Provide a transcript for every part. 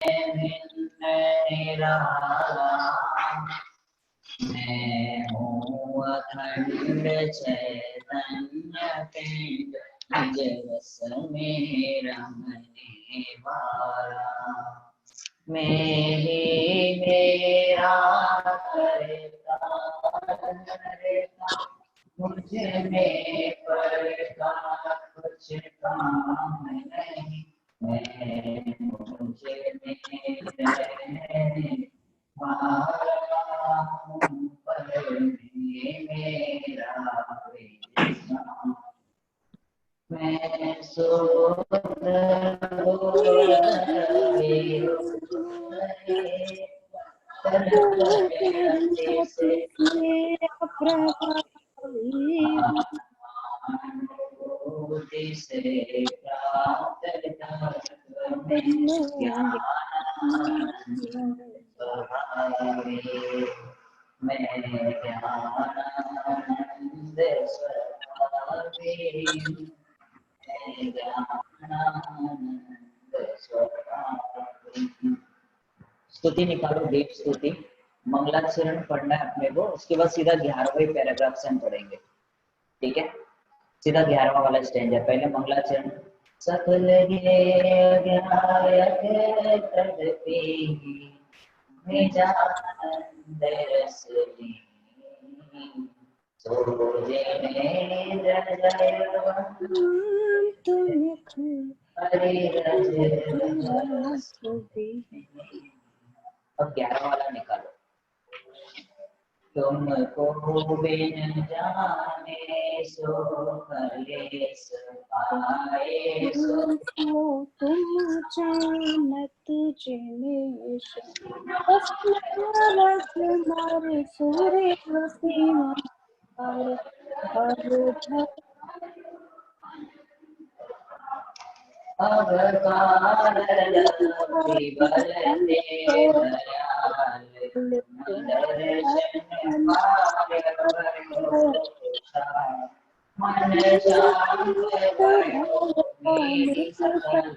भिन्न निराला, मैं हूँ अखंड चैतन्य पिंड, निज रस में रमने वाला। मैं ही मेरा करता करता, मुझ में पर का कुछ काम नहीं। मैं मुझे में रहने वाला हूँ, पर भी मेरा विश्राम। मैं से प्राप्त मैं ज्ञानानंद स्वभावी, मैं ज्ञानानंद स्वभावी। स्तुति निकालो, दीप स्तुति। मंगलाचरण पढ़ना है अपने को, उसके बाद सीधा 11वें पैराग्राफ से हम पढ़ेंगे, ठीक है? सीधा 11वां वाला स्टेंज है। पहले मंगलाचरण। सकल तड़पी निजानंद रस ली, सोजे नेत्र हरि रज रस। अब 11वां वाला निकालो। तुमको बिन जाने सो कलेस पाए, सो तुम जानत जिनेश मारे सूरे सीमा अब काल बल दे दयाल, दर्शन पाए मन शांत भयो, मेरी सकल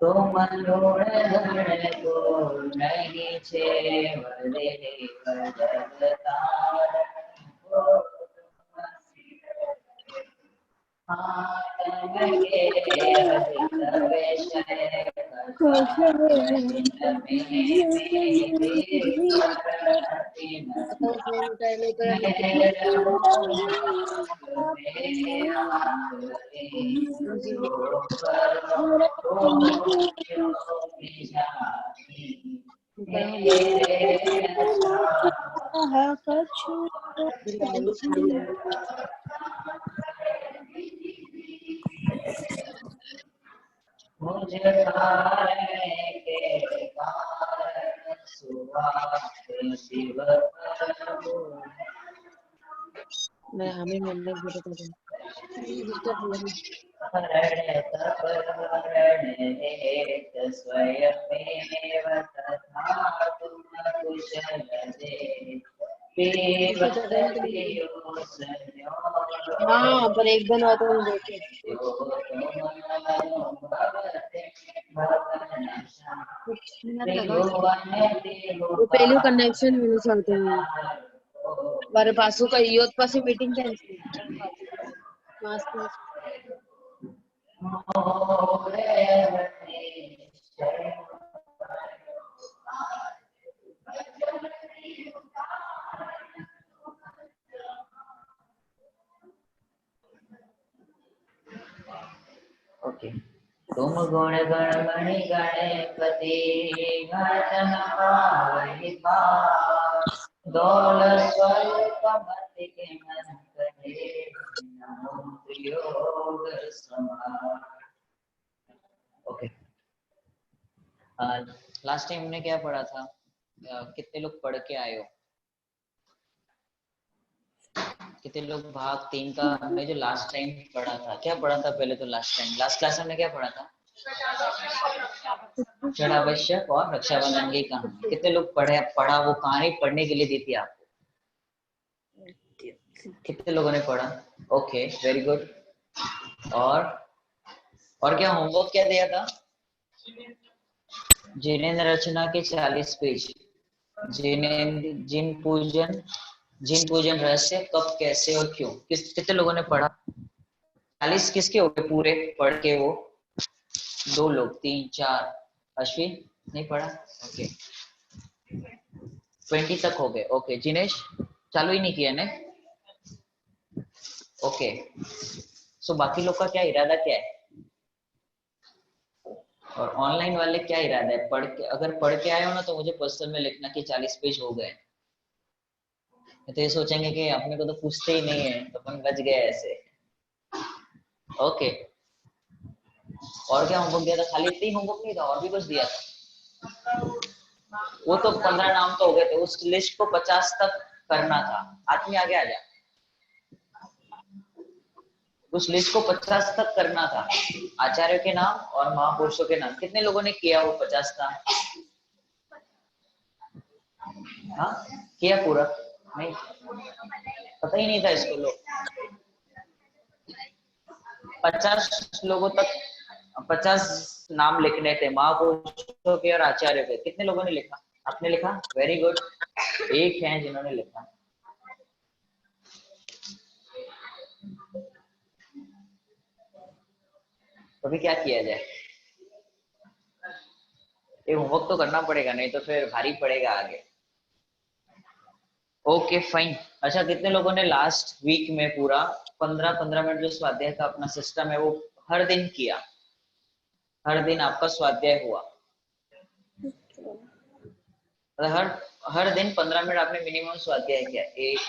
तो मनोर धन को नहीं छे वरे बदलतार को, मुझे कारण के कारण सुभाष शिव प्रभु, मैं हमें मंदिर स्वयमेव तथा तुम कुशल दे। हाँ पर एक दिन और तुम देखे पहलू कनेक्शन मिल सकते हैं बारे पासों का योत पास मीटिंग कैंसिल ओके। तुम गुण गण मणि गणपति, घटन पावनि पार, दौलत स्वरूप मति के मन करे, नमो योग समार। ओके, लास्ट टाइम हमने क्या पढ़ा था? कितने लोग पढ़ के आए हो? कितने लोग भाग 3 का हमने जो लास्ट टाइम पढ़ा था, क्या पढ़ा था पहले? तो लास्ट टाइम लास्ट क्लास में हमने क्या पढ़ा था? षडावश्यक और रक्षाबंधन की कहानी। कितने लोग पढ़ा वो कहानी पढ़ने के लिए दी थी आपको? कितने लोगों ने पढ़ा? Okay, very good. और क्या होमवर्क क्या दिया था? जिनेन्द्र रचना के 40 पेज। जिन पूजन रहस्य कब कैसे और क्यों, कितने लोगों ने पढ़ा? 40 किसके हो गए पूरे पढ़ के? वो 2 लोग, 3 4। अश्विन नहीं पढ़ा? ओके, 20 तक हो गए। ओके, जिनेश चालू ही नहीं किया ने? ओके, सो बाकी लोग का क्या इरादा क्या है? और ऑनलाइन वाले क्या इरादा है? अगर पढ़ के आए हो ना तो मुझे पर्सनल में लिखना कि 40 पेज हो गए। तो ये सोचेंगे कि अपने को तो पूछते ही नहीं है तो अपन बच गए ऐसे। ओके, और क्या होमवर्क दिया था? खाली इतना ही होमवर्क नहीं था, और भी कुछ दिया था? वो तो 15 नाम तो हो गए थे, उस लिस्ट को 50 तक करना था। आदमी आगे आ जा, उस लिस्ट को 50 तक करना था। आचार्यों के नाम और महापुरुषों के नाम। कितने लोगों ने किया वो 50 का? हाँ किया पूरा? नहीं, पता ही नहीं था इसको। लोग 50 लोगों तक 50 नाम लिखने थे महापुरुषों के और आचार्य के। कितने लोगों ने लिखा? आपने लिखा? वेरी गुड, एक है जिन्होंने लिखा। तो अभी क्या किया जाए? ये होमवर्क तो करना पड़ेगा, नहीं तो फिर भारी पड़ेगा आगे। Okay fine. अच्छा, कितने लोगों ने लास्ट वीक में पूरा 15-15 मिनट जो स्वाध्याय का अपना सिस्टम है वो हर दिन किया? हर दिन आपका स्वाध्याय हुआ? हर हर दिन 15 मिनट आपने मिनिमम स्वाध्याय किया? 1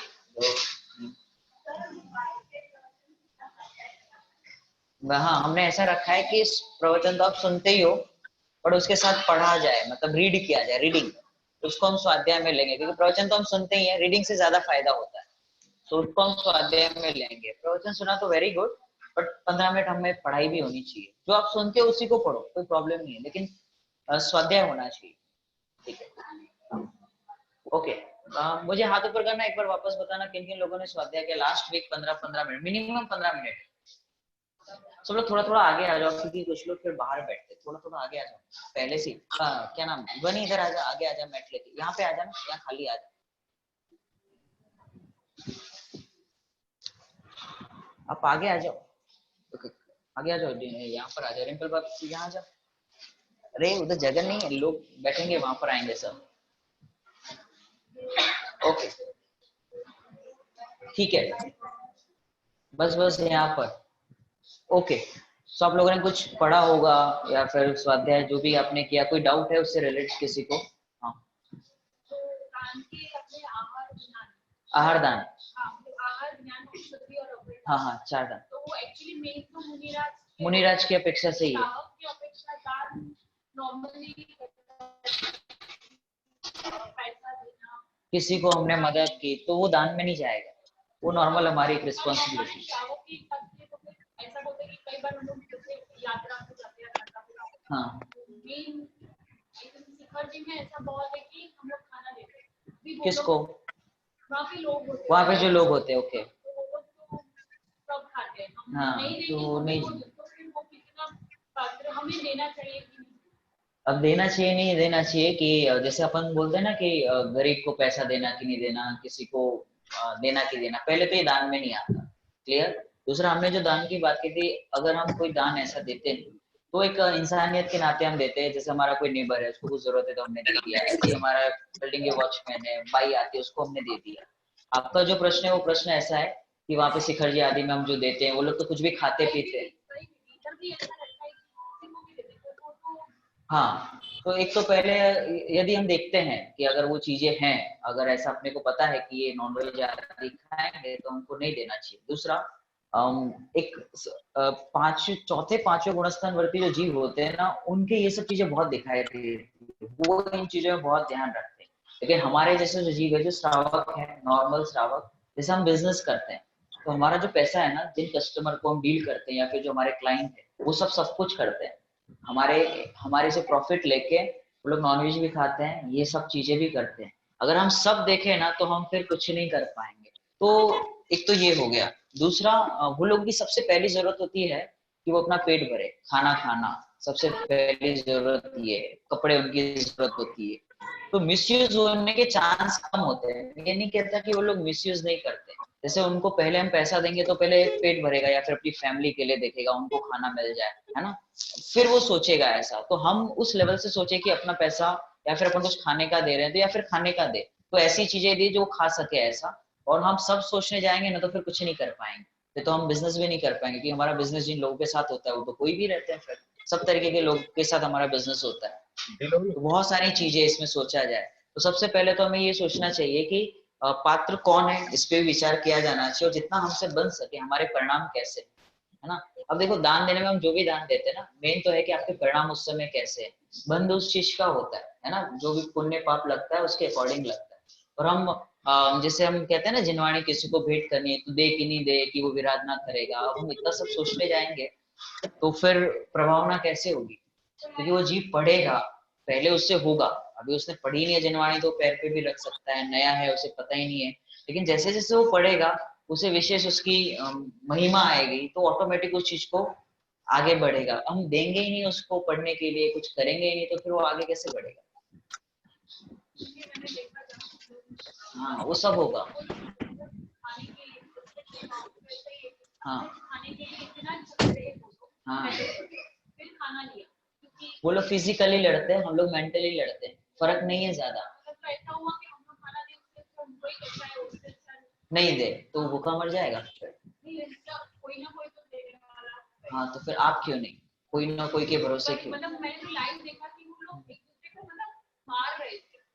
2 हाँ, हमने ऐसा रखा है कि इस प्रवचन तो आप सुनते ही हो, पर उसके साथ पढ़ा जाए, मतलब रीड किया जाए, रीडिंग। उसको हम स्वाध्याय में लेंगे, क्योंकि प्रवचन तो हम सुनते ही हैं, रीडिंग से ज्यादा फायदा होता है। तो उसको हम स्वाध्याय में लेंगे। प्रवचन सुना तो वेरी गुड, बट 15 मिनट हमें पढ़ाई भी होनी चाहिए। जो आप सुनते हो उसी को पढ़ो, कोई प्रॉब्लम नहीं है, लेकिन स्वाध्याय होना चाहिए। ठीक है, ओके। मुझे हाथ ऊपर करना, एक बार वापस बताना किन किन लोगों ने स्वाध्याय किया last week. 15-15 minute, minimum 15 minute. सब लोग थोड़ा थोड़ा आगे आ जाओ, क्योंकि कुछ लोग फिर बाहर बैठते। थोड़ा थोड़ा आगे आ जाओ पहले से। क्या नाम? बनी इधर आ जा, आगे आ जा, मैट लेके यहाँ पे आ जाना, यहाँ खाली आ जा। आप आगे आ जाओ, आगे आ जाओ, यहाँ पर आ जाओ। रिंपल बाप यहाँ आ जाओ। अरे उधर जगह नहीं है, लोग बैठेंगे, वहां पर आएंगे सब। ओके ठीक है, बस यहाँ पर। ओके, सो आप लोगों ने कुछ पढ़ा होगा या फिर स्वाध्याय जो भी आपने किया, कोई डाउट है उससे रिलेटेड किसी को? हाँ, आहार दान। हाँ हाँ, 4 दान। मुनिराज की अपेक्षा से ही है। किसी को हमने मदद की तो वो दान में नहीं जाएगा, वो नॉर्मल हमारी एक रिस्पॉन्सिबिलिटी। हाँ, किसको? वहाँ पे जो लोग होते हैं। ओके, हाँ तो नहीं, अब देना चाहिए नहीं देना चाहिए कि जैसे अपन बोलते हैं ना कि गरीब को पैसा देना कि नहीं देना, किसी को देना कि देना, पहले तो ये दान में नहीं आता। क्लियर? दूसरा, हमने जो दान की बात की थी, अगर हम कोई दान ऐसा देते हैं तो एक इंसानियत के नाते हम देते हैं। जैसे हमारा कोई नेबर है, उसको कुछ जरूरत है तो हमने दे दिया। ऐसे ही हमारा बिल्डिंग के वॉचमैन है, बाई आती है, उसको हमने दे दिया। आपका जो प्रश्न है वो प्रश्न ऐसा है कि वहाँ पे शिखर जी आदि में हम जो देते हैं, वो लोग तो कुछ भी खाते पीते हैं। हाँ, तो एक तो पहले यदि हम देखते हैं कि अगर वो चीजें हैं, अगर ऐसा अपने को पता है कि ये नॉनवेज आदि खाएंगे तो हमको नहीं देना चाहिए। दूसरा, एक चौथे पांचवें गुणस्थान वर्ती जो जीव होते हैं ना, उनके ये सब चीजें बहुत दिखाई देती है, वो इन चीजों में बहुत ध्यान रखते हैं। लेकिन हमारे जैसे जो जीव है, जो श्रावक है, नॉर्मल श्रावक, जैसे हम बिजनेस करते हैं, तो हमारा जो पैसा है ना, जिन कस्टमर को हम डील करते हैं या फिर जो हमारे क्लाइंट है, वो सब कुछ करते हैं। हमारे हमारे से प्रॉफिट लेके वो लोग नॉनवेज भी खाते हैं, ये सब चीजें भी करते हैं। अगर हम सब देखें ना तो हम फिर कुछ नहीं कर पाएंगे। तो एक तो ये हो गया। दूसरा, वो लोग की सबसे पहली जरूरत होती है कि वो अपना पेट भरे, खाना खाना सबसे पहली जरूरत ये है। कपड़े उनकी जरूरत होती है। तो मिसयूज होने के चांस कम होते हैं। ये नहीं कहता कि वो लोग मिसयूज नहीं करते। जैसे उनको पहले हम पैसा देंगे तो पहले पेट भरेगा या फिर अपनी फैमिली के लिए देखेगा, उनको खाना मिल जाए, है ना। फिर वो सोचेगा ऐसा। तो हम उस लेवल से सोचे कि अपना पैसा या फिर अपन कुछ खाने का दे रहे हैं तो या फिर खाने का दे, तो ऐसी चीजें दी जो वो खा सके ऐसा। और हम सब सोचने जाएंगे ना तो फिर कुछ नहीं कर पाएंगे। फिर तो हम बिजनेस भी नहीं कर पाएंगे, कि हमारा बिजनेस जिन लोगों के साथ होता है वो तो कोई भी रहते हैं, फिर सब तरीके के लोग के साथ हमारा बिजनेस होता है। तो बहुत सारी चीजें इसमें सोचा जाए। तो सबसे पहले तो हमें ये सोचना चाहिए कि पात्र कौन है, इस पे विचार किया जाना चाहिए, और जितना हमसे बन सके हमारे परिणाम कैसे, है ना। अब देखो, दान देने में हम जो भी दान देते हैं ना, मेन तो है कि आपके परिणाम उस समय कैसे है। बंद उस चीज का होता है ना, जो भी पुण्य पाप लगता है उसके अकॉर्डिंग लगता है। और हम जैसे हम कहते हैं ना, जिनवाणी किसी को भेंट करनी है तो दे कि नहीं दे कि वो विराधना करेगा। अब हम इतना सब सोचने जाएंगे तो फिर प्रभावना कैसे होगी, क्योंकि वो जीव पढ़ेगा, पहले उससे होगा। अभी उसने पढ़ी नहीं है जिनवाणी तो पैर पे भी रख सकता है, नया है उसे पता ही नहीं है। लेकिन जैसे जैसे वो पढ़ेगा, उसे विशेष उसकी महिमा आएगी तो ऑटोमेटिक उस चीज को आगे बढ़ेगा। हम देंगे ही नहीं उसको पढ़ने के लिए, कुछ करेंगे ही नहीं, तो फिर वो आगे कैसे बढ़ेगा। हाँ, वो सब होगा। हाँ हाँ, वो लोग फिजिकली लड़ते हैं, हम लोग मेंटली लड़ते हैं, फर्क नहीं है ज्यादा। नहीं दे तो भूखा मर जाएगा। हाँ, तो फिर आप क्यों नहीं, कोई ना कोई के भरोसे क्यों।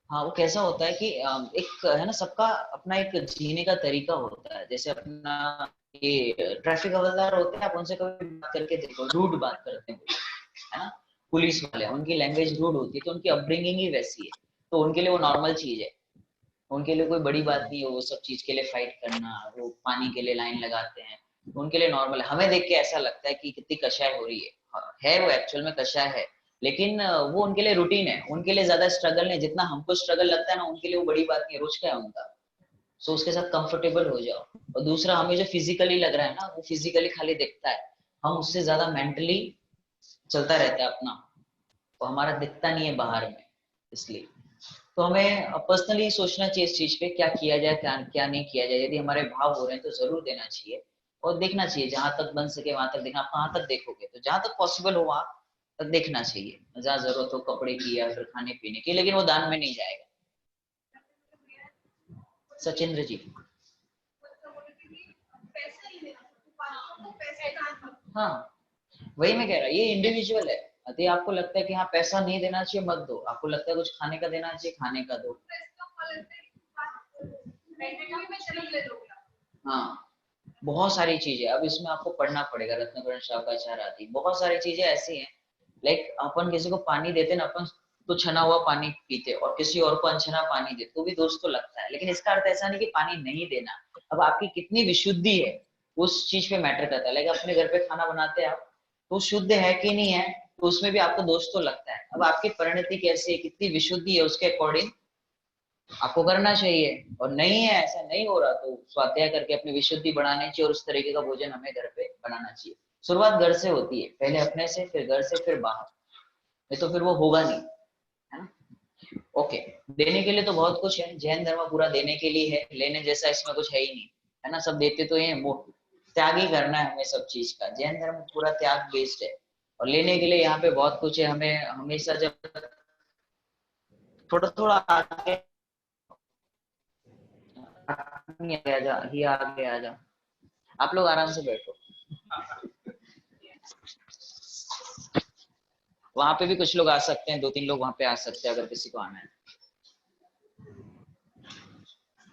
हाँ, वो कैसा होता है कि एक है ना, सबका अपना एक जीने का तरीका होता है। जैसे अपना ये ट्रैफिक हवलदार होते हैं, आप उनसे कभी बात करके देखो, रूड बात करते हैं, है ना। पुलिस वाले, उनकी लैंग्वेज रूड होती है, तो उनकी अपब्रिंगिंग ही वैसी है। तो उनके लिए वो नॉर्मल चीज है, उनके लिए कोई बड़ी बात नहीं है वो सब चीज के लिए फाइट करना। वो पानी के लिए लाइन लगाते हैं, उनके लिए नॉर्मल है। हमें देख के ऐसा लगता है कि कितनी कशाय हो रही है। है वो एक्चुअल में कशाय है, लेकिन वो उनके लिए रूटीन है, उनके लिए ज्यादा स्ट्रगल नहीं। जितना हमको स्ट्रगल लगता है ना, उनके लिए वो बड़ी बात नहीं है, रोज का है उनका। सो उसके साथ कंफर्टेबल हो जाओ। और दूसरा, हमें जो फिजिकली लग रहा है ना, वो फिजिकली खाली दिखता है, हम उससे ज्यादा मेंटली चलता रहता है अपना, तो हमारा दिखता नहीं है बाहर में। इसलिए तो हमें पर्सनली सोचना चाहिए इस चीज पे, क्या किया जाए क्या क्या नहीं किया जाए। यदि हमारे भाव हो रहे हैं तो जरूर देना चाहिए, और देखना चाहिए जहां तक बन सके वहां तक देखना। आप कहाँ तक देखोगे, तो जहां तक पॉसिबल हो वहां तक देखना चाहिए, जहाँ जरूरत हो कपड़े की या फिर खाने पीने की, लेकिन वो दान में नहीं जाएगा। सचिंद्र जी। हाँ, वही मैं कह रहा, ये इंडिविजुअल है। यदि आपको लगता है कि हाँ पैसा नहीं देना चाहिए, मत दो। आपको लगता है कुछ खाने का देना चाहिए, खाने का दो। हाँ, बहुत सारी चीजें अब इसमें आपको पढ़ना पड़ेगा, रत्नकरण शाकाचार आदि बहुत सारी चीजें ऐसी हैं। लाइक अपन किसी को पानी देते ना, अपन तो छना हुआ पानी पीते, और किसी और को अनछना पानी दे तो भी दोस्त तो लगता है। लेकिन इसका अर्थ ऐसा नहीं कि पानी नहीं देना। अब आपकी कितनी विशुद्धि है उस चीज पे मैटर करता है। लाइक अपने घर पे खाना बनाते हैं आप, तो शुद्ध है कि नहीं है, तो उसमें भी आपको दोष तो लगता है। अब आपकी परिणति कैसी है, कितनी विशुद्धि है, उसके अकॉर्डिंग आपको करना चाहिए। और नहीं है, ऐसा नहीं हो रहा, तो स्वाध्याय करके अपनी विशुद्धि बढ़ानी चाहिए, और उस तरीके का भोजन हमें घर पे बनाना चाहिए। शुरुआत घर से होती है, पहले अपने से, फिर घर से, फिर बाहर। नहीं तो फिर वो होगा नहीं, है ना। ओके, देने के लिए तो बहुत कुछ है, जैन धर्म पूरा देने के लिए है, लेने जैसा इसमें कुछ है ही नहीं, है ना। सब देते तो हैं, वो त्याग ही करना है हमें सब चीज का। जैन धर्म पूरा त्याग बेस्ड है, और लेने के लिए यहाँ पे बहुत कुछ है। हमें हमेशा जब थोड़ा थोड़ा आगे आगे आ जा, आप लोग आराम से बैठो। वहां पे भी कुछ लोग आ सकते हैं, 2-3 लोग वहां पे आ सकते हैं अगर किसी को आना है।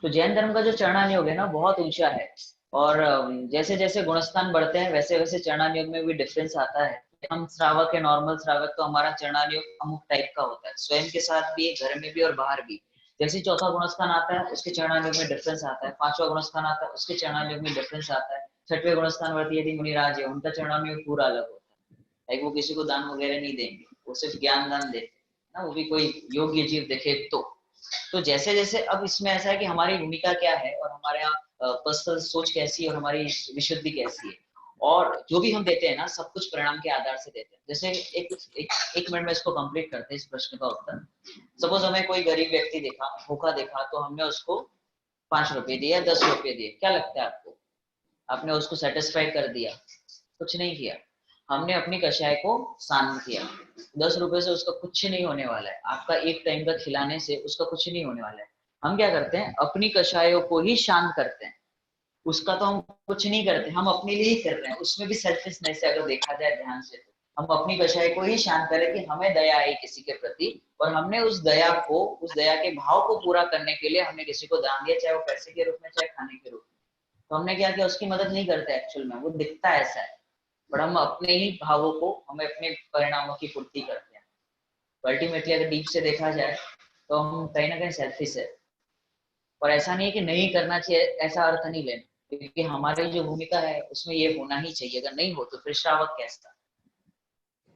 तो जैन धर्म का जो चरणानुयोग है ना, बहुत ऊंचा है। और जैसे जैसे गुणस्थान बढ़ते हैं वैसे वैसे चरणानुयोग में भी डिफरेंस आता है। हम श्रावक है, नॉर्मल श्रावक, तो हमारा चरणानुयोग अमुक टाइप का होता है, स्वयं के साथ भी, घर में भी और बाहर भी। जैसे चौथा गुणस्थान आता है उसके चरणानुयोग में डिफरेंस आता है, पांचवा गुणस्थान आता है उसके चरणानुयोग में डिफरेंस आता है, छठवें गुणस्थान वर्ती यदि मुनिराज है उनका चरणानुयोग पूरा अलग होता है। लाइक वो किसी को दान वगैरह नहीं देंगे, वो सिर्फ ज्ञान दान देते ना, वो भी कोई योग्य जीव देखे तो जैसे जैसे अब इसमें ऐसा है कि हमारी भूमिका क्या है और हमारे यहाँ पर्सनल सोच कैसी है और हमारी विशुद्धि कैसी है, और जो भी हम देते हैं ना सब कुछ परिणाम के आधार से देते हैं। जैसे एक मिनट में इसको कंप्लीट करते हैं इस प्रश्न का उत्तर। सपोज हमें कोई गरीब व्यक्ति देखा, भूखा देखा, तो हमने उसको 5 रुपए दिए, 10 रुपए दिए, क्या लगता है आपको? आपने उसको सेटिस्फाई कर दिया? कुछ नहीं किया। हमने अपनी कषाय को शांत किया। 10 रुपए से उसका कुछ नहीं होने वाला है, आपका एक टाइम का खिलाने से उसका कुछ नहीं होने वाला है। हम क्या करते हैं, अपनी कषायों को ही शांत करते हैं, उसका तो हम कुछ नहीं करते, हम अपने लिए ही कर रहे हैं। उसमें भी सेल्फिशनेस है अगर देखा जाए ध्यान से, तो हम अपनी कषाय को ही शांत करें कि हमें दया आई किसी के प्रति, और हमने उस दया को, उस दया के भाव को पूरा करने के लिए हमने किसी को दान दिया, चाहे वो पैसे के रूप में चाहे खाने के रूप में। तो हमने क्या किया, उसकी मदद नहीं करते एक्चुअल में, वो दिखता ऐसा है, पर हम अपने ही भावों को, हमें अपने परिणामों की पूर्ति करते हैं। अल्टीमेटली अगर डीप से देखा जाए तो हम कहीं ना कहीं सेल्फिश है। और ऐसा नहीं है कि नहीं करना चाहिए, ऐसा अर्थ नहीं लेना, क्योंकि हमारी जो भूमिका है उसमें ये होना ही चाहिए। अगर नहीं हो तो फिर श्रावक कैसा?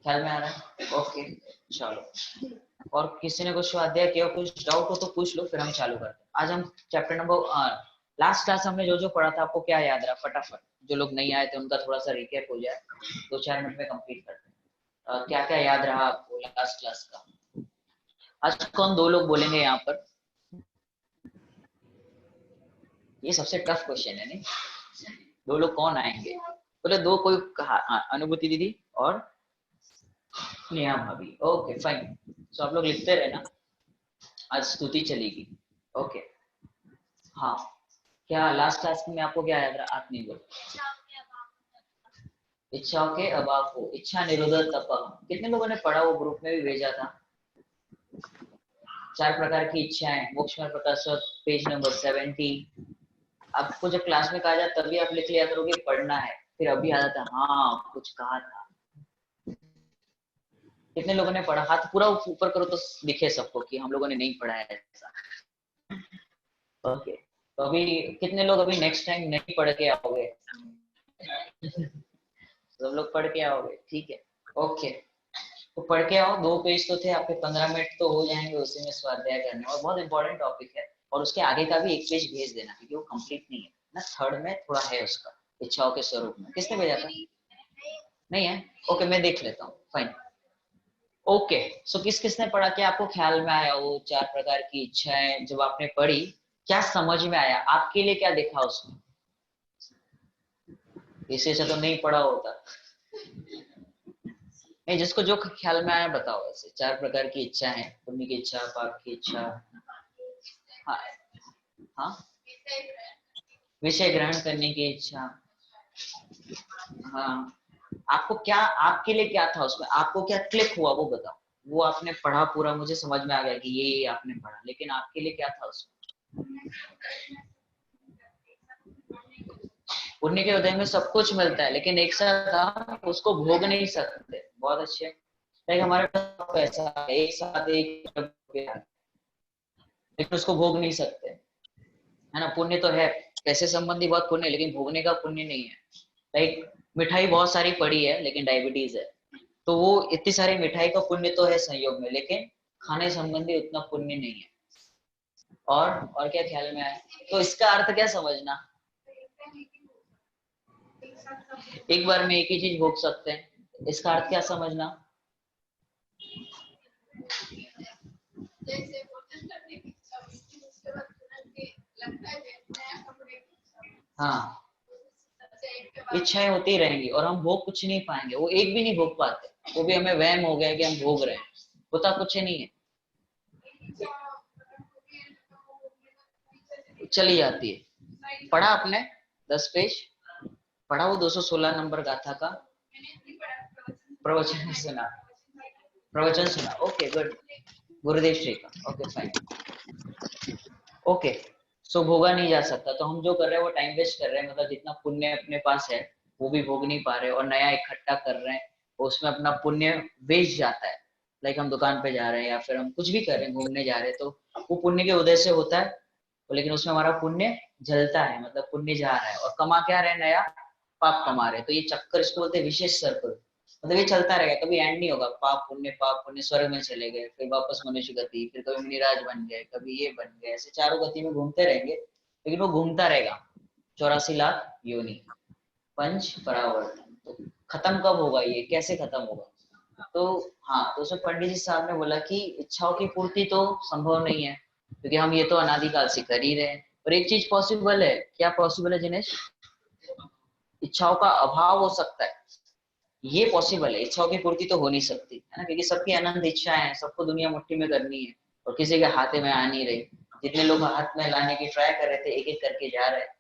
ख्याल में आ रहा है? ओके चलो। और किसी ने कुछ स्वाध्याय किया, कुछ डाउट हो तो पूछ लो, फिर हम चालू करते हैं। आज हम चैप्टर नंबर लास्ट क्लास हमने जो जो पढ़ा था आपको क्या याद रहा? फटाफट जो लोग नहीं आए थे उनका थोड़ा सा रिकैप हो जाए, 2-4 मिनट में कंप्लीट करते हैं। क्या क्या याद रहा आपको लास्ट क्लास का? आज कौन 2 लोग बोलेंगे यहाँ पर? ये सबसे टफ क्वेश्चन है नहीं? 2 लोग कौन आएंगे? बोले 2 कोई अनुभूति दीदी और नेहा भाभी। ओके फाइन, सो आप लोग लिखते रहे ना, आज स्तुति चलेगी। ओके हाँ, क्या लास्ट क्लास में आपको क्या याद रहा? आप नहीं बोलो। इच्छाओं के अभाव को, इच्छा निरोधक तप। कितने लोगों ने पढ़ा? वो ग्रुप में भी भेजा था। 4 प्रकार की इच्छाएं, मोक्ष में प्रकाश, पेज नंबर 70। आपको जब क्लास में कहा जाए तभी आप लिख लिया करोगे पढ़ना है, फिर अभी आ जाता हाँ कुछ कहा था। कितने लोगों ने पढ़ा? हाथ पूरा ऊपर करो तो दिखे सबको कि हम लोगों ने नहीं पढ़ा है ऐसा। ओके तो अभी कितने लोग अभी नेक्स्ट टाइम नहीं पढ़ के आओगे? सब लोग पढ़ के आओगे, ठीक है। ओके तो पढ़ के आओ। 2 पेज तो थे आपके, 15 मिनट तो हो जाएंगे उसी में स्वाध्याय करने, और बहुत इंपॉर्टेंट टॉपिक है। और उसके आगे का भी 1 पेज भेज देना, क्योंकि वो कंप्लीट नहीं है ना, थर्ड में थोड़ा है उसका, इच्छाओं के स्वरूप में। किसने भेजा था? नहीं है? ओके मैं देख लेता हूँ, फाइन। ओके सो किस किसने पढ़ा? क्या आपको ख्याल में आया वो 4 प्रकार की इच्छाएं जब आपने पढ़ी, क्या समझ में आया? आपके लिए क्या देखा उसमें? इसे तो नहीं पढ़ा होता। नहीं, जिसको जो ख्याल में आया बताओ। ऐसे 4 प्रकार की इच्छा है, पुण्य की इच्छा, पाप की इच्छा। हाँ हाँ, विषय ग्रहण करने की इच्छा। हाँ, आपको क्या, आपके लिए क्या था उसमें? आपको क्या क्लिक हुआ वो बताओ। वो आपने पढ़ा पूरा, मुझे समझ में आ गया कि ये आपने पढ़ा, लेकिन आपके लिए क्या था उसमें? पुण्य के हृदय में सब कुछ मिलता है, लेकिन एक साथ हम उसको भोग नहीं सकते। बहुत अच्छे। लाइक हमारे पास पैसा है, एक साथ एक रुपया, लेकिन उसको भोग नहीं सकते, है ना? पुण्य तो है, पैसे संबंधी बहुत पुण्य, लेकिन भोगने का पुण्य नहीं है। लाइक मिठाई बहुत सारी पड़ी है लेकिन डायबिटीज है, तो वो इतनी सारी मिठाई का पुण्य तो है संयोग में, लेकिन खाने संबंधी उतना पुण्य नहीं है। और क्या ख्याल में आया? तो इसका अर्थ क्या समझना? एक बार में एक ही चीज भोग सकते हैं, इसका अर्थ क्या समझना? हाँ, इच्छाएं होती रहेंगी और हम भोग कुछ नहीं पाएंगे, वो एक भी नहीं भोग पाते। वो भी हमें वहम हो गया कि हम भोग रहे हैं, होता कुछ नहीं है, चली जाती है। पढ़ा आपने 10 पेज पढ़ा? वो 216 नंबर गाथा का प्रवचन सुना? प्रवचन सुना, ओके गुड। गुरुदेव श्री का, ओके फाइन। ओके सो भोगा नहीं जा सकता, तो हम जो कर रहे हैं वो टाइम वेस्ट कर रहे हैं। मतलब जितना पुण्य अपने पास है वो भी भोग नहीं पा रहे, और नया इकट्ठा कर रहे हैं, उसमें अपना पुण्य वेस्ट जाता है। लाइक हम दुकान पे जा रहे हैं या फिर हम कुछ भी कर रहे हैं, घूमने जा रहे हैं, तो वो पुण्य के उदय से होता है, लेकिन उसमें हमारा पुण्य जलता है, मतलब पुण्य जा रहा है, और कमा क्या रहे? नया पाप कमा रहे। तो ये चक्कर, इसको बोलते हैं विशेष सर्कल। मतलब ये चलता रहेगा, कभी एंड नहीं होगा। पाप पुण्य स्वर्ग में चले गए, फिर वापस मनुष्य गति, फिर कभी मुनिराज बन गए, कभी ये बन गए, ऐसे चारों गति में घूमते रहेंगे, लेकिन वो घूमता रहेगा। 84 लाख योनि, पंच परावर्तन। तो खत्म कब होगा, ये कैसे खत्म होगा? तो हाँ, तो उसमें पंडित जी साहब ने बोला कि इच्छाओं की पूर्ति तो संभव नहीं है, क्योंकि हम ये तो अनादिकाल से कर ही रहे हैं। पर एक चीज पॉसिबल है। क्या पॉसिबल है जिनेश? इच्छाओं का अभाव हो सकता है, ये पॉसिबल है। इच्छाओं की पूर्ति तो हो नहीं सकती है ना, क्योंकि सबकी अनंत इच्छाएं हैं, सबको दुनिया मुट्ठी में करनी है, और किसी के हाथ में आ नहीं रही। जितने लोग हाथ में लाने की ट्राई कर रहे थे, एक एक करके जा रहे हैं।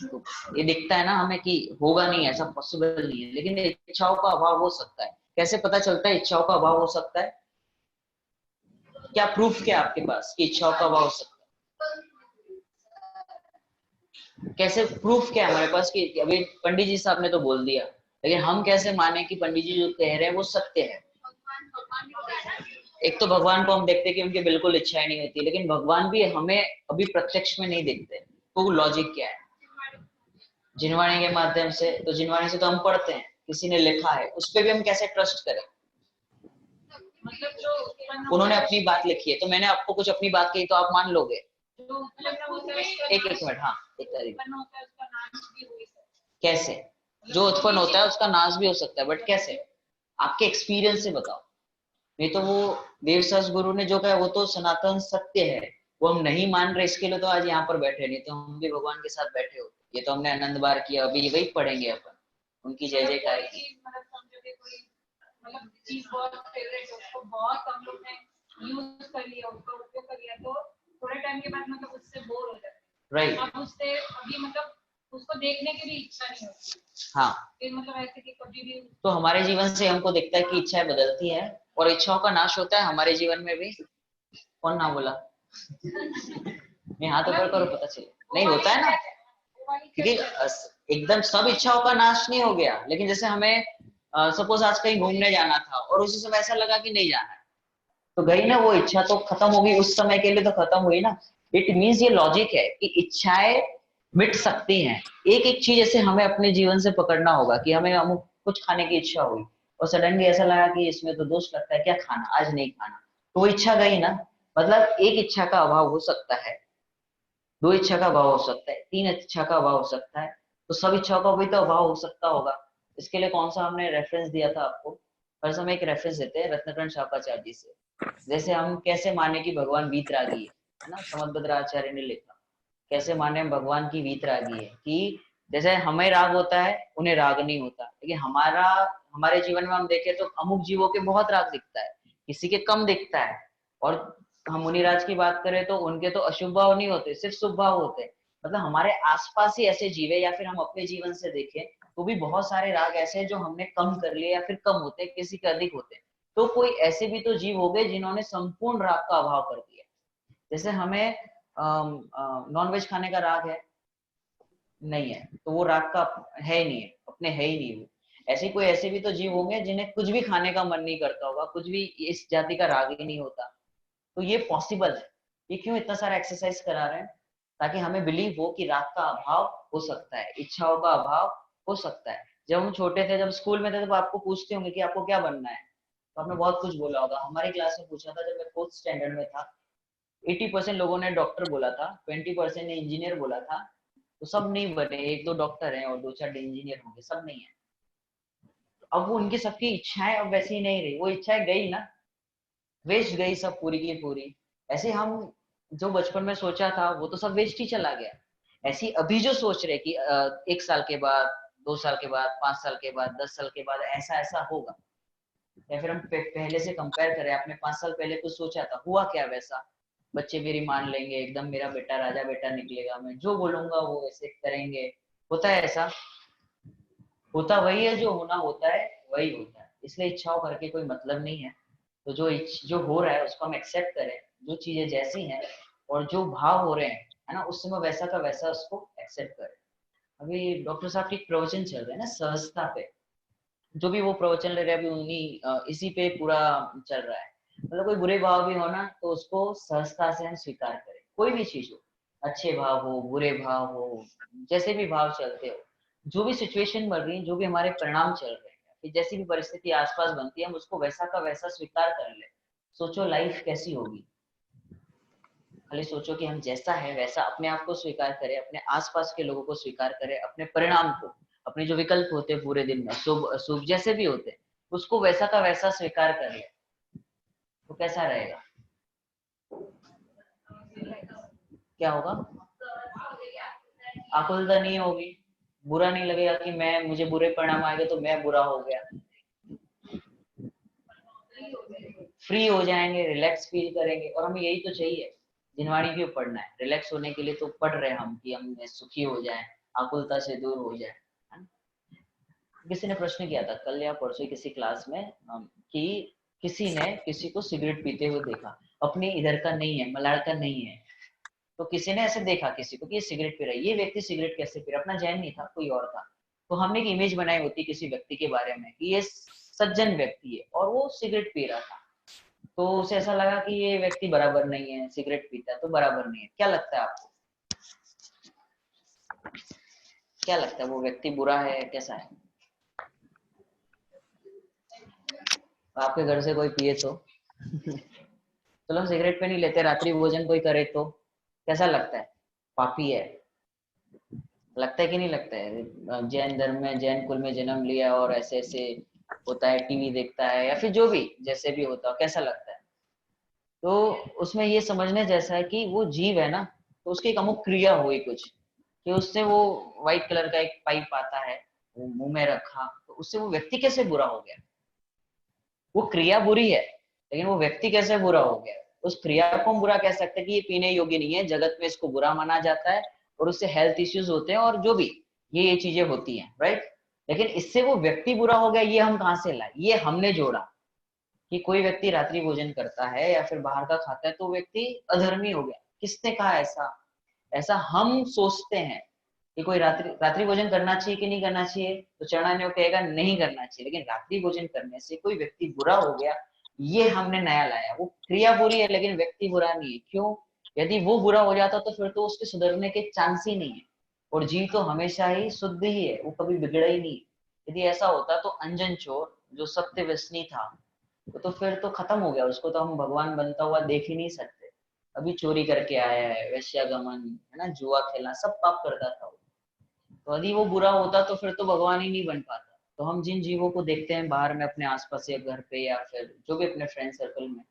तो ये दिखता है ना हमें कि होगा नहीं, ऐसा पॉसिबल नहीं है। लेकिन इच्छाओं का अभाव हो सकता है। कैसे पता चलता है इच्छाओं का अभाव हो सकता है? क्या प्रूफ क्या आपके पास कि इच्छाओं का अभाव हो सकता है? कैसे प्रूफ क्या है हमारे पास कि अभी पंडित जी साहब ने तो बोल दिया, लेकिन हम कैसे माने कि पंडित जी जो कह रहे हैं वो सत्य है? एक तो भगवान को हम देखते हैं कि उनकी बिल्कुल इच्छाएं नहीं होती, लेकिन भगवान भी हमें अभी प्रत्यक्ष में नहीं देखते। तो लॉजिक क्या है? जिनवाणी के माध्यम से, तो जिनवाणी से तो हम पढ़ते हैं, किसी ने लिखा है, उस पर भी हम कैसे ट्रस्ट करें? मतलब जो उन्होंने अपनी बात लिखी है, तो मैंने आपको कुछ अपनी बात कही तो आप मान लोगे? एक मिनट, हाँ, एक तारीख कैसे? जो उत्पन्न होता है उसका नाश भी हो सकता है, बट कैसे? आपके एक्सपीरियंस से बताओ। नहीं तो वो देवसस गुरु ने जो कहा वो तो सनातन सत्य है, वो हम नहीं मान रहे, इसके लिए तो आज यहाँ पर बैठे, नहीं तो हम भी भगवान के साथ बैठे होते। ये तो हमने आनंद बार किया, अभी वही पढ़ेंगे अपन, उनकी जय जयकार की। मतलब चीज बहुत फेवरेट है, उसको बहुत कम लोग ने यूज कर लिया, उसका उपयोग कर लिया, तो थोड़े टाइम के बाद मतलब उससे बोर हो जाते हैं। राइट। अब उससे अभी मतलब उसको देखने की भी इच्छा नहीं होती। हाँ, फिर मतलब ऐसे कि कभी भी तो हमारे जीवन से हमको दिखता है कि इच्छाएं बदलती हैं और इच्छाओं का नाश होता है हमारे जीवन में भी। कौन ना बोला? नहीं, हाथ ऊपर करो, पता चले। नहीं होता है ना, क्योंकि एकदम सब इच्छाओं का नाश नहीं हो गया, लेकिन जैसे हमें सपोज आज कहीं घूमने जाना था और उसी समय ऐसा लगा कि नहीं जाना है, तो गई ना वो इच्छा, तो खत्म होगी उस समय के लिए, तो खत्म हुई ना। इट मीन्स ये लॉजिक है कि इच्छाएं मिट सकती हैं। एक एक चीज ऐसे हमें अपने जीवन से पकड़ना होगा कि हमें कुछ खाने की इच्छा हुई और सडनली ऐसा लगा कि इसमें तो दोष लगता है, क्या खाना, आज नहीं खाना, तो वो इच्छा गई ना। मतलब एक इच्छा का अभाव हो सकता है, दो इच्छा का अभाव हो सकता है, तीन इच्छा का अभाव हो सकता है, तो सब इच्छाओं का भी तो अभाव हो सकता होगा। इसके लिए कौन सा हमने रेफरेंस दिया था आपको? हर समय एक रेफरेंस देते हैं रत्नकरण शापाचार्य जी से। जैसे हम कैसे माने कि भगवान वीतरागी है ना, समदभद्र आचार्य ने लिखा। कैसे माने हम भगवान की वीतरागी है, कि जैसे हमें राग होता है उन्हें राग नहीं होता, लेकिन हमारे जीवन में हम देखें तो अमुक जीवों के बहुत राग दिखता है, किसी के कम दिखता है। और हम मुनिराज की बात करें तो उनके तो अशुभ भाव नहीं होते, सिर्फ शुभ भाव होते हैं। मतलब हमारे आसपास ही ऐसे जीव है, या फिर हम अपने जीवन से देखें तो भी बहुत सारे राग ऐसे हैं जो हमने कम कर लिए, या फिर कम होते हैं, किसी के अधिक होते हैं। तो कोई ऐसे भी तो जीव हो गए जिन्होंने संपूर्ण राग का अभाव कर दिया। जैसे हमें नॉनवेज खाने का राग है, नहीं है, तो वो राग का है ही नहीं है, अपने है ही नहीं वो। ऐसे कोई ऐसे भी तो जीव होंगे जिन्हें कुछ भी खाने का मन नहीं करता होगा, कुछ भी इस जाति का राग ही नहीं होता। तो ये पॉसिबल है। ये क्यों इतना सारा एक्सरसाइज करा रहे हैं? ताकि हमें बिलीव हो कि राग का अभाव हो सकता है, इच्छाओं का अभाव हो सकता है। जब हम छोटे थे, जब स्कूल में थे, तो आपको पूछते होंगे कि आपको क्या बनना है, तो आपने बहुत कुछ बोला होगा। हमारी क्लास में पूछा था जब मैं 4th स्टैंडर्ड में था, 80% लोगों ने डॉक्टर बोला था, 20% ने इंजीनियर बोला था। तो सब नहीं बने, एक दो डॉक्टर हैं और दो चार इंजीनियर होंगे, सब नहीं है। अब वो उनकी सबकी इच्छाएं अब वैसी नहीं रही, वो इच्छाएं गई ना, वेस्ट गई सब पूरी की पूरी। ऐसे हम जो बचपन में सोचा था वो तो सब वेस्ट ही चला गया। ऐसी अभी जो सोच रहे कि 1 साल के बाद, 2 साल के बाद, 5 साल के बाद, 10 साल के बाद ऐसा ऐसा होगा, या फिर हम पहले से कंपेयर करें, आपने 5 साल पहले कुछ सोचा था, हुआ क्या वैसा? बच्चे मेरी मान लेंगे, एकदम मेरा बेटा राजा बेटा निकलेगा, मैं जो बोलूंगा वो ऐसे करेंगे। होता है ऐसा? होता वही है, जो होना होता है वही होता है। इसलिए इच्छाओं करके कोई मतलब नहीं है। तो जो हो रहा है उसको हम एक्सेप्ट करें, जो चीजें जैसी हैं और जो भाव हो रहे हैं, है ना, उस समय वैसा का वैसा उसको एक्सेप्ट करें। अभी डॉक्टर साहब की प्रवचन चल रहे हैं ना सहजता पे, जो भी वो प्रवचन ले रहे हैं अभी उन्हीं इसी पे पूरा चल रहा है। मतलब कोई बुरे भाव भी हो ना, तो उसको सहजता से हम स्वीकार करें। कोई भी चीज हो, अच्छे भाव हो, बुरे भाव हो, जैसे भी भाव चलते हो, जो भी सिचुएशन बढ़ रही है, जो भी हमारे परिणाम चल रहे हैं, कि जैसी भी परिस्थिति आसपास बनती है हम उसको वैसा का वैसा स्वीकार कर ले। सोचो लाइफ कैसी होगी। खाली सोचो कि हम जैसा है वैसा अपने आप को स्वीकार करें, अपने आसपास के लोगों को स्वीकार करें, अपने परिणाम को, अपने जो विकल्प होते हैं पूरे दिन में, शुभ अशुभ जैसे भी होते हैं, उसको वैसा का वैसा स्वीकार कर ले, तो कैसा रहेगा? क्या होगा? आकुलता नहीं होगी, बुरा नहीं लगेगा कि मैं मुझे बुरे परिणाम आएंगे तो मैं बुरा हो गया। फ्री हो जाएंगे, रिलैक्स फील करेंगे। और हमें यही तो चाहिए, जिनवाणी क्यों पढ़ना है? रिलैक्स होने के लिए तो पढ़ रहे हैं हम कि हम सुखी हो जाएं, आकुलता से दूर हो जाए। किसी ने प्रश्न किया था कल या परसों किसी क्लास में कि किसी ने किसी को सिगरेट पीते हुए देखा, अपने इधर का नहीं है, मलाड का नहीं है, तो किसी ने ऐसे देखा किसी को कि ये सिगरेट पी रहा है, ये व्यक्ति सिगरेट कैसे पी रहा है, अपना जैन नहीं था कोई और था, तो हमने एक इमेज बनाई होती किसी व्यक्ति के बारे में कि ये सज्जन व्यक्ति है और वो सिगरेट पी रहा था, तो उसे ऐसा लगा कि ये व्यक्ति बराबर नहीं है, सिगरेट पीता है तो बराबर नहीं है। क्या लगता है आपको? क्या लगता है वो व्यक्ति बुरा है, कैसा है? आपके घर से कोई पिए तो चलो सिगरेट पे नहीं लेते, रात्रि भोजन कोई करे तो कैसा लगता है? पापी है, लगता है कि नहीं लगता है? जैन धर्म में, जैन कुल में जन्म लिया और ऐसे ऐसे होता है, टीवी देखता है या फिर जो भी जैसे भी होता है, कैसा लगता है? तो उसमें ये समझने जैसा है कि वो जीव है ना, तो उसकी एक अमुक क्रिया हुई कुछ, कि उससे वो व्हाइट कलर का एक पाइप आता है, वो मुंह में रखा, तो उससे वो व्यक्ति कैसे बुरा हो गया? वो क्रिया बुरी है, लेकिन वो व्यक्ति कैसे बुरा हो गया? उस क्रिया को हम बुरा कह सकते हैं कि ये पीने योग्य नहीं है, जगत में इसको बुरा माना जाता है और उससे हेल्थ इश्यूज होते हैं और जो भी ये चीजें होती हैं, राइट? लेकिन इससे वो व्यक्ति बुरा हो गया, ये हम कहाँ से लाए? ये हमने जोड़ा कि कोई व्यक्ति रात्रि भोजन करता है या फिर बाहर का खाता है तो व्यक्ति अधर्मी हो गया। किसने कहा ऐसा? ऐसा हम सोचते हैं कि कोई रात्रि रात्रि भोजन करना चाहिए कि नहीं करना चाहिए, तो चरणान्य कहेगा नहीं करना चाहिए, लेकिन रात्रि भोजन करने से कोई व्यक्ति बुरा हो गया, ये हमने नया लाया। वो क्रिया बुरी है लेकिन व्यक्ति बुरा नहीं है। क्यों? यदि वो बुरा हो जाता तो फिर तो उसके सुधरने के चांस ही नहीं है, और जीव तो हमेशा ही शुद्ध ही है, वो कभी बिगड़ा ही नहीं। यदि ऐसा होता तो अंजन चोर जो सत्य व्यसनी था वो तो फिर तो खत्म हो गया, उसको तो हम भगवान बनता हुआ देख ही नहीं सकते। अभी चोरी करके आया है, वेश्यागमन है ना, जुआ खेलना, सब पाप करता था वो। तो यदि वो बुरा होता तो फिर तो भगवान ही नहीं बन पाता। तो हम जिन जीवों को देखते हैं बाहर में अपने आसपास या घर पे या फिर जो भी अपने फ्रेंड सर्कल में,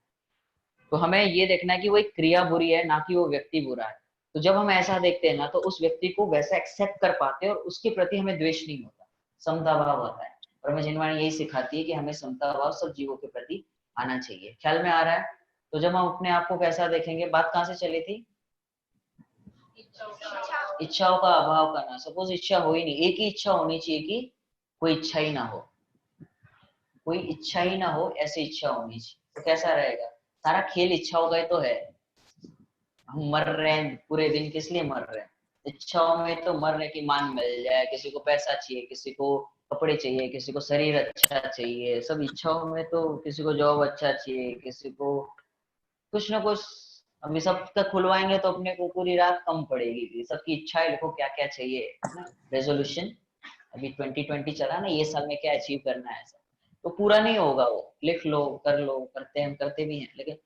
तो हमें ये देखना है कि वो एक क्रिया बुरी है, ना कि वो व्यक्ति बुरा है। तो जब हम ऐसा देखते हैं ना तो उस व्यक्ति को वैसा एक्सेप्ट कर पाते हैं और उसके प्रति हमें द्वेष नहीं होता, समता भाव होता है। और हमें जिनवाणी यही सिखाती है कि हमें समता भाव सब जीवों के प्रति आना चाहिए। ख्याल में आ रहा है? तो जब हम अपने आप को कैसा देखेंगे, बात कहाँ से चली थी? इच्छाओं का अभाव करना। सपोज इच्छा हो ही नहीं, एक ही इच्छा होनी चाहिए कि कोई इच्छा ही ना हो, कोई इच्छा ही ना हो, ऐसी इच्छा होनी चाहिए, तो कैसा रहेगा? सारा खेल इच्छाओं का ही तो है। हम मर रहे हैं पूरे दिन, किस लिए मर रहे हैं? इच्छाओं में तो मर रहे कि मान मिल जाए, किसी को पैसा चाहिए, किसी को कपड़े चाहिए, किसी को शरीर अच्छा चाहिए, सब इच्छाओं में। तो किसी को जॉब अच्छा चाहिए, किसी को कुछ ना कुछ। अभी सब तक खुलवाएंगे तो अपने को पूरी रात कम पड़ेगी। सबकी इच्छाएं लिखो, क्या क्या चाहिए, है ना? रेजोल्यूशन अभी 2020 चला ना, ये साल में क्या अचीव करना है, ऐसा तो पूरा नहीं होगा। वो लिख लो, कर लो, करते हैं, हम करते भी हैं, लेकिन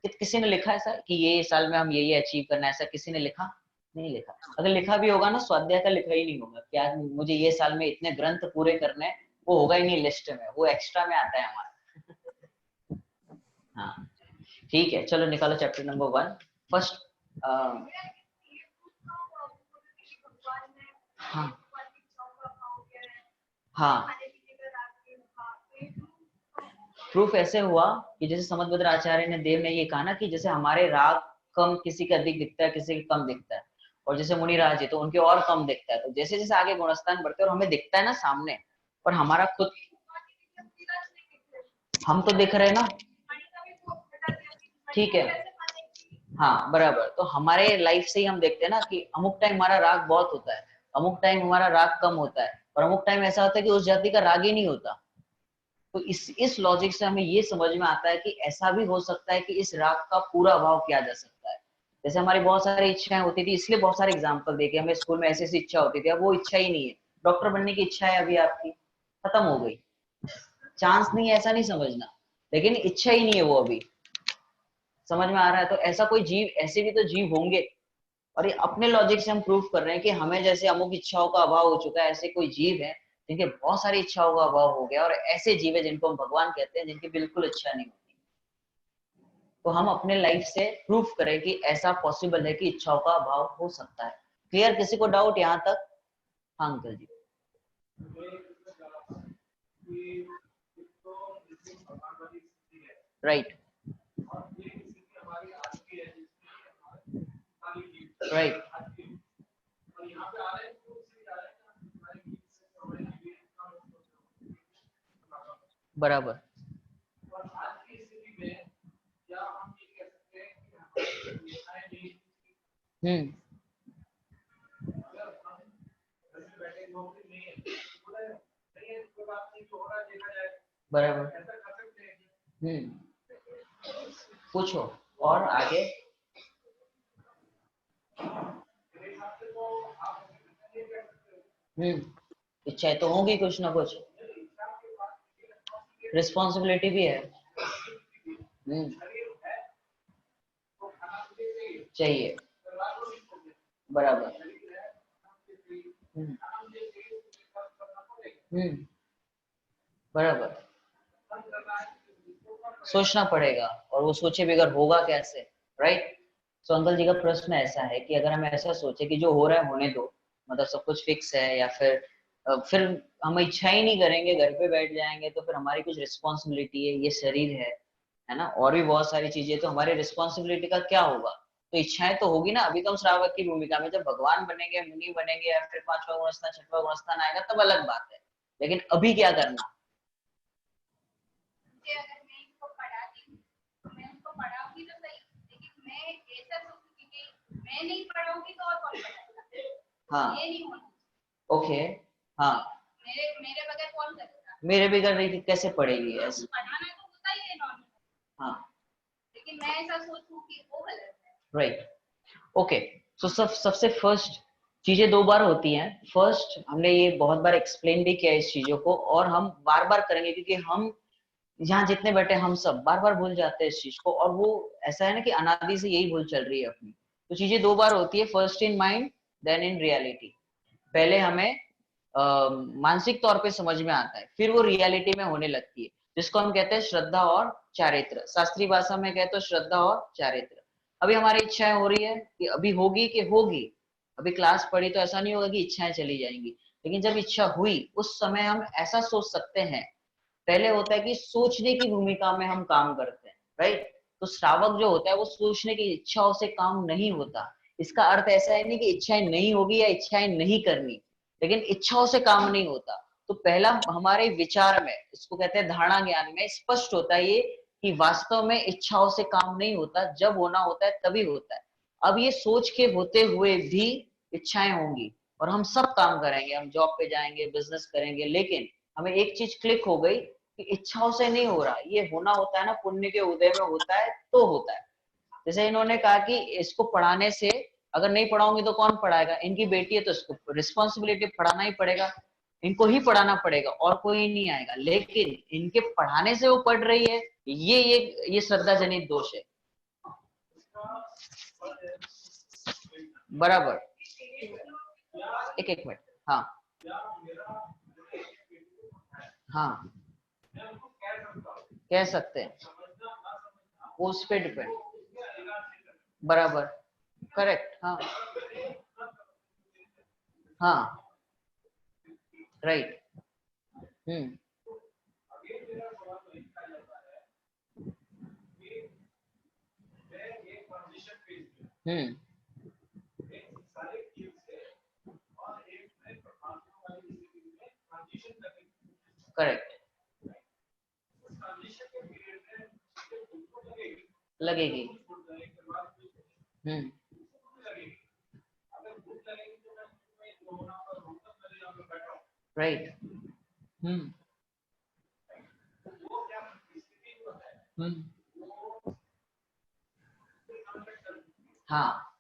किसी ने लिखा है सर कि ये साल में हम ये अचीव करना है, ऐसा किसी ने लिखा? नहीं लिखा। अगर लिखा भी होगा ना, स्वाध्याय का लिखा ही नहीं होगा क्या मुझे ये साल में इतने ग्रंथ पूरे करने हैं, वो होगा ही नहीं लिस्ट में, वो एक्स्ट्रा में आता है हमारा। हाँ ठीक है, चलो निकालो चैप्टर नंबर 1 फर्स्ट। हाँ हाँ, प्रूफ ऐसे हुआ कि जैसे समदभद्र आचार्य ने देव ने ये कहा ना कि जैसे हमारे राग कम किसी का अधिक दिखता है, किसी का कम दिखता है, और जैसे मुनिराज है तो उनके और कम दिखता है। तो जैसे जैसे आगे गुणस्थान बढ़ते हैं और हमें दिखता है ना सामने, पर हमारा खुद, हम तो दिख रहे हैं ना, ठीक है, हाँ बराबर। तो हमारे लाइफ से ही हम देखते हैं ना कि अमुक टाइम हमारा राग बहुत होता है, अमुक टाइम हमारा राग कम होता है, और अमुक टाइम ऐसा होता है कि उस जाति का राग ही नहीं होता। तो इस लॉजिक से हमें ये समझ में आता है कि ऐसा भी हो सकता है कि इस राग का पूरा अभाव किया जा सकता है। जैसे हमारी बहुत सारी इच्छाएं होती थी, इसलिए बहुत सारे एग्जाम्पल देखे, हमें स्कूल में ऐसी ऐसी इच्छा होती थी, अब वो इच्छा ही नहीं है। डॉक्टर बनने की इच्छा है अभी आपकी, खत्म हो गई। चांस नहीं है ऐसा नहीं समझना, लेकिन इच्छा ही नहीं है वो अभी। समझ में आ रहा है? तो ऐसा कोई जीव, ऐसे भी तो जीव होंगे, और ये अपने लॉजिक से हम प्रूव कर रहे हैं कि हमें जैसे अमुक इच्छाओं का अभाव हो चुका है, ऐसे कोई जीव है जिनके बहुत सारी इच्छाओं का अभाव हो गया, और ऐसे जीव है जिनको हम भगवान कहते हैं, जिनकी बिल्कुल इच्छा नहीं होती। तो हम अपने लाइफ से प्रूफ करें कि ऐसा पॉसिबल है कि इच्छाओं का अभाव हो सकता है। क्लियर? किसी को डाउट यहाँ तक? हाँ अंकल जी। राइट राइट बराबर। हम्म बराबर। पूछो और आगे। इच्छाएं तो होंगी कुछ ना कुछ, रिस्पॉन्सिबिलिटी भी है। चाहिए, बराबर। बराबर, सोचना पड़ेगा, और वो सोचे बगैर होगा कैसे? राइट। तो अंकल जी का प्रश्न ऐसा है कि अगर हम ऐसा सोचे कि जो हो रहा है होने दो, मतलब सब कुछ फिक्स है, या फिर हम इच्छा ही नहीं करेंगे, घर पे बैठ जाएंगे, तो फिर हमारी कुछ रिस्पॉन्सिबिलिटी है, ये शरीर है ना, और भी बहुत सारी चीजें, तो हमारी रिस्पॉन्सिबिलिटी का क्या होगा? तो इच्छाएं तो होगी ना। अभी तो हम श्रावक की भूमिका में, जब भगवान बनेंगे, मुनि बनेंगे, या फिर 5वां गुणस्थान 6वां गुणस्थान आएगा, तब अलग बात है। लेकिन अभी क्या करना? मैं नहीं पढ़ूंगी तो और कौन पढ़ाएगा? हाँ, ये नहीं होना। ओके। हाँ, मेरे बगैर कौन करेगा? मेरे बगैर नहीं, कैसे पढ़ेगी ऐसे? पढ़ाना तो होता ही है नॉर्मल। हाँ, लेकिन मैं ऐसा सोचूं कि वो गलत है। राइट। ओके। तो सबसे फर्स्ट, चीजें दो बार होती हैं। फर्स्ट, हमने ये बहुत बार एक्सप्लेन भी किया इस चीजों को, और हम बार बार करेंगे, क्योंकि हम यहाँ जितने बैठे हम सब बार बार भूल जाते हैं इस चीज को, और वो ऐसा है ना कि अनादि से यही भूल चल रही है अपनी। तो चीजें दो बार होती है, first in mind then in reality. पहले हमें मानसिक तौर पे समझ में आता है, फिर वो रियलिटी में होने लगती है, जिसको हम कहते हैं श्रद्धा और चारित्र। शास्त्रीय भाषा में कहते हैं श्रद्धा और चारित्र। अभी हमारी इच्छाएं हो रही है कि अभी होगी कि होगी। अभी क्लास पढ़ी तो ऐसा नहीं होगा कि इच्छाएं चली जाएंगी, लेकिन जब इच्छा हुई उस समय हम ऐसा सोच सकते हैं। पहले होता है कि सोचने की भूमिका में हम काम करते हैं, राइट। तो श्रावक जो होता है वो सोचने की इच्छाओं से काम नहीं होता। इसका अर्थ ऐसा है नहीं कि इच्छाएं नहीं होगी या इच्छाएं नहीं करनी, लेकिन इच्छाओं से काम नहीं होता। तो पहला हमारे विचार में, इसको कहते हैं धारणा ज्ञान में, स्पष्ट होता है ये कि वास्तव में इच्छाओं से काम नहीं होता, जब होना होता है तभी होता है। अब ये सोच के होते हुए भी इच्छाएं होंगी, और हम सब काम करेंगे, हम जॉब पे जाएंगे, बिजनेस करेंगे, लेकिन हमें एक चीज क्लिक हो गई कि इच्छाओं से नहीं हो रहा, ये होना होता है ना, पुण्य के उदय में होता है तो होता है। जैसे इन्होंने कहा कि इसको पढ़ाने से, अगर नहीं पढ़ाऊंगी तो कौन पढ़ाएगा? इनकी बेटी है तो इसको रिस्पॉन्सिबिलिटी पढ़ाना ही पड़ेगा, इनको ही पढ़ाना पड़ेगा, और कोई नहीं आएगा। लेकिन इनके पढ़ाने से वो पढ़ रही है, ये श्रद्धा जनित दोष है। बराबर। एक मिनट। हाँ हाँ, कह सकते हैं, उस पे डिपेंड। बराबर, करेक्ट। हाँ हाँ, राइट। हम्म हम्म करेक्ट, लगेगी। हम्म राइट। हम्म हम्म हाँ,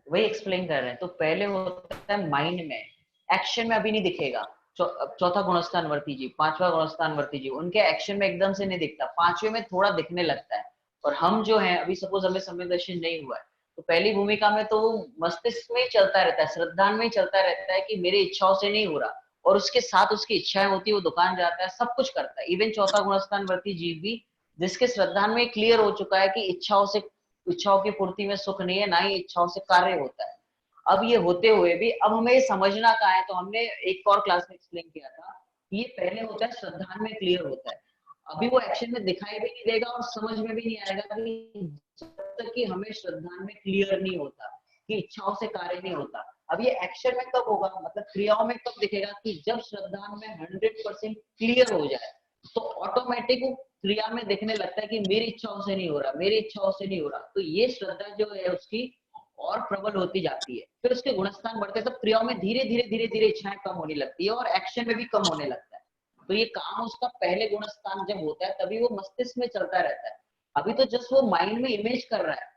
वही एक्सप्लेन कर रहे हैं। तो पहले होता है माइंड में, एक्शन में अभी नहीं दिखेगा। चौथा गुणस्थानवर्ती जीव, पांचवा गुणस्थानवर्ती जीव, उनके एक्शन में एकदम से नहीं दिखता, पांचवे में थोड़ा दिखने लगता है। और हम जो है अभी सपोज हमें संवेदनशील नहीं हुआ है, तो पहली भूमिका में तो वो मस्तिष्क में ही चलता रहता है, श्रद्धान में ही चलता रहता है कि मेरी इच्छाओं से नहीं हो रहा, और उसके साथ उसकी इच्छाएं होती है, वो दुकान जाता है, सब कुछ करता है। इवन चौथा गुणस्थानवर्ती जीव भी, जिसके श्रद्धान में क्लियर हो चुका है कि इच्छाओं की पूर्ति में सुख नहीं है, ना ही इच्छाओं से कार्य होता है। अब ये होते हुए भी अब हमें ये समझना कहाँ है, तो हमने एक और क्लास में एक्सप्लेन किया था, ये पहले होता है श्रद्धान में क्लियर होता है, अभी वो एक्शन में दिखाई भी नहीं देगा और समझ में भी नहीं आएगा कि जब तक कि हमें श्रद्धान में क्लियर नहीं होता कि इच्छाओं से कार्य नहीं होता। अब ये एक्शन में कब होगा, मतलब क्रियाओं में कब दिखेगा, कि जब श्रद्धान में 100% क्लियर हो जाए, तो ऑटोमेटिक वो क्रिया में दिखने लगता है कि मेरी इच्छाओं से नहीं हो रहा, मेरी इच्छाओं से नहीं हो रहा, तो ये श्रद्धा जो है उसकी और प्रबल होती जाती है। फिर उसके गुणस्थान बढ़ते, तब क्रियाओं में धीरे धीरे धीरे धीरे इच्छाएं कम होने लगती है और एक्शन में भी कम होने लगता है। तो ये काम उसका पहले गुणस्थान जब होता है तभी वो मस्तिष्क में चलता रहता है, अभी तो जस्ट वो माइंड में इमेज कर रहा है,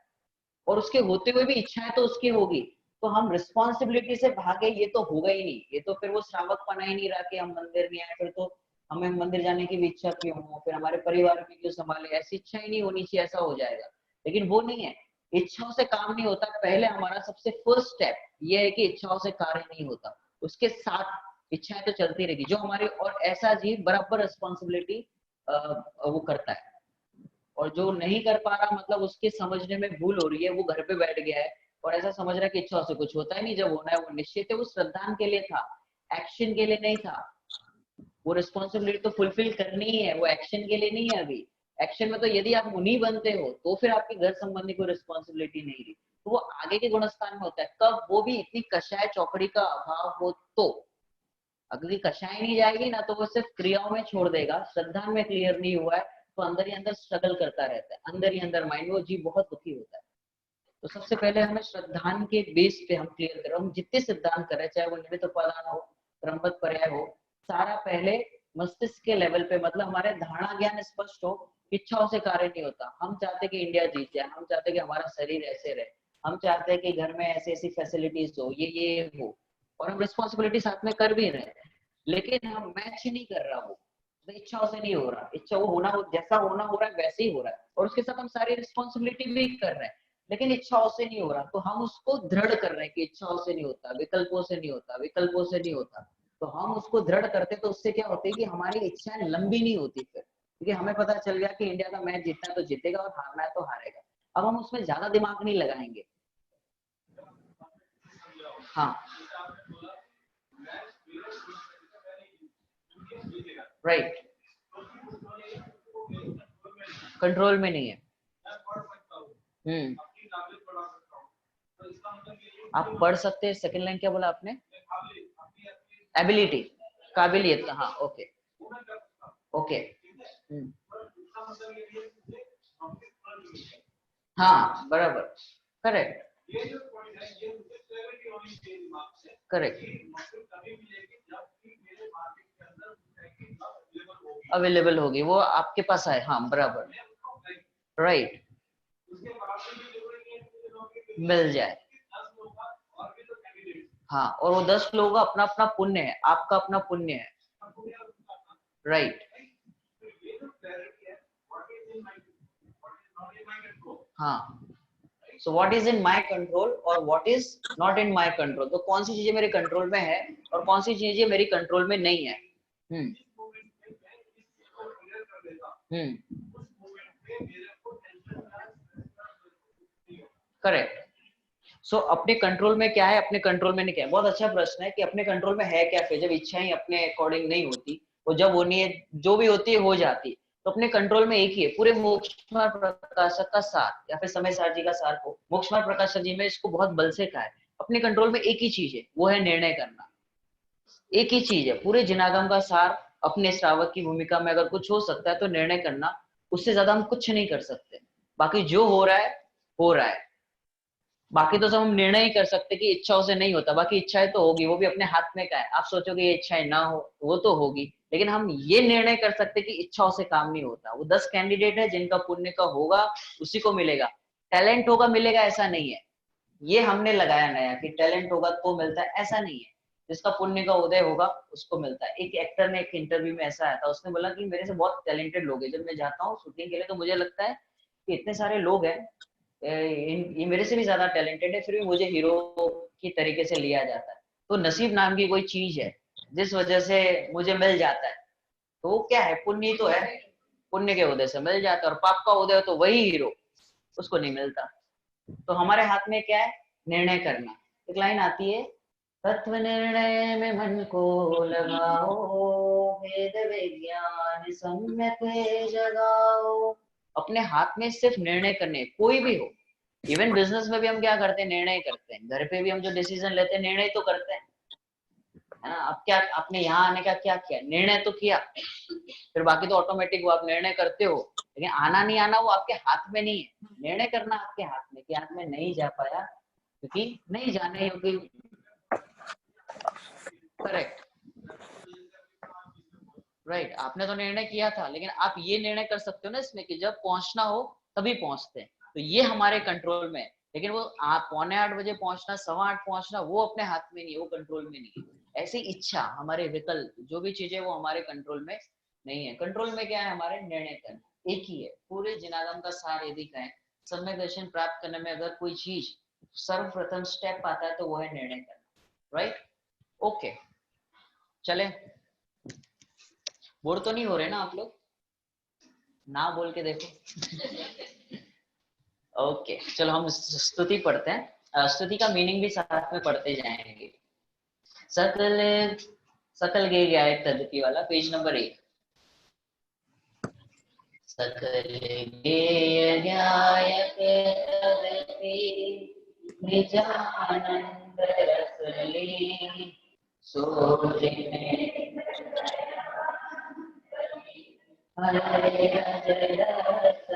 और उसके होते हुए भी इच्छाएं तो उसकी होगी। तो हम रिस्पॉन्सिबिलिटी से भागे, ये तो होगा ही नहीं, ये तो फिर वो श्रावक पना ही नहीं रहा कि हम मंदिर नहीं आए, फिर तो हमें मंदिर जाने की भी इच्छा क्यों हो, फिर हमारे परिवार में क्यों संभाले, ऐसी इच्छा ही नहीं होनी चाहिए, ऐसा हो जाएगा। लेकिन वो नहीं है, इच्छाओं से काम नहीं होता। पहले हमारा सबसे फर्स्ट स्टेप ये है कि इच्छाओं से कार्य नहीं होता, उसके साथ इच्छाएं तो चलती रहेगी जो हमारी, और ऐसा जीव बराबर रिस्पॉन्सिबिलिटी वो करता है। और जो नहीं कर पा रहा, मतलब उसके समझने में भूल हो रही है, वो घर पे बैठ गया है और ऐसा समझ रहा है कि इच्छाओं से कुछ होता ही नहीं, जब होना है वो निश्चित है, वो श्रद्धान के लिए था, एक्शन के लिए नहीं था। वो रिस्पॉन्सिबिलिटी तो फुलफिल करनी ही है, वो एक्शन के लिए नहीं है। अभी एक्शन में तो यदि आप मुनि बनते हो तो फिर आपकी घर संबंधी कोई रिस्पॉन्सिबिलिटी नहीं रही, तो वो आगे के गुणस्थान में होता है, कब, वो भी इतनी कषाय चौकड़ी का अभाव हो तो। अगर कषाय नहीं जाएगी ना, तो वो सिर्फ क्रियाओं में छोड़ देगा, श्रद्धा में क्लियर नहीं हुआ है तो अंदर ही अंदर स्ट्रगल करता रहता है, अंदर ही अंदर माइंड में वो जीव बहुत दुखी होता है। तो सबसे पहले हमें श्रद्धान के बेस पे हम क्लियर करें, हम जितने सिद्धांत करें, चाहे वो निमित्त उपादान हो, क्रमबद्ध पर्याय हो, सारा पहले मस्तिष्क के लेवल पे, मतलब हमारे धारणा ज्ञान स्पष्ट हो, इच्छाओं से कार्य नहीं होता। हम चाहते कि इंडिया जीत जाए, हम चाहते कि हमारा शरीर ऐसे रहे, हम चाहते हैं कि घर में ऐसी ऐसी फैसिलिटीज हो, ये हो, और हम रिस्पॉन्सिबिलिटी साथ में कर भी रहे, लेकिन हम मैच ही नहीं कर रहा, वो तो इच्छाओं से नहीं हो रहा, इच्छा वो होना, जैसा होना हो रहा है वैसे ही हो रहा है, और उसके साथ हम सारी रिस्पॉन्सिबिलिटी भी कर रहे हैं, लेकिन इच्छाओं से नहीं हो रहा। तो हम उसको दृढ़ कर रहे हैं कि इच्छाओं से नहीं होता, विकल्पों से नहीं होता, विकल्पों से नहीं होता। तो हम उसको दृढ़ करते, तो उससे क्या होती है कि हमारी इच्छाएं लंबी नहीं होती फिर, क्योंकि हमें पता चल गया कि इंडिया का मैच जीतना है तो जीतेगा और हारना है तो हारेगा। अब हम उसमें ज्यादा दिमाग नहीं लगाएंगे। हाँ, राइट, कंट्रोल में नहीं है। आप पढ़ सकते हैं। सेकंड लाइन क्या बोला आपने? एबिलिटी, काबिलियत, हाँ, ओके ओके। हाँ, बराबर, करेक्ट करेक्ट, अवेलेबल होगी, वो आपके पास आए, हाँ बराबर, राइट, मिल जाए। हाँ, और वो 10 लोगों का अपना अपना पुण्य है, आपका अपना पुण्य है, राइट। हाँ, so what is in my control और what is not in my control, तो कौन सी चीजें मेरे कंट्रोल में है और कौन सी चीजें मेरी कंट्रोल में नहीं है। करेक्ट। सो अपने कंट्रोल में क्या है, अपने कंट्रोल में नहीं क्या है। बहुत अच्छा प्रश्न है कि अपने कंट्रोल में है क्या, फिर जब इच्छाएं अपने अकॉर्डिंग नहीं होती, वो जब होनी है, जो भी होती है हो जाती, तो अपने कंट्रोल में एक ही है, पूरे मोक्षमार्ग प्रकाशक का सार या फिर समय सार जी का सार को मोक्षमार्ग प्रकाशक जी में इसको बहुत बल से कहा है, अपने कंट्रोल में एक ही चीज है, वो है निर्णय करना। एक ही चीज है, पूरे जिनागम का सार अपने श्रावक की भूमिका में अगर कुछ हो सकता है तो निर्णय करना, उससे ज्यादा हम कुछ नहीं कर सकते। बाकी जो हो रहा है हो रहा है, बाकी तो सब हम निर्णय ही कर सकते कि इच्छाओं से नहीं होता, बाकी इच्छाएं तो होगी, वो भी अपने हाथ में का है। आप सोचोगे ये इच्छाएं ना हो, वो तो होगी, लेकिन हम ये निर्णय कर सकते कि इच्छाओं से काम नहीं होता। वो 10 कैंडिडेट है जिनका पुण्य का होगा उसी को मिलेगा, टैलेंट होगा मिलेगा ऐसा नहीं है। ये हमने लगाया नया कि टैलेंट होगा तो मिलता है, ऐसा नहीं है। जिसका पुण्य का उदय होगा उसको मिलता है। एक एक्टर ने एक इंटरव्यू में ऐसा आया था, उसने बोला कि मेरे से बहुत टैलेंटेड लोग हैं, जब मैं जाता हूँ शूटिंग के लिए तो मुझे लगता है कि इतने सारे लोग हैं, ये मेरे से भी ज्यादा टैलेंटेड है, फिर भी मुझे हीरो की तरीके से लिया जाता है। तो नसीब नाम की कोई चीज है जिस वजह से मुझे मिल जाता है, तो वो क्या है, पुण्य ही तो है, पुण्य के उदय से मिल जाता है। और पाप का उदय हो तो वही हीरो, उसको नहीं मिलता। तो हमारे हाथ में क्या है, निर्णय करना। एक लाइन आती है, तत्व निर्णय में मन को लगाओ, वेद विज्ञान सम्यक जगाओ। अपने हाथ में सिर्फ निर्णय करने, कोई भी हो। इवन बिजनेस में भी हम क्या करते हैं, निर्णय करते हैं। घर पे भी हम जो डिसीजन लेते हैं निर्णय तो करते हैं, है ना। अब क्या आपने यहाँ आने का क्या किया, निर्णय तो किया, फिर बाकी तो ऑटोमेटिक वो आप निर्णय करते हो, लेकिन आना नहीं आना वो आपके हाथ में नहीं है। निर्णय करना आपके हाथ में, कि आज मैं नहीं जा पाया क्योंकि नहीं जाने योग्य। Correct, right. आपने तो निर्णय किया था, लेकिन आप ये निर्णय कर सकते हो ना इसमें कि जब पहुंचना हो तभी पहुंचते हैं, तो ये हमारे कंट्रोल में है। लेकिन वो आप 7:45 पहुंचना, 7:15 पहुंचना, वो अपने हाथ में नहीं है, वो कंट्रोल में नहीं है। ऐसी इच्छा, हमारे विकल्प, जो भी चीजें वो हमारे कंट्रोल में नहीं है। कंट्रोल में क्या है, हमारे निर्णय करना। एक ही है पूरे जिनागम का सार यदि कहें, सम्यक दर्शन प्राप्त करने में अगर कोई चीज सर्वप्रथम स्टेप आता है तो वो है निर्णय करना, राइट। ओके, चले। बोर तो नहीं हो रहे ना आप लोग, ना बोल के देखो। ओके, चलो हम स्तुति पढ़ते हैं। स्तुति का मीनिंग भी साथ में पढ़ते जाएंगे। सकल सकल गे गायक तदपि वाला, पेज नंबर 1। सकल गेय गायक तदपि निज आनंद रस ली, सोजिने हरे अजर रस।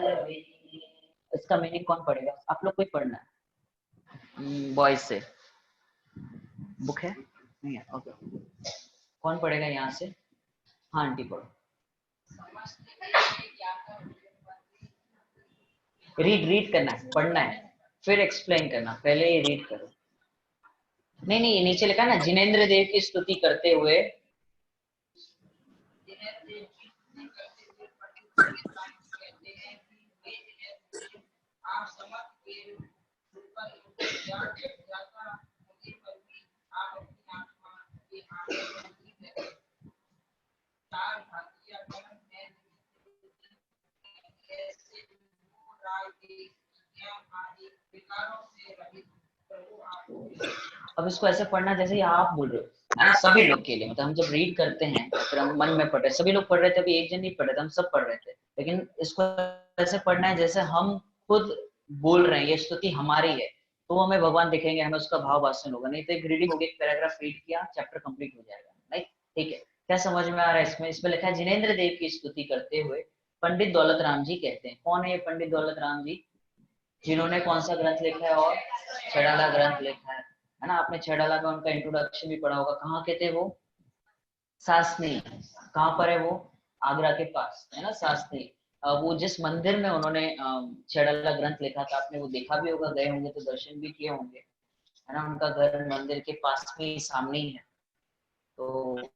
इसका मीनिंग कौन पढ़ेगा, आप लोग कोई पढ़ना है बॉयज से? बुक है नहीं है, ओके। कौन पढ़ेगा यहाँ से? हाँ आंटी पढ़ो। रीड करना है, पढ़ना है, फिर एक्सप्लेन करना, पहले ही रीड करो। नहीं नहीं, ये नीचे लिखा है ना, जिनेंद्र देव की स्तुति करते हुए। अब इसको ऐसे पढ़ना जैसे आप बोल रहे हो, है ना, सभी लोग के लिए। मतलब हम जब रीड करते हैं, फिर हम मन में पढ़ रहे, सभी लोग पढ़ रहे थे, अभी एक जन नहीं पढ़ रहे थे, हम सब पढ़ रहे थे। लेकिन इसको ऐसे पढ़ना है जैसे हम खुद बोल रहे हैं, ये स्तुति हमारी है, तो हमें भगवान दिखेंगे, हमें उसका भाव वासन होगा। नहीं तो एक रीडिंग होगी, एक पैराग्राफ रीड किया, चैप्टर कंप्लीट हो जाएगा, राइट। ठीक है, क्या समझ में आ रहा है इसमें? इसमें लिखा है जिनेंद्र देव की स्तुति करते हुए पंडित दौलत राम जी कहते हैं। कौन है ये पंडित दौलत राम जी? जिन्होंने कौन सा ग्रंथ लिखा है? और छेड़ाला ग्रंथ लिखा है ना। आपने छेड़ाला में उनका इंट्रोडक्शन भी पढ़ा होगा। कहाँ के थे वो? सासनी। कहाँ पर है वो? आगरा के पास, है ना, सासनी। वो जिस मंदिर में उन्होंने छेड़ाला ग्रंथ लिखा था, आपने वो देखा भी होगा, गए होंगे तो दर्शन भी किए होंगे, है ना। उनका घर मंदिर के पास में ही, सामने ही है। तो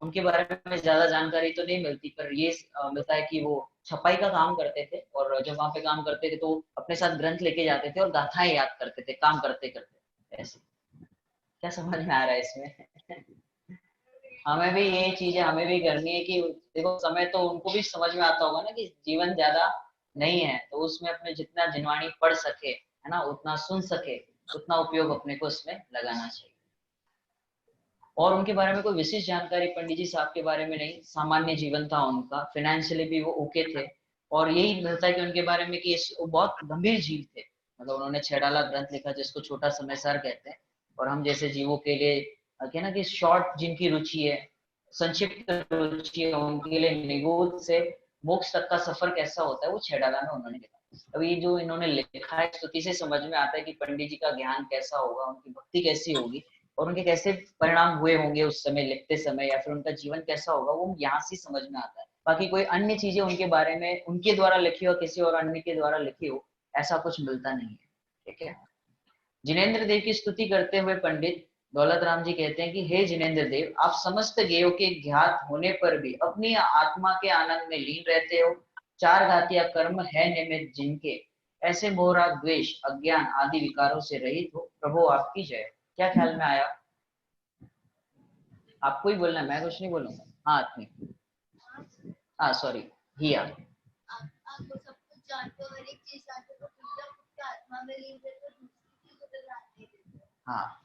उनके बारे में ज्यादा जानकारी तो नहीं मिलती, पर ये मिलता है कि वो छपाई का काम करते थे, और जब वहां पे काम करते थे तो अपने साथ ग्रंथ लेके जाते थे और गाथाएं याद करते थे काम करते करते, ऐसे। क्या समझ में आ रहा है इसमें? हमें भी ये चीजें हमें भी करनी है कि देखो, समय तो उनको भी समझ में आता होगा ना कि जीवन ज्यादा नहीं है, तो उसमें अपने जितना जिनवाणी पढ़ सके, है ना, उतना सुन सके, उतना उपयोग अपने को इसमें लगाना चाहिए। और उनके बारे में कोई विशेष जानकारी पंडित जी साहब के बारे में नहीं, सामान्य जीवन था उनका, फाइनेंशियली भी वो ओके थे। और यही मिलता है कि उनके बारे में कि वो बहुत गंभीर जीव थे। मतलब उन्होंने छेड़ाला ग्रंथ लिखा जिसको छोटा समय सार कहते हैं, और हम जैसे जीवों के लिए क्या ना कि शॉर्ट जिनकी रुचि है, संक्षिप्त रुचि है, उनके लिए निगूढ़ से मोक्ष तक का सफर कैसा होता है वो छेड़ाला में उन्होंने लिखा। अब ये जो इन्होंने लिखा है, स्तुति से समझ में आता है कि पंडित जी का ज्ञान कैसा होगा, उनकी भक्ति कैसी होगी, और उनके कैसे परिणाम हुए होंगे उस समय लिखते समय, या फिर उनका जीवन कैसा होगा, वो यहाँ से समझ में आता है। बाकी कोई अन्य चीजें उनके बारे में उनके द्वारा लिखी हो, किसी और अन्य के द्वारा लिखी हो, ऐसा कुछ मिलता नहीं है। ठीक है। जिनेंद्र देव की स्तुति करते हुए पंडित दौलत राम जी कहते हैं कि हे जिनेंद्र देव, आप समस्त गेयों के ज्ञात होने पर भी अपनी आत्मा के आनंद में लीन रहते हो। चार घातिया कर्म है निमित्त जिनके, ऐसे मोह राग द्वेष अज्ञान आदि विकारों से रहित हो। प्रभु आपकी जय। क्या ख्याल में आया? आपको ही बोलना है, मैं कुछ नहीं बोलूंगा। हाँ आदमी, हाँ सॉरी, हिया। आपको सब कुछ जानते हो, हर एक चीज जानते हो, फिर जब उसके आत्मा में लीन रहते हो, दूसरी चीजों पे ध्यान नहीं देते। हाँ,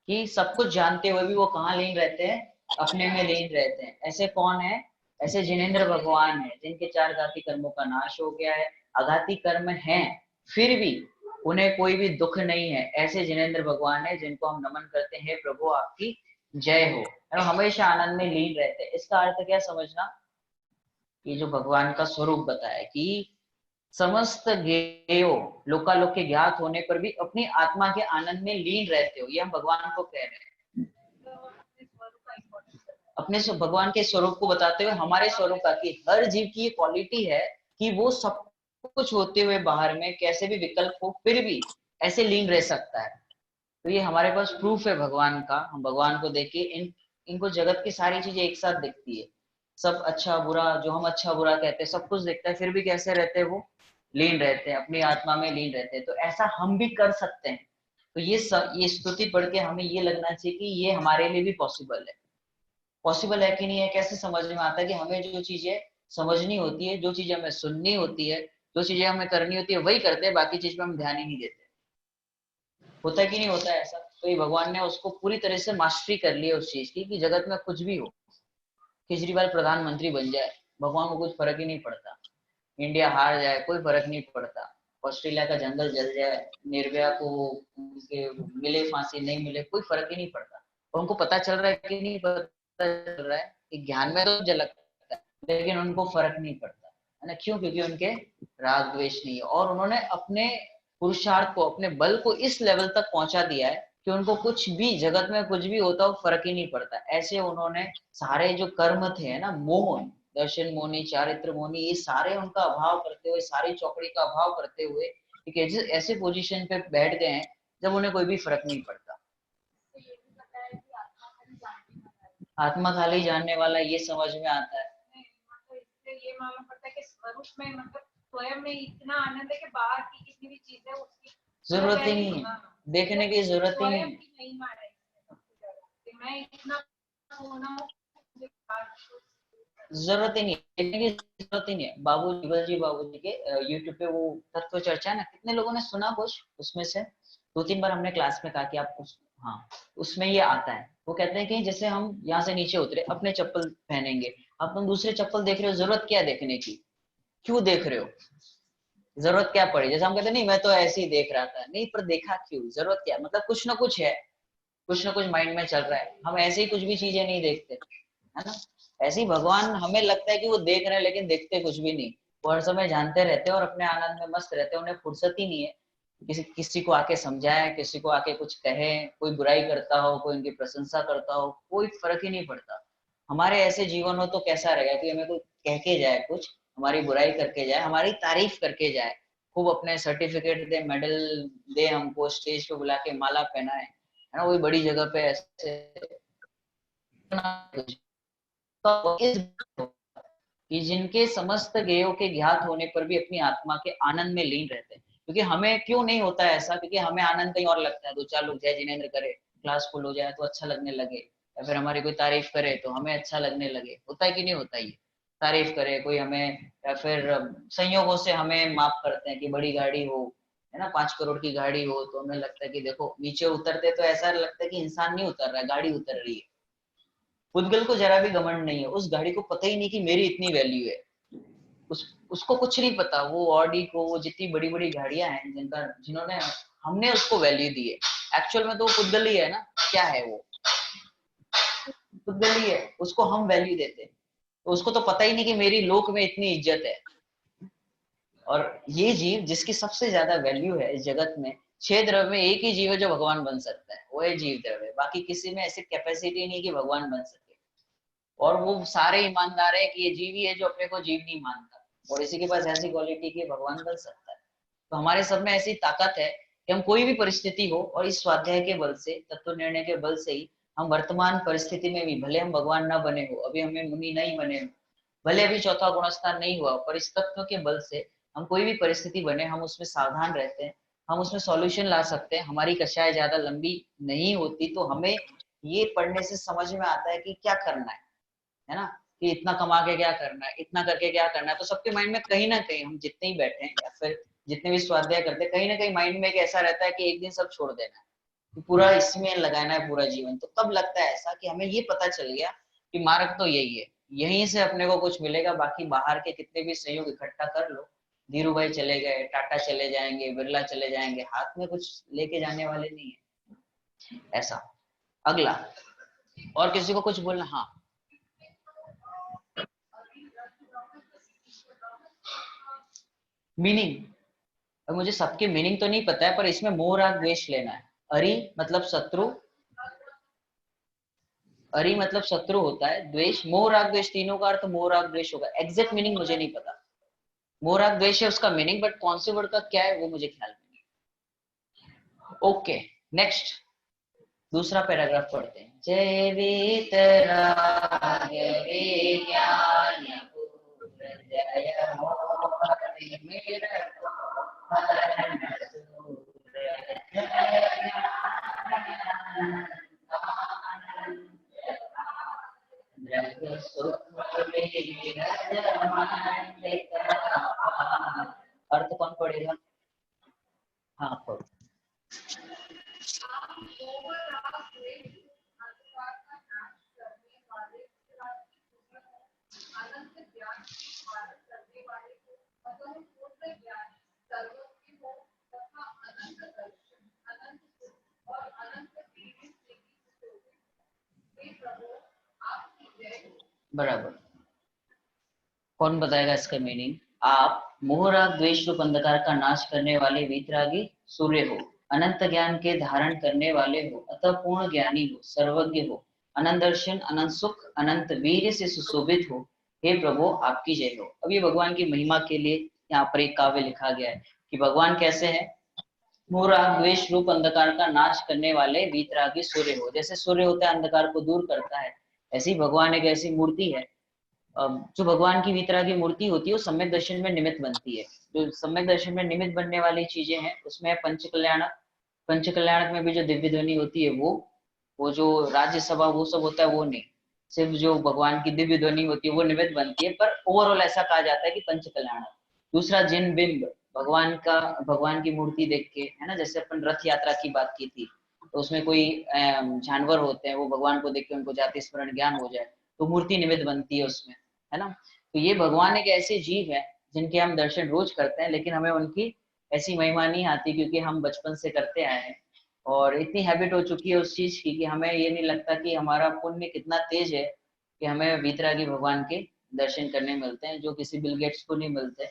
कि सब कुछ जानते हुए भी वो कहाँ लीन रहते हैं? अपने में लीन रहते हैं। ऐसे कौन है? ऐसे जिनेंद्र भगवान है जिनके चार घाती कर्मों का नाश हो गया है। अघाती कर्म हैं फिर भी उन्हें कोई भी दुख नहीं है। ऐसे जिनेंद्र भगवान है जिनको हम नमन करते हैं। प्रभु आपकी जय हो। और हमेशा आनंद में लीन रहते हैं। इसका अर्थ क्या समझना? ये जो भगवान का स्वरूप बताया कि समस्त गेयो लोकालोक के ज्ञात होने पर भी अपनी आत्मा के आनंद में लीन रहते हो, ये हम भगवान को कह रहे हैं। अपने भगवान के स्वरूप को बताते हुए हमारे स्वरूप का, कि हर जीव की ये क्वालिटी है कि वो सब कुछ होते हुए बाहर में कैसे भी विकल्प हो फिर भी ऐसे लीन रह सकता है। तो ये हमारे पास प्रूफ है भगवान का। हम भगवान को देख के इनको जगत की सारी चीजें एक साथ दिखती है। सब अच्छा बुरा, जो हम अच्छा बुरा कहते हैं, सब कुछ दिखता है, फिर भी कैसे रहते हैं वो? लीन रहते हैं, अपनी आत्मा में लीन रहते हैं। तो ऐसा हम भी कर सकते हैं। तो ये स्तुति पढ़ के हमें ये लगना चाहिए कि ये हमारे लिए भी पॉसिबल है। पॉसिबल है कि नहीं है? कैसे समझ में आता है कि हमें जो चीजें समझनी होती है, जो चीजें हमें सुननी होती है, जो चीजें हमें करनी होती है वही करते हैं, बाकी चीज पे हम ध्यान ही नहीं देते। होता है कि नहीं होता है ऐसा? तो ये भगवान ने उसको पूरी तरह से मास्टरी कर ली है उस चीज की, कि जगत में कुछ भी हो, केजरीवाल प्रधानमंत्री बन जाए, भगवान को कुछ फर्क ही नहीं पड़ता। इंडिया हार जाए, कोई फर्क नहीं पड़ता। ऑस्ट्रेलिया का जंगल जल जाए, निर्भया को उनके मिले फांसी, नहीं मिले, कोई फर्क ही नहीं पड़ता। और उनको पता चल रहा है कि नहीं पता चल रहा है कि ज्ञान में तो झलकता है, लेकिन उनको फर्क नहीं पड़ता है ना। क्यों? क्योंकि उनके राग द्वेष नहीं है, और उन्होंने अपने पुरुषार्थ को, अपने बल को इस लेवल तक पहुंचा दिया है कि उनको कुछ भी, जगत में कुछ भी होता हो फर्क ही नहीं पड़ता। ऐसे उन्होंने सारे जो कर्म थे ना, मोह, दर्शन मोनी, चारित्र मोनी, ये सारे उनका अभाव करते हुए, सारी चौकड़ी का अभाव करते हुए एक ऐसे पोजीशन पे बैठ गए हैं जब उन्हें कोई भी फर्क नहीं पड़ता। तो ये भी पता है कि आत्मा खाली जानने वाला है। आत्मा खाली जानने वाला, ये समझ में आता है। मतलब इससे ये मालूम पड़ता है कि स्वरूप में, मतलब स्वयं में इतना आनंद है कि बाहर की किसी भी चीज है उसकी जरूरत ही नहीं है, देखने की जरूरत ही नहीं है। नहीं मारा है कि मैं इतना होना हूँ, जरूरत ही नहीं है, देखने की जरूरत ही नहीं है। बाबूजी के यूट्यूब पे वो तत्व चर्चा है ना, कितने लोगों ने सुना? कुछ उसमें से 2-3 बार हमने क्लास में कहा कि आप हाँ, उसमें ये आता है। वो कहते हैं कि जैसे हम यहाँ से नीचे उतरे, अपने चप्पल पहनेंगे, अब तुम दूसरे चप्पल देख रहे हो, जरूरत क्या है देखने की? क्यों देख रहे हो? जरूरत क्या पड़ी? जैसे हम कहते हैं नहीं मैं तो ऐसे ही देख रहा था, नहीं पर देखा क्यों? जरूरत क्या? मतलब कुछ ना कुछ है, कुछ ना कुछ माइंड में चल रहा है। हम ऐसे ही कुछ भी चीजें नहीं देखते, है ना। ऐसे ही भगवान, हमें लगता है कि वो देख रहे हैं लेकिन देखते कुछ भी नहीं। वो हर समय जानते रहते हैं और अपने आनंद में मस्त रहते हैं। उन्हें फुर्सत ही नहीं है किसी को आके समझाए, किसी को आके कुछ कहे, कोई बुराई करता हो, कोई उनकी प्रशंसा करता हो, कोई फर्क ही नहीं पड़ता। हमारे ऐसे जीवन हो तो कैसा रहेगा कि हमें कोई कह के जाए, कुछ हमारी बुराई करके जाए, हमारी तारीफ करके जाए, खूब अपने सर्टिफिकेट दे, मेडल दे, हमको स्टेज पे बुला के माला पहनाए, है ना, वही बड़ी जगह पे ऐसे। तो इस कि जिनके समस्त गेयों के ज्ञात होने पर भी अपनी आत्मा के आनंद में लीन रहते हैं। क्योंकि हमें क्यों नहीं होता है ऐसा? क्योंकि हमें आनंद कहीं और लगता है। 2-4 लोग जय जिनेंद्र करे, क्लास फुल हो जाए तो अच्छा लगने लगे, या फिर हमारी कोई तारीफ करे तो हमें अच्छा लगने लगे। होता है कि नहीं होता? ये तारीफ करे कोई हमें, या फिर संयोगों से हमें माफ करते हैं कि बड़ी गाड़ी हो, है ना, 5 करोड़ की गाड़ी हो, तो हमें लगता है कि देखो, नीचे उतरते तो ऐसा लगता है कि इंसान नहीं उतर रहा है, गाड़ी उतर रही है। पुद्गल को जरा भी घमंड नहीं है, उस गाड़ी को पता ही नहीं कि मेरी इतनी वैल्यू है। उसको कुछ नहीं पता, वो ऑडी को, वो जितनी बड़ी बड़ी गाड़ियां हैं जिन्होंने, हमने उसको वैल्यू दी है। एक्चुअल में तो वो पुद्गल ही है ना। क्या है वो? पुद्गल ही है, उसको हम वैल्यू देते हैं। तो उसको तो पता ही नहीं कि मेरी लोक में इतनी इज्जत है। और ये जीव जिसकी सबसे ज्यादा वैल्यू है इस जगत में, 6 द्रव्य में एक ही जीव है जो भगवान बन सकता है, वो है जीव द्रव्य। बाकी किसी में ऐसी कैपेसिटी नहीं कि भगवान बन सके। और वो सारे ईमानदार है कि ये जीव ही है जो अपने को जीव नहीं मानता, और इसी के पास ऐसी क्वालिटी की भगवान बन सकता है। तो हमारे सब में ऐसी ताकत है कि हम कोई भी परिस्थिति हो और इस स्वाध्याय के बल से, तत्व निर्णय के बल से ही हम वर्तमान परिस्थिति में भी, भले हम भगवान ना बने हो, अभी हमें मुनि नहीं बने हो, भले अभी चौथा गुणस्थान नहीं हुआ, पर इस तत्व के बल से हम कोई भी परिस्थिति बने, हम उसमें सावधान रहते हैं, हम उसमें सॉल्यूशन ला सकते हैं। हमारी कक्षाएं ज्यादा लंबी नहीं होती, तो हमें ये पढ़ने से समझ में आता है कि क्या करना है ना, कि इतना कमा के क्या करना है, इतना करके क्या करना है। तो सबके माइंड में कहीं ना कहीं, हम जितने ही बैठे हैं या फिर जितने भी स्वाध्याय करते हैं, कहीं ना कहीं माइंड में एक ऐसा रहता है कि एक दिन सब छोड़ देना है, तो पूरा इसमें लगाना है पूरा जीवन। तो तब लगता है ऐसा कि हमें ये पता चल गया कि मार्ग तो यही है, यहीं से अपने को कुछ मिलेगा, बाकी बाहर के कितने भी सहयोग इकट्ठा कर लो, धीरू भाई चले गए, टाटा चले जाएंगे, बिरला चले जाएंगे, हाथ में कुछ लेके जाने वाले नहीं है ऐसा। अगला, और किसी को कुछ बोलना? हाँ, मीनिंग, अब मुझे सबके मीनिंग तो नहीं पता है, पर इसमें मोह राग द्वेष लेना है। अरि मतलब शत्रु, अरि मतलब शत्रु होता है, द्वेष, मोह राग द्वेष, तीनों का अर्थ मोह राग द्वेष होगा। एग्जैक्ट मीनिंग मुझे नहीं पता, मोह राग द्वेष है उसका मीनिंग, बट कौन से वर्ड का क्या है वो मुझे ख्याल नहीं। ओके, नेक्स्ट दूसरा पैराग्राफ पढ़ते हैं। जय वीतराग विज्ञान पूर्ण, जय मोहति मिरतो हरण सूर, जय जग सुख विरज मंडित अपार। अर्थ कौन पढ़ेगा? हाँ पढ़ो। बराबर, कौन बताएगा इसका मीनिंग? आप मोह राग द्वेष रूप अंधकार का नाश करने वाले वीतरागी सूर्य हो, अनंत ज्ञान के धारण करने वाले हो, अतः पूर्ण ज्ञानी हो, सर्वज्ञ हो, अनंत दर्शन, अनंत सुख, अनंत वीर से सुशोभित हो, हे प्रभु आपकी जय हो। अब ये भगवान की महिमा के लिए यहाँ पर एक काव्य लिखा गया है कि भगवान कैसे है। मोह राग द्वेष रूप अंधकार का नाश करने वाले वीतरागी सूर्य हो, जैसे सूर्य होता है अंधकार को दूर करता है, ऐसी भगवान एक ऐसी मूर्ति है। जो भगवान की वितरा की मूर्ति होती है वो सम्यक दर्शन में निमित्त बनती है। जो सम्यक दर्शन में निमित्त बनने वाली चीजें हैं उसमें पंच कल्याणक, पंच कल्याणक में भी जो दिव्य ध्वनि होती है वो जो राज्यसभा वो सब होता है वो नहीं, सिर्फ जो भगवान की दिव्य ध्वनि होती है वो निमित्त बनती है। पर ओवरऑल ऐसा कहा जाता है कि पंच कल्याणक। दूसरा जिन बिंब, भगवान का, भगवान की मूर्ति देख के, है ना, जैसे अपन रथ यात्रा की बात की थी, तो उसमें कोई जानवर होते हैं, वो भगवान को देख के उनको जाति स्मरण ज्ञान हो जाए तो मूर्ति निमित्त बनती है उसमें, है ना। तो ये भगवान एक ऐसे जीव है जिनके हम दर्शन रोज करते हैं, लेकिन हमें उनकी ऐसी महिमा नहीं आती क्योंकि हम बचपन से करते आए हैं और इतनी हैबिट हो चुकी है उस चीज की कि हमें ये नहीं लगता कि हमारा पुण्य कितना तेज है कि हमें वीतरागी भगवान के दर्शन करने मिलते हैं, जो किसी बिल गेट्स को नहीं मिलते।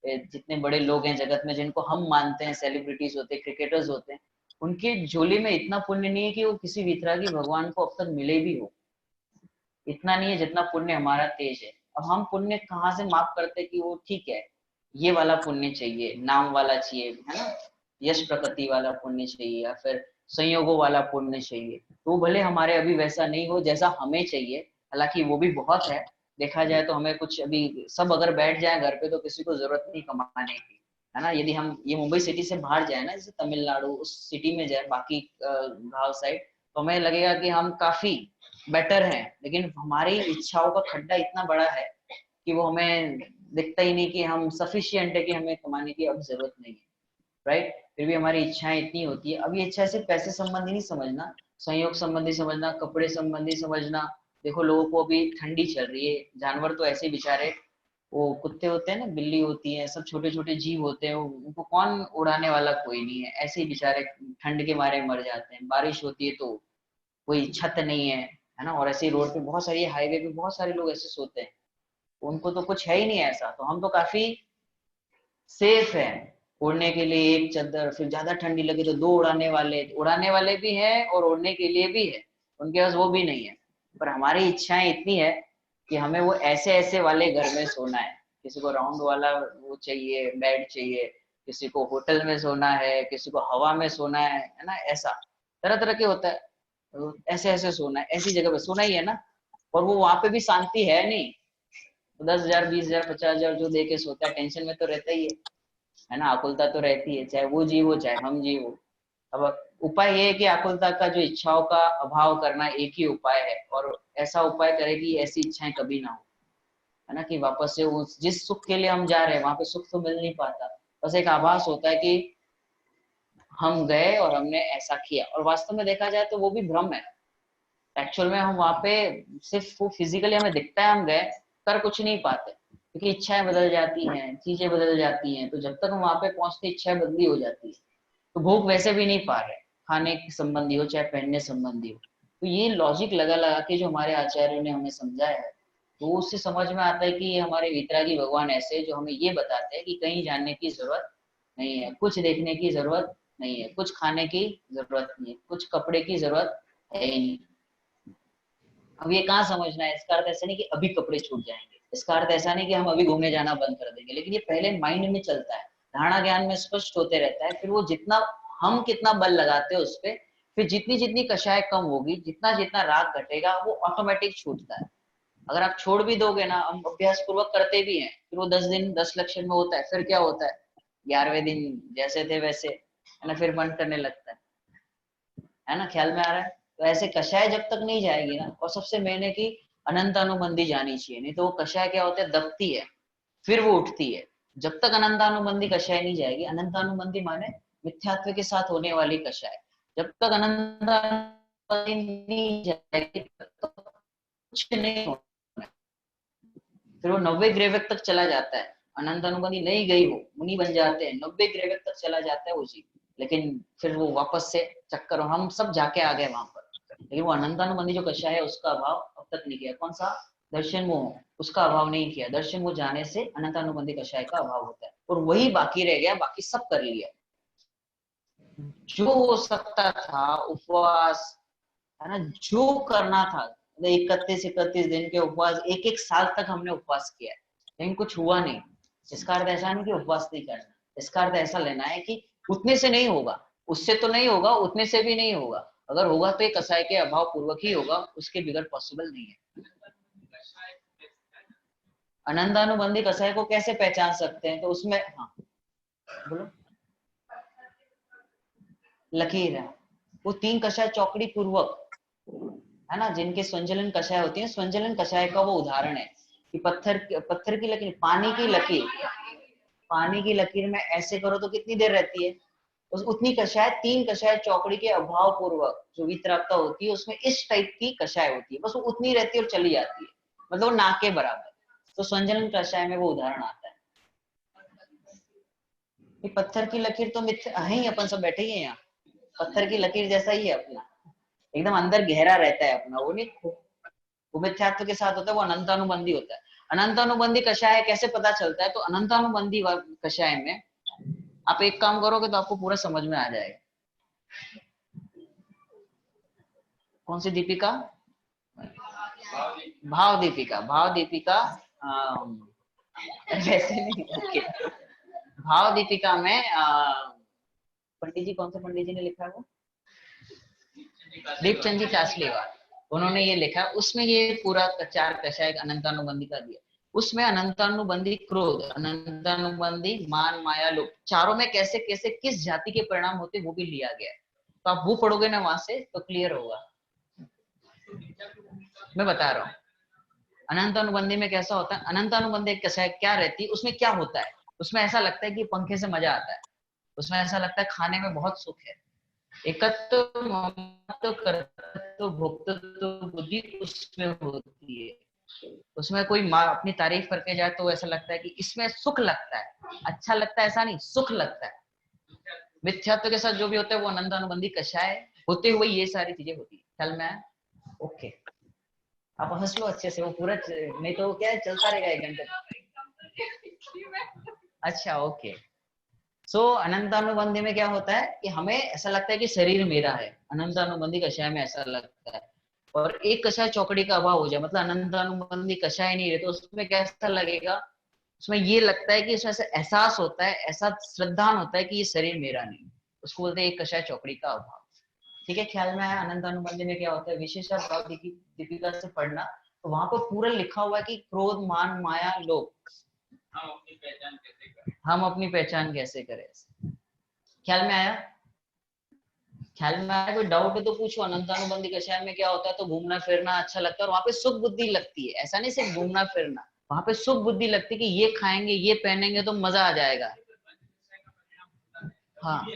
जितने बड़े लोग हैं जगत में जिनको हम मानते हैं, सेलिब्रिटीज होते हैं, क्रिकेटर्स होते हैं, उनकी झोली में इतना पुण्य नहीं है कि वो किसी वीतरागी भगवान को अब तक मिले भी हो। इतना नहीं है जितना पुण्य हमारा तेज है। अब हम पुण्य कहाँ से माप करते कि वो ठीक है, ये वाला पुण्य चाहिए, नाम वाला चाहिए, है ना, यश प्रकृति वाला पुण्य चाहिए या फिर संयोगों वाला पुण्य चाहिए, तो भले हमारे अभी वैसा नहीं हो जैसा हमें चाहिए, हालांकि वो भी बहुत है। देखा जाए तो हमें कुछ, अभी सब अगर बैठ जाए घर पे तो किसी को जरूरत नहीं कमाने की, है ना। यदि हम ये मुंबई सिटी से बाहर जाए ना, जैसे तमिलनाडु उस सिटी में जाए, बाकी गांव साइड, तो हमें लगेगा कि हम काफी बेटर है, लेकिन हमारी इच्छाओं का खड्डा इतना बड़ा है कि वो हमें दिखता ही नहीं कि हम सफिशिएंट है, कि हमें कमाने की अब जरूरत नहीं है, राइट। फिर भी हमारी इच्छाएं इतनी होती है। अब ये इच्छा सिर्फ पैसे संबंधी नहीं समझना, संयोग संबंधी समझना, कपड़े संबंधी समझना। देखो लोगों को अभी ठंडी चल रही है, जानवर तो ऐसे बेचारे, वो कुत्ते होते हैं ना, बिल्ली होती है, सब छोटे छोटे जीव होते हैं, उनको कौन उड़ाने वाला कोई नहीं है, ऐसे ही बेचारे ठंड के मारे मर जाते हैं। बारिश होती है तो कोई छत नहीं है ना, और ऐसे रोड पे बहुत सारी, हाईवे पे बहुत सारे लोग ऐसे सोते हैं, उनको तो कुछ है ही नहीं ऐसा। तो हम तो काफी सेफ है, उड़ने के लिए एक चादर, फिर ज्यादा ठंडी लगे तो दो उड़ाने वाले भी हैं और उड़ने के लिए भी है, उनके पास वो भी नहीं है। पर हमारी इच्छाएं इतनी है कि हमें वो ऐसे ऐसे वाले घर में सोना है, किसी को राउंड वाला वो चाहिए, बेड चाहिए, किसी को होटल में सोना है, किसी को हवा में सोना है ना, ऐसा तरह तरह के होता है। तो ऐसे ऐसे सोना है, ऐसी जगह पे सोना ही है ना, और वो वहां पे भी शांति है नहीं। तो 10,000 20,000 50,000 जो दे के सोता है, टेंशन में तो रहता ही है ना, आकुलता तो रहती है, चाहे वो जी हो चाहे हम जी हो। अब उपाय ये है कि आकुलता का जो इच्छाओं का अभाव करना एक ही उपाय है, और ऐसा उपाय करे कि ऐसी इच्छाएं कभी ना हो, है ना, कि वापस से उस जिस सुख के लिए हम जा रहे हैं वहां पे सुख तो मिल नहीं पाता। बस एक आभास होता है कि हम गए और हमने ऐसा किया, और वास्तव में देखा जाए तो वो भी भ्रम है। एक्चुअल में हम वहां पे सिर्फ वो फिजिकली हमें दिखता है हम गए, कर कुछ नहीं पाते, क्योंकि इच्छाएं बदल जाती हैं, चीजें बदल जाती हैं। तो जब तक हम वहां पे पहुंचते इच्छाएं बदली हो जाती है, तो भूख वैसे भी नहीं पा रहे, खाने संबंधी हो चाहे पहनने संबंधी हो। तो ये लॉजिक लगा लगा के जो हमारे आचार्यों ने हमें समझाया है, तो उससे समझ में आता है कि ये हमारे वितरागी भगवान ऐसे जो हमें ये बताते हैं कि कहीं जाने की जरूरत नहीं है, कुछ देखने की जरूरत नहीं है, कुछ खाने की जरूरत नहीं है, कुछ कपड़े की जरूरत है ही नहीं। अब ये कहाँ समझना है, इसका अर्थ ऐसा नहीं कि अभी कपड़े छूट जाएंगे, इसका अर्थ ऐसा नहीं कि हम अभी घूमने जाना बंद कर देंगे, लेकिन ये पहले माइंड में चलता है, धारणा ज्ञान में स्पष्ट होते रहता है। फिर वो जितना हम कितना बल लगाते हैं उस पर, फिर जितनी जितनी कषाय कम होगी, जितना जितना राग घटेगा, वो ऑटोमेटिक छूटता है। अगर आप छोड़ भी दोगे ना, हम अभ्यास पूर्वक करते भी हैं, फिर वो 10 दिन 10 लक्षण में होता है, फिर क्या होता है, 11वें दिन जैसे थे वैसे, है ना, फिर मन करने लगता है ना, ख्याल में आ रहा है। तो ऐसे कषाय जब तक नहीं जाएगी ना, और सबसे मेन है कि अनंत अनुबंधी जानी चाहिए, नहीं तो वो कषाय क्या होता है, दबती है, फिर वो उठती है। जब तक अनंतानुबंधी कषाय नहीं जाएगी, अनंतानुबंधी माने मिथ्यात्व के साथ होने वाली कषाय, जब तक अनंतानुबंधी नहीं जाएगी तब तक कुछ नहीं होना है। फिर वो 90 ग्रेविक तक चला जाता है, अनंत अनुबंधी नहीं गई हो, मुनि बन जाते हैं, 90 ग्रेविक तक चला जाता है वो जी, लेकिन फिर वो वापस से चक्कर, हम सब जाके आ गए वहां पर, लेकिन वो अनंतानुबंधी जो कषाय है उसका अभाव अब तक नहीं किया। कौन सा, दर्शन मोह, उसका अभाव नहीं किया। दर्शन मोह जाने से अनंतानुबंधी कषाय का अभाव होता है, और वही बाकी रह गया, बाकी सब कर लिया जो हो सकता था, उपवास, है ना, जो करना था। 31 दिन के उपवास, एक एक साल तक हमने उपवास किया है, लेकिन कुछ हुआ नहीं। इसका अर्थ ऐसा नहीं कि उपवास नहीं करना, इसका अर्थ ऐसा लेना है कि उतने से नहीं होगा, उससे तो नहीं होगा, उतने से भी नहीं होगा। अगर होगा तो एक कसाय के अभाव पूर्वक ही होगा, उसके बिगड़ पॉसिबल नहीं है। अनंतानुबंधी कसाय को कैसे पहचान सकते हैं, तो उसमें, हाँ बोलो, लकीर है, वो 3 कषाय चौकड़ी पूर्वक, है ना, जिनके स्वंजलन कषाय होती है, स्वंजलन कषाय का वो उदाहरण है कि पत्थर की लकीर, पानी की लकीर, पानी की लकीर में ऐसे करो तो कितनी देर रहती है, उतनी कषाय 3 कषाय चौकड़ी के अभाव पूर्वक जो वितरागता होती है, उसमें इस टाइप की कषाय होती है, बस वो उतनी रहती है और चली जाती है, मतलब वो ना के बराबर। तो स्वंजलन कषाय में वो उदाहरण आता है कि पत्थर की लकीर तो मिथ्या है ही, अपन सब बैठे ही हैं यहाँ, पत्थर की लकीर जैसा ही है अपना, एकदम अंदर गहरा रहता है अपना, वो नहीं, वो मिथ्यात्व के साथ होता है, वो अनंतानुबंधी होता है। अनंतानुबंधी कषाय कैसे पता चलता है, तो अनंतानुबंधी कषाय में आप एक काम करोगे तो आपको पूरा समझ में आ जाएगा। कौन सी दीपिका, भाव दीपिका, भाव दीपिका, वैसे नहीं, ओके, भाव दीपिका में पंडित जी, कौन से पंडित जी ने लिखा है वो, दीपचंद जी चासलीवाल, उन्होंने ये लिखा, उसमें ये पूरा 4 कषाय अनंतानुबंधी का दिया। उसमें अनंतानुबंधी क्रोध, अनंतानुबंधी मान, माया, लोभ, चारों में कैसे कैसे किस जाति के परिणाम होते वो भी लिया गया है। तो आप वो पढ़ोगे ना वहां से तो क्लियर होगा, मैं बता रहा हूँ। अनंतानुबंधी में कैसा होता है, अनंतानुबंधी कषाय क्या रहती है, उसमें क्या होता है, उसमें ऐसा लगता है कि पंखे से मजा आता है, उसमें ऐसा लगता है खाने में बहुत सुख है, एकत्व ममत्व कर्तृत्व भोक्तृत्व बुद्धि उसमें होती है। उसमें कोई अपनी तारीफ करके जाए तो ऐसा लगता है कि इसमें सुख लगता है, अच्छा लगता है, ऐसा नहीं, सुख लगता है। मिथ्यात्व के साथ जो भी होता है वो अनंतानुबंधी कषाय होते हुए ये सारी चीजें होती है, ख्याल में आया? ओके, आप हंस लो अच्छे से, वो पूरा नहीं तो क्या है, चलता रहेगा 1 घंटे। अच्छा ओके, सो अनंतानुबंधी में क्या होता है कि हमें ऐसा लगता है कि शरीर मेरा है, अनंतानुबंधी कषाय में ऐसा लगता है। और एक कषाय चौकड़ी का अभाव हो जाए, मतलब अनंतानुबंधी कषाय नहीं रहे, तो उसमें कैसा लगेगा उसमें ये लगता है कि इसमें से एहसास होता है, ऐसा श्रद्धान होता है कि ये शरीर मेरा नहीं, उसको बोलते हैं एक कषाय चौकड़ी का अभाव। ठीक है, ख्याल में आया? अनंतानुबंधी में क्या होता है, विशेषण भाव दीपिका से पढ़ना, तो वहां पर पूरा लिखा हुआ है कि क्रोध, मान, माया, लोभ, हम अपनी पहचान कैसे करें, हम अपनी पहचान कैसे करें। ख्याल में आया? ख्याल में आया? कोई डाउट है तो पूछो। अनंतानुबंधी कषाय में क्या होता है, तो घूमना फिरना अच्छा लगता है और वहां पे सुख बुद्धि लगती है, ऐसा नहीं सिर्फ घूमना फिरना, वहां पे सुख बुद्धि लगती है कि ये खाएंगे, ये पहनेंगे तो मजा आ जाएगा। हाँ,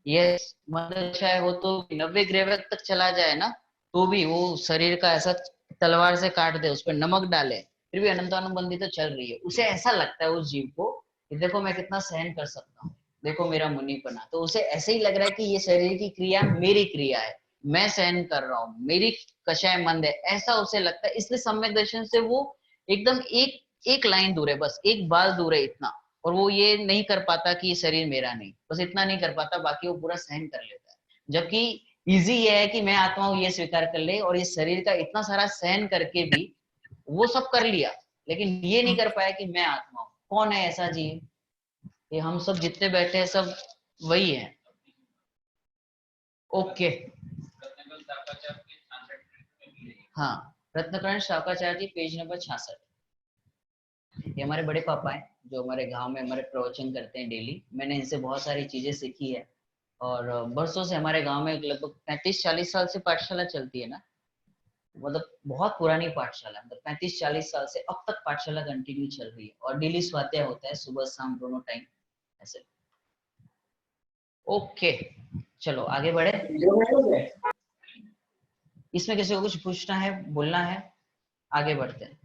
ये मदरसाय हो तो 90 ग्रेवेल तक चला जाए ना, तो भी वो शरीर का ऐसा तलवार से काट दे, उस पर नमक डाले, फिर भी अनंतानुबंधी तो चल रही है। उसे ऐसा लगता है उस जीव को कि देखो मैं कितना सहन कर सकता हूँ, देखो मेरा मुनिपना। तो उसे ऐसे ही लग रहा है कि ये शरीर की क्रिया मेरी क्रिया है, मैं सहन कर रहा हूँ, मेरी कषाय मंद है, ऐसा उसे लगता है। इसलिए सम्यक दर्शन से वो एकदम एक एक लाइन दूर है, बस एक बाल दूर है इतना, और वो ये नहीं कर पाता कि ये शरीर मेरा नहीं, बस इतना नहीं कर पाता, बाकी वो पूरा सहन कर लेता है। जबकि इजी ये है कि मैं आत्मा हूं ये स्वीकार कर ले, और ये शरीर का इतना सारा सहन करके भी वो सब कर लिया, लेकिन ये नहीं कर पाया कि मैं आत्मा हूं। कौन है ऐसा जीव? ये हम सब जितने बैठे हैं सब वही है। ओके, हाँ, रत्नकरण शाकाचार्य जी, पेज नंबर 66। ये हमारे बड़े पापा हैं जो हमारे गांव में हमारे प्रवचन करते हैं डेली। मैंने इनसे बहुत सारी चीजें सीखी है, और बरसों से हमारे गांव में लगभग 35-40 साल से पाठशाला चलती है ना, मतलब बहुत पुरानी पाठशाला, मतलब 35-40 साल से अब तक पाठशाला कंटिन्यू चल रही है, और डेली स्वाध्याय होता है सुबह शाम दोनों टाइम ऐसे। ओके, चलो आगे बढ़े। इसमें किसी को कुछ पूछना है, बोलना है? आगे बढ़ते हैं।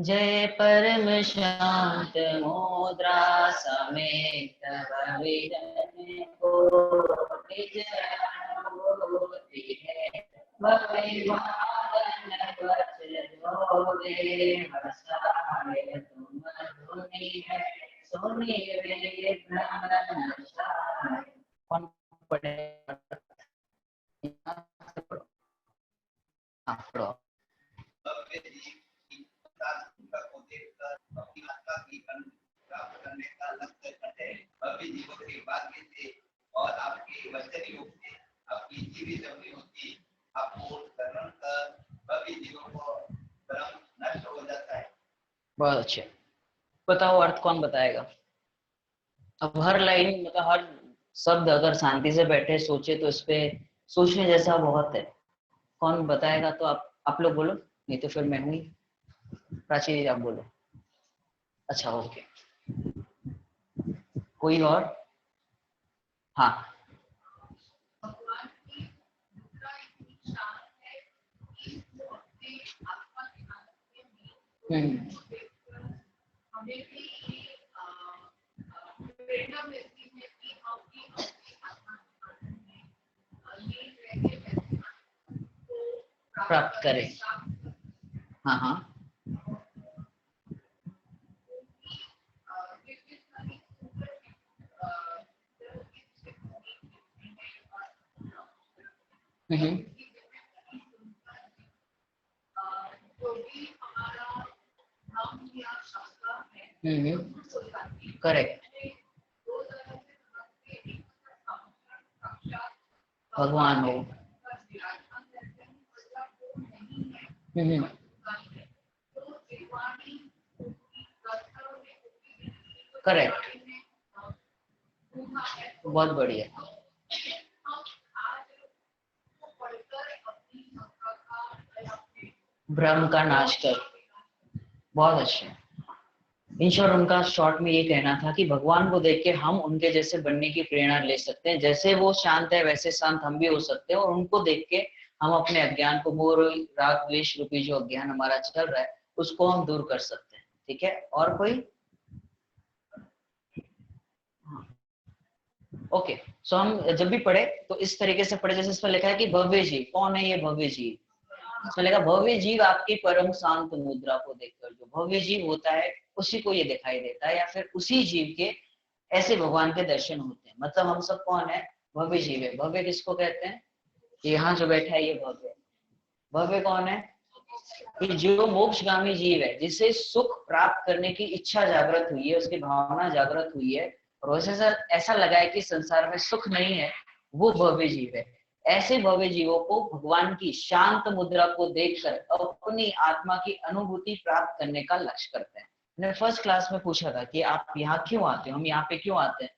जय परम शांत मुद्रा समेत भविजन कोटि जय अनुभूति है, भविमादन वच जोगे हर्षाय तुम धुनि है, सुनि वे भ्रम नशाय। कौन पढ़ेगा? हाँ, पढ़ो। को देखकर अपनी आत्मा की प्राप्त करने का लक्ष्य है। भव्य जीवों के भाग्य से और आपके वचन योग से आपकी जीवित अपनी होती आपको स्मरण कर भव्य जीवों को भ्रम नष्ट हो जाता है। बहुत अच्छे, बताओ अर्थ कौन बताएगा? अब हर लाइन, मतलब हर शब्द अगर शांति से बैठे सोचे तो इस पे सोचने जैसा बहुत है। कौन बताएगा? तो आप लोग बोलो, नहीं तो फिर मैं हूँ। प्राची जी आप बोलो। अच्छा, ओके, कोई और? हाँ, प्राप्त करें। हाँ हाँ, करेक्ट, भगवान हो। करेक्ट, बहुत बढ़िया। भ्रम का नाश कर, बहुत अच्छा। इन शॉर्ट उनका शॉर्ट में ये कहना था कि भगवान को देख के हम उनके जैसे बनने की प्रेरणा ले सकते हैं, जैसे वो शांत है वैसे शांत हम भी हो सकते हैं, और उनको देख के हम अपने अज्ञान को, मोह राग द्वेष रूपी जो अज्ञान हमारा चल रहा है उसको हम दूर कर सकते हैं। ठीक है, और कोई? ओके, सो हम जब भी पढ़े तो इस तरीके से पढ़े, जैसे इसमें लिखा है कि भव्य जीव। कौन है ये भव्य जीव? इसमें लिखा भव्य जीव आपकी परम शांत मुद्रा को देखकर, जो भव्य जीव होता है उसी को ये दिखाई देता है, या फिर उसी जीव के ऐसे भगवान के दर्शन होते हैं। मतलब हम सब कौन है? भव्य जीव है। भव्य किसको कहते हैं? यहाँ जो बैठा है ये भव्य। भव्य कौन है? कि जो मोक्षगामी जीव है, जिसे सुख प्राप्त करने की इच्छा जागृत हुई है, उसकी भावना जागृत हुई है, और ऐसा ऐसा लगा है कि संसार में सुख नहीं है, वो भव्य जीव है। ऐसे भव्य जीवों को भगवान की शांत मुद्रा को देखकर अपनी आत्मा की अनुभूति प्राप्त करने का लक्ष्य करते हैं। मैंने फर्स्ट क्लास में पूछा था कि आप यहाँ क्यों आते हो, हम यहाँ पे क्यों आते हैं,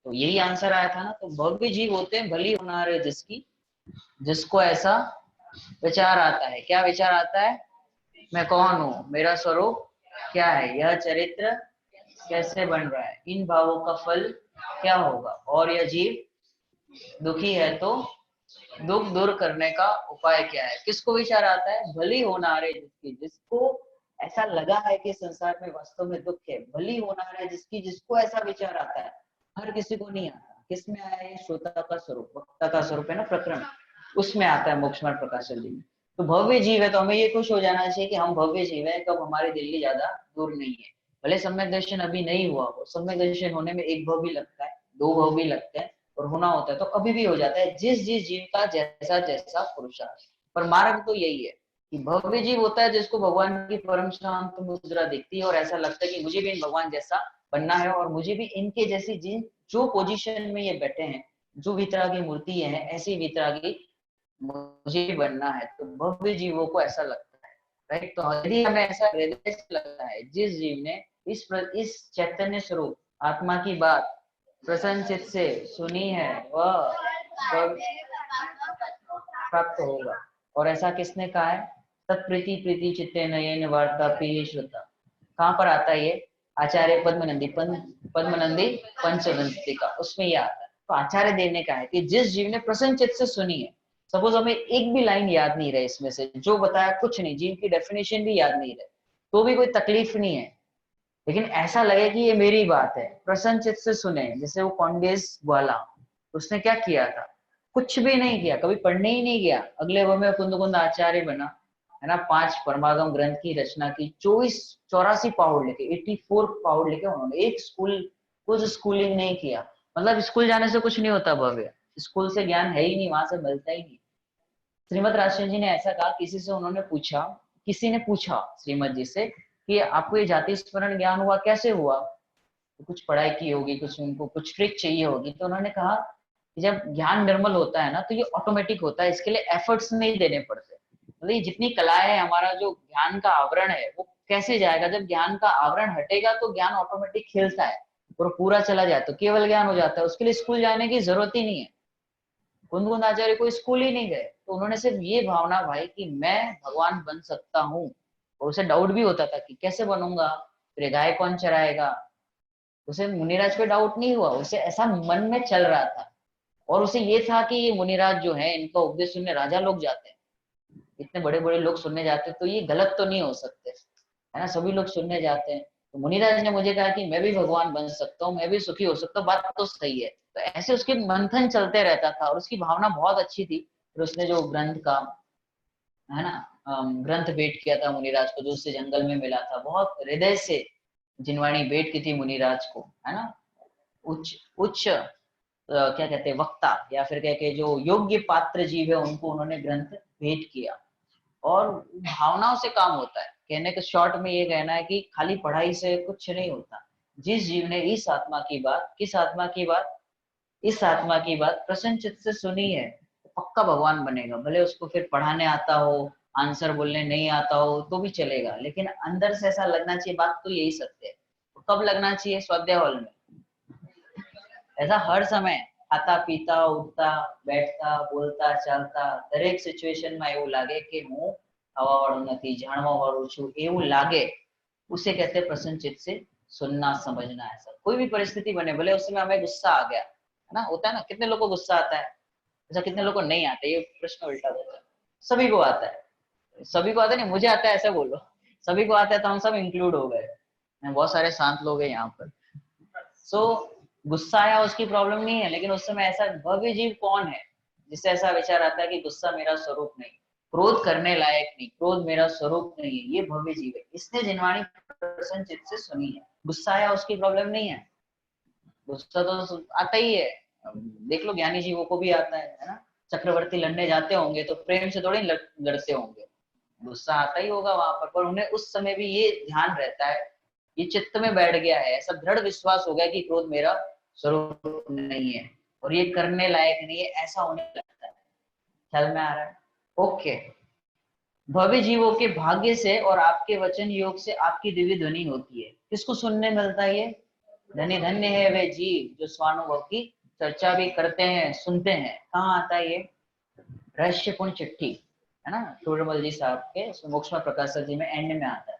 तो यही आंसर आया था ना। तो भव्य जीव होते हैं भली होनार है जिसकी, जिसको ऐसा विचार आता है। क्या विचार आता है? मैं कौन हूँ, मेरा स्वरूप क्या है, यह चरित्र कैसे बन रहा है, इन भावों का फल क्या होगा, और यह जीव दुखी है तो दुख दूर करने का उपाय क्या है। किसको विचार आता है? भली होनार है जिसकी, जिसको ऐसा लगा है कि संसार में वास्तव में दुख है। भली होनार है जिसकी, जिसको ऐसा विचार आता है। हर किसी को नहीं आता। किसमें आया है? श्रोता का स्वरूप, वक्ता का स्वरूप है ना प्रकरण, उसमें आता है मोक्ष मार्ग प्रकाशन जी में। तो भव्य जीव है तो हमें ये खुश हो जाना चाहिए कि हम भव्य जीव है, कब हमारी दिल्ली ज्यादा दूर नहीं है। भले सम्यक दर्शन अभी नहीं हुआ हो, सम्यक दर्शन होने में एक भाव भी लगता है, दो भाव भी लगते हैं, और होना होता है तो कभी भी हो जाता है, जिस जिस जीव का जैसा जैसा पुरुषार्थ। पर मार्ग तो यही है कि भव्य जीव होता है जिसको भगवान की परम शांत मुद्रा दिखती है और ऐसा लगता है कि मुझे भी इन भगवान जैसा बनना है, और मुझे भी इनके जैसी जिन जो पोजीशन में ये बैठे हैं, जो वितरागी मूर्ति है, ऐसी वितरागी मुझे भी बनना है। तो भव्य जीवों को ऐसा लगता है, राइट। तो यदि हमें ऐसा हृदय से लगता है, जिस जीव ने इस चैतन्य स्वरूप आत्मा की बात प्रसन्नचित से सुनी है, वह प्राप्त होगा। और ऐसा किसने कहा है? तत्प्रीति प्रीति चित्ते नयन वार्ता पीहि श्रुता। कहाँ पर आता है ये? आचार्य पद्मनंदी पंचदंतिका, उसमें ये आता है। तो आचार्य देव ने कहा है कि जिस जीव ने प्रसन्न चित्त से सुनी है, सपोज हमें एक भी लाइन याद नहीं रहे इसमें से, जो बताया कुछ नहीं, जीव की डेफिनेशन भी याद नहीं रहे, तो भी कोई तकलीफ नहीं है, लेकिन ऐसा लगे कि ये मेरी बात है, प्रसन्न चित्त से सुने। जैसे वो कॉन्गेस वाला, उसने क्या किया था? कुछ भी नहीं किया, कभी पढ़ने ही नहीं गया, अगले वर्ष में कुंद कुंद आचार्य बना, है ना। 5 परमागम ग्रंथ की रचना की, 84 पाउंड लेके, 84 पाउंड लेके उन्होंने, एक स्कूल, कुछ स्कूलिंग नहीं किया। मतलब स्कूल जाने से कुछ नहीं होता भव्य, स्कूल से ज्ञान है ही नहीं, वहां से मिलता ही नहीं। श्रीमद राजचंद्र जी ने ऐसा कहा, किसी से उन्होंने पूछा, किसी ने पूछा श्रीमद जी से कि आपको ये जाति स्मरण ज्ञान हुआ, कैसे हुआ? तो कुछ पढ़ाई की होगी, कुछ उनको कुछ ट्रिक चाहिए होगी, तो उन्होंने कहा कि जब ज्ञान निर्मल होता है ना, तो ये ऑटोमेटिक होता है, इसके लिए एफर्ट्स नहीं देने पड़ते। मतलब ये जितनी कलाएं है, हमारा जो ज्ञान का आवरण है, वो कैसे जाएगा? जब ज्ञान का आवरण हटेगा तो ज्ञान ऑटोमेटिक खिलता है, और पूरा चला जाए तो केवल ज्ञान हो जाता है। उसके लिए स्कूल जाने की जरूरत ही नहीं है। कुंद कुंद आचार्य को स्कूल ही नहीं गए, तो उन्होंने सिर्फ ये भावना भाई कि मैं भगवान बन सकता हूँ। और उसे डाउट भी होता था कि कैसे बनूंगा, फिर गाय कौन चराएगा। उसे मुनिराज पे डाउट नहीं हुआ, उसे ऐसा मन में चल रहा था। और उसे ये था कि ये मुनिराज जो है, इनका उपदेश सुनने राजा लोग जाते हैं, इतने बड़े बड़े लोग सुनने जाते हैं, तो ये गलत तो नहीं हो सकते, है ना। सभी लोग सुनने जाते हैं, तो मुनिराज ने मुझे कहा कि मैं भी भगवान बन सकता हूँ, मैं भी सुखी हो सकता हूँ, बात तो सही है। तो ऐसे उसके मंथन चलते रहता था, और उसकी भावना बहुत अच्छी थी। फिर उसने जो ग्रंथ का, है ना, ग्रंथ भेंट किया था मुनिराज को, जो उससे जंगल में मिला था, बहुत हृदय से जिनवाणी भेंट की थी मुनिराज को, है ना। उच्च उच्च क्या कहते हैं, वक्ता, या फिर कह के जो योग्य पात्र जीव है, उनको उन्होंने ग्रंथ भेंट किया। और भावनाओं से काम होता है। कहने के शॉर्ट में ये कहना है कि खाली पढ़ाई से कुछ नहीं होता। जिस जीव ने इस आत्मा की बात, किस आत्मा की बात, इस आत्मा की बात प्रसन्न चित्त से सुनी है, तो पक्का भगवान बनेगा। भले उसको फिर पढ़ाने आता हो, आंसर बोलने नहीं आता हो तो भी चलेगा, लेकिन अंदर से ऐसा लगना चाहिए, बात तो यही सत्य है। तो कब लगना चाहिए? स्वाध्याय हॉल में, ऐसा हर समय खाता पीता उठता बैठता बोलता चालता દરેક સિચ્યુએશનમાં એવું લાગે કે હું હવાવાળો નથી, જાણવાવાળો છું, એવું લાगे, उसे कहते हैं प्रसन्न चित्त से सुनना समझना। ऐसा कोई भी परिस्थिति बने, भले उसमें हमें गुस्सा आ गया, है ना, होता है ना, कितने लोगों को गुस्सा आता है, ऐसा कितने लोगों को नहीं आता? ये प्रश्न उल्टा होता है। सभी को आता है, सभी को आता नहीं, मुझे आता है ऐसा बोलो, सभी को आता है तो हम सब इंक्लूड हो गए। बहुत सारे शांत लोग हैं यहाँ पर। सो गुस्सा आया उसकी प्रॉब्लम नहीं है, लेकिन उस समय ऐसा भव्य जीव कौन है जिससे ऐसा विचार आता है कि गुस्सा मेरा स्वरूप नहीं, क्रोध करने लायक नहीं, क्रोध मेरा स्वरूप नहीं है, ये भव्य जीव है। इसने जिनवाणी प्रसन्न चित्त से सुनी है। गुस्सा आया उसकी प्रॉब्लम नहीं है, गुस्सा तो आता ही है। देख लो ज्ञानी जीवों को भी आता है ना। चक्रवर्ती लड़ने जाते होंगे तो प्रेम से थोड़ी लड़ते होंगे, गुस्सा आता ही होगा वहां पर उन्हें उस समय भी ये ध्यान रहता है, ये चित्त में बैठ गया है, ऐसा दृढ़ विश्वास हो गया कि क्रोध मेरा स्वरूप नहीं है और ये करने लायक नहीं है, ऐसा होने लगता है। ख्याल में आ रहा है? ओके। भव्य जीवों के भाग्य से और आपके वचन योग से आपकी दिव्य ध्वनि होती है। किसको सुनने मिलता है ये? धन्य धन्य है वे जीव जो स्वानुभव की चर्चा भी करते हैं, सुनते हैं। कहाँ आता है ये? रहस्यपूर्ण चिट्ठी, है ना, टोडरमल जी साहब के मोक्ष प्रकाशक जी में एंड में आता है।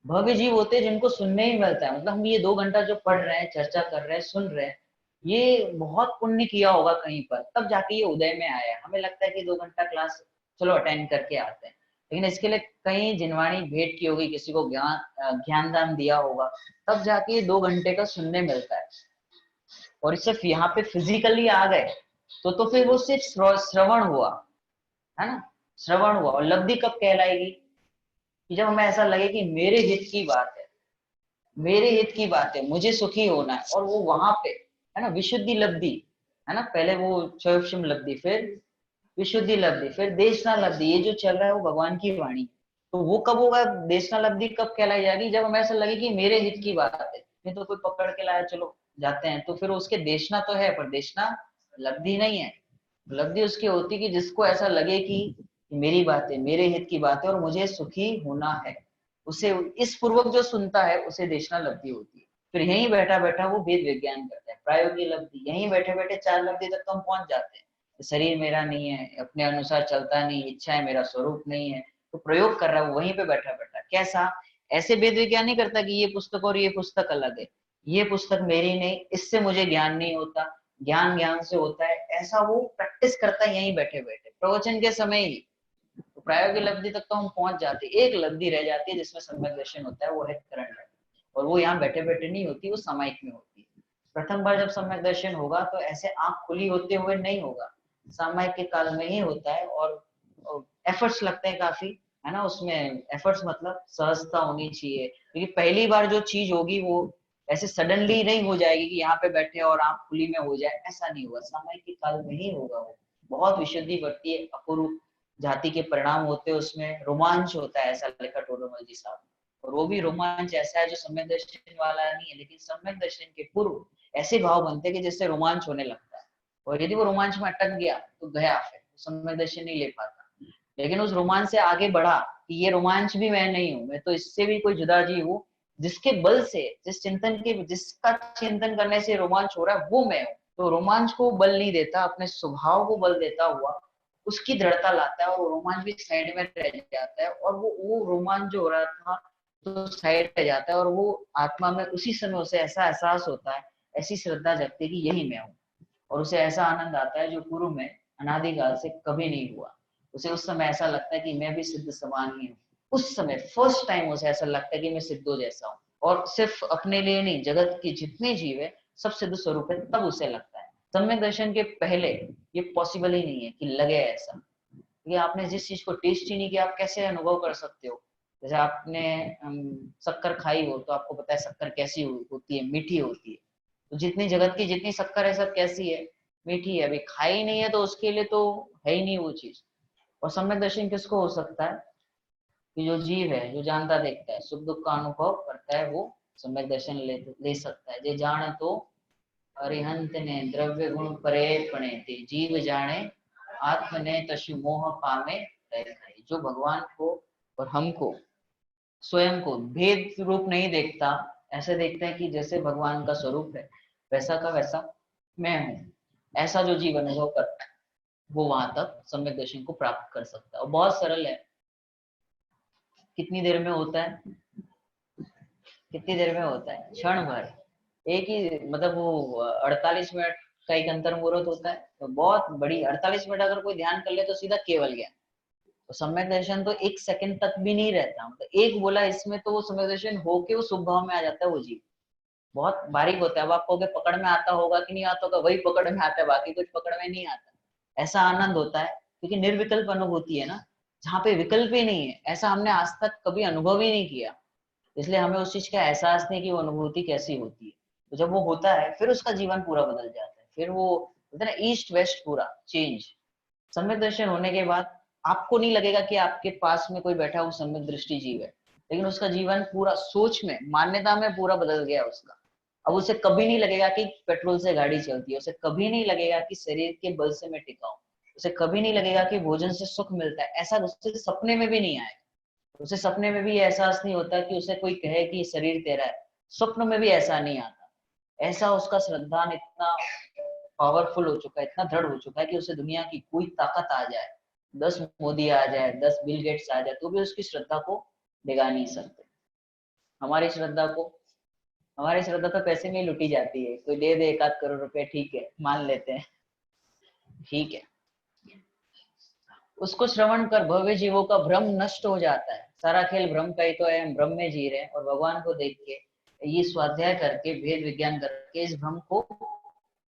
भव्य जीव होते हैं जिनको सुनने ही मिलता है, मतलब हम ये 2 घंटा जो पढ़ रहे हैं, चर्चा कर रहे हैं, सुन रहे हैं, ये बहुत पुण्य किया होगा कहीं पर, तब जाके ये उदय में आया। हमें लगता है कि 2 घंटा क्लास चलो अटेंड करके आते हैं, लेकिन इसके लिए कहीं जिनवाणी भेंट की होगी, किसी को ज्ञान दान दिया होगा, तब जाके ये 2 घंटे का सुनने मिलता है। और सिर्फ यहाँ पे फिजिकली आ गए तो फिर वो सिर्फ श्रवण हुआ, है ना, श्रवण हुआ। और लब्धि कब कहलाएगी? कि जब हमें ऐसा लगे कि मेरे हित की बात है, मेरे हित की बात है, मुझे सुखी होना है, और वो वहां पे, है ना, विशुद्धि लब्धि, है ना, पहले वो क्षयोक्षम लब्धि, फिर विशुद्धि लब्धि, फिर देशना लब्धि, ये जो चल रहा है वो भगवान की वाणी। तो वो कब होगा? देशना लब्धि कब कहलाई जाएगी? जब हमें ऐसा लगे कि मेरे हित की बात है, नहीं तो कोई पकड़ के लाया चलो जाते हैं, तो फिर उसके देशना तो है पर देशना लब्धि नहीं है। लब्धि उसकी होती कि जिसको ऐसा लगे कि मेरी बात है, मेरे हित की बात है और मुझे सुखी होना है, उसे इस पूर्वक जो सुनता है उसे देशना लब्धि होती है। फिर यहीं बैठा बैठा वो वेद विज्ञान करता है, प्रायोगिक लब्धि। यहीं बैठे बैठे 4 लब्धि तक तो हम पहुंच जाते हैं। शरीर मेरा नहीं है, अपने अनुसार चलता नहीं, इच्छा है मेरा स्वरूप नहीं है, तो प्रयोग कर रहा है वो वहीं पे बैठा बैठा। कैसा? ऐसे वेद विज्ञान नहीं करता कि ये पुस्तक और ये पुस्तक अलग है, ये पुस्तक मेरी नहीं, इससे मुझे ज्ञान नहीं होता, ज्ञान ज्ञान से होता है, ऐसा वो प्रैक्टिस करता है यहीं बैठे बैठे प्रवचन के समय ही। तो प्रायोगिक लब्धि तक तो हम पहुंच जाते हैं। एक लब्धि रह जाती है जिसमें सम्यक दर्शन होता है, वो है करण, और वो यहाँ बैठे बैठे नहीं होती, वो सामायिक में होती है। प्रथम बार जब सम्यक दर्शन होगा तो ऐसे आंख खुली होते हुए नहीं होगा, सामायिक के काल में ही होता है। और एफर्ट्स लगते हैं काफी, है ना, उसमें एफर्ट्स मतलब सहजता होनी चाहिए, क्योंकि पहली बार जो चीज होगी वो ऐसे सडनली नहीं हो जाएगी कि यहाँ पे बैठे और आंख खुली में हो जाए, ऐसा नहीं होगा, सामायिक के काल में ही होगा। वो बहुत विशुद्धि बढ़ती है, अपूर्व जाति के परिणाम होते हैं, उसमें रोमांच होता है, ऐसा लिखा टोडरमल जी साहब। और वो भी रोमांच ऐसा है जो सम्यक दर्शन वाला नहीं है, लेकिन सम्यक दर्शन के पूर्व ऐसे भाव बनते हैं कि जिससे रोमांच होने लगता है, और यदि वो रोमांच में अटक गया तो गया, फिर सम्यक दर्शन नहीं ले पाता। लेकिन उस रोमांच से आगे बढ़ा कि ये रोमांच भी मैं नहीं हूँ, मैं तो इससे भी कोई जुदा जीव हूँ, जिसके बल से, जिसका चिंतन करने से रोमांच हो रहा है वो मैं हूँ। तो रोमांच को बल नहीं देता, अपने स्वभाव को बल देता हुआ उसकी दृढ़ता लाता है, और वो रोमांच भी साइड में रह जाता है, और वो रोमांच जो हो रहा था तो साइड रह जाता है, और वो आत्मा में उसी समय उसे ऐसा एहसास होता है, ऐसी श्रद्धा जगती है कि यही मैं हूँ। और उसे ऐसा आनंद आता है जो पूर्व में अनादिकाल से कभी नहीं हुआ। उसे उस समय ऐसा लगता है कि मैं भी सिद्ध समान ही हूँ। उस समय फर्स्ट टाइम उसे ऐसा लगता है कि मैं सिद्धो जैसा हूँ, और सिर्फ अपने लिए नहीं, जगत के जितने जीव है सब सिद्ध स्वरूप है, तब उसे लगता है। सम्यक दर्शन के पहले ये पॉसिबल ही नहीं है कि लगे ऐसा, ये आपने जिस चीज को टेस्ट ही नहीं किया आप कैसे अनुभव कर सकते हो? जैसे आपने शक्कर खाई हो तो आपको पता है शक्कर कैसी होती है, मीठी होती है। तो जितनी जगत की जितनी शक्कर है सब कैसी है? मीठी है। अभी खाई नहीं है तो उसके लिए तो है ही नहीं वो चीज। और सम्यक दर्शन किसको हो सकता है? कि जो जीव है, जो जानता देखता है, सुख दुख का अनुभव करता है, वो सम्यक दर्शन ले सकता है। जे जान तो अरिहंत ने द्रव्य गुण परे पणे ते जीव जाने आत्म ने तशु मोह पामे तय। जो भगवान को और हमको, स्वयं को भेद रूप नहीं देखता, ऐसे देखता है कि जैसे भगवान का स्वरूप है वैसा का वैसा मैं हूँ, ऐसा जो जीव अनुभव करता है वो वहां तक सम्यक दर्शन को प्राप्त कर सकता है। और बहुत सरल है। कितनी देर में होता है? कितनी देर में होता है? क्षण भर। एक ही, मतलब वो 48 मिनट का एक अंतर मुहूर्त होता है, तो बहुत बड़ी 48 मिनट अगर कोई ध्यान कर ले तो सीधा केवल ज्ञान। तो सम्यक दर्शन तो 1 सेकंड तक भी नहीं रहता, मतलब एक बोला इसमें तो वो सम्यक दर्शन होके वो शुभ भाव में आ जाता है वो जीव। बहुत बारीक होता है। अब आपको पकड़ में आता होगा कि नहीं आता होगा, वही पकड़ में आता है, बाकी कुछ पकड़ में नहीं आता। ऐसा आनंद होता है क्योंकि निर्विकल्प अनुभूति है ना, जहाँ पे विकल्प ही नहीं है, ऐसा हमने आज तक कभी अनुभव ही नहीं किया, इसलिए हमें उस चीज का एहसास नहीं कि वो अनुभूति कैसी होती है। तो जब वो होता है फिर उसका जीवन पूरा बदल जाता है, फिर वो बोलते हैं ना ईस्ट वेस्ट पूरा चेंज। सम्यक दर्शन होने के बाद आपको नहीं लगेगा कि आपके पास में कोई बैठा वो सम्यक दृष्टि जीव है, लेकिन उसका जीवन पूरा सोच में, मान्यता में पूरा बदल गया उसका। अब उसे कभी नहीं लगेगा कि पेट्रोल से गाड़ी चलती है, उसे कभी नहीं लगेगा कि शरीर के बल से मैं टिका हूं, उसे कभी नहीं लगेगा कि भोजन से सुख मिलता है, ऐसा उसे सपने में भी नहीं आएगा। उसे सपने में भी ये एहसास नहीं होता कि उसे कोई कहे कि शरीर तेरा है, स्वप्न में भी ऐसा नहीं आता। ऐसा उसका श्रद्धान इतना पावरफुल हो चुका है, इतना दृढ़ हो चुका है कि उसे दुनिया की कोई ताकत आ जाए, 10 मोदी आ जाए, 10 बिल गेट्स आ जाए, तो भी उसकी श्रद्धा को डिगा नहीं सकते। हमारी श्रद्धा को, हमारी श्रद्धा तो पैसे में ही लुटी जाती है। कोई दे दे 1 आध करोड़ रुपए, ठीक है, मान लेते हैं, ठीक है। उसको श्रवण कर भव्य जीवों का भ्रम नष्ट हो जाता है। सारा खेल भ्रम का ही तो है, हम भ्रम में जी रहे हैं, और भगवान को देख के, ये स्वाध्याय करके, भेद विज्ञान करके इस भ्रम को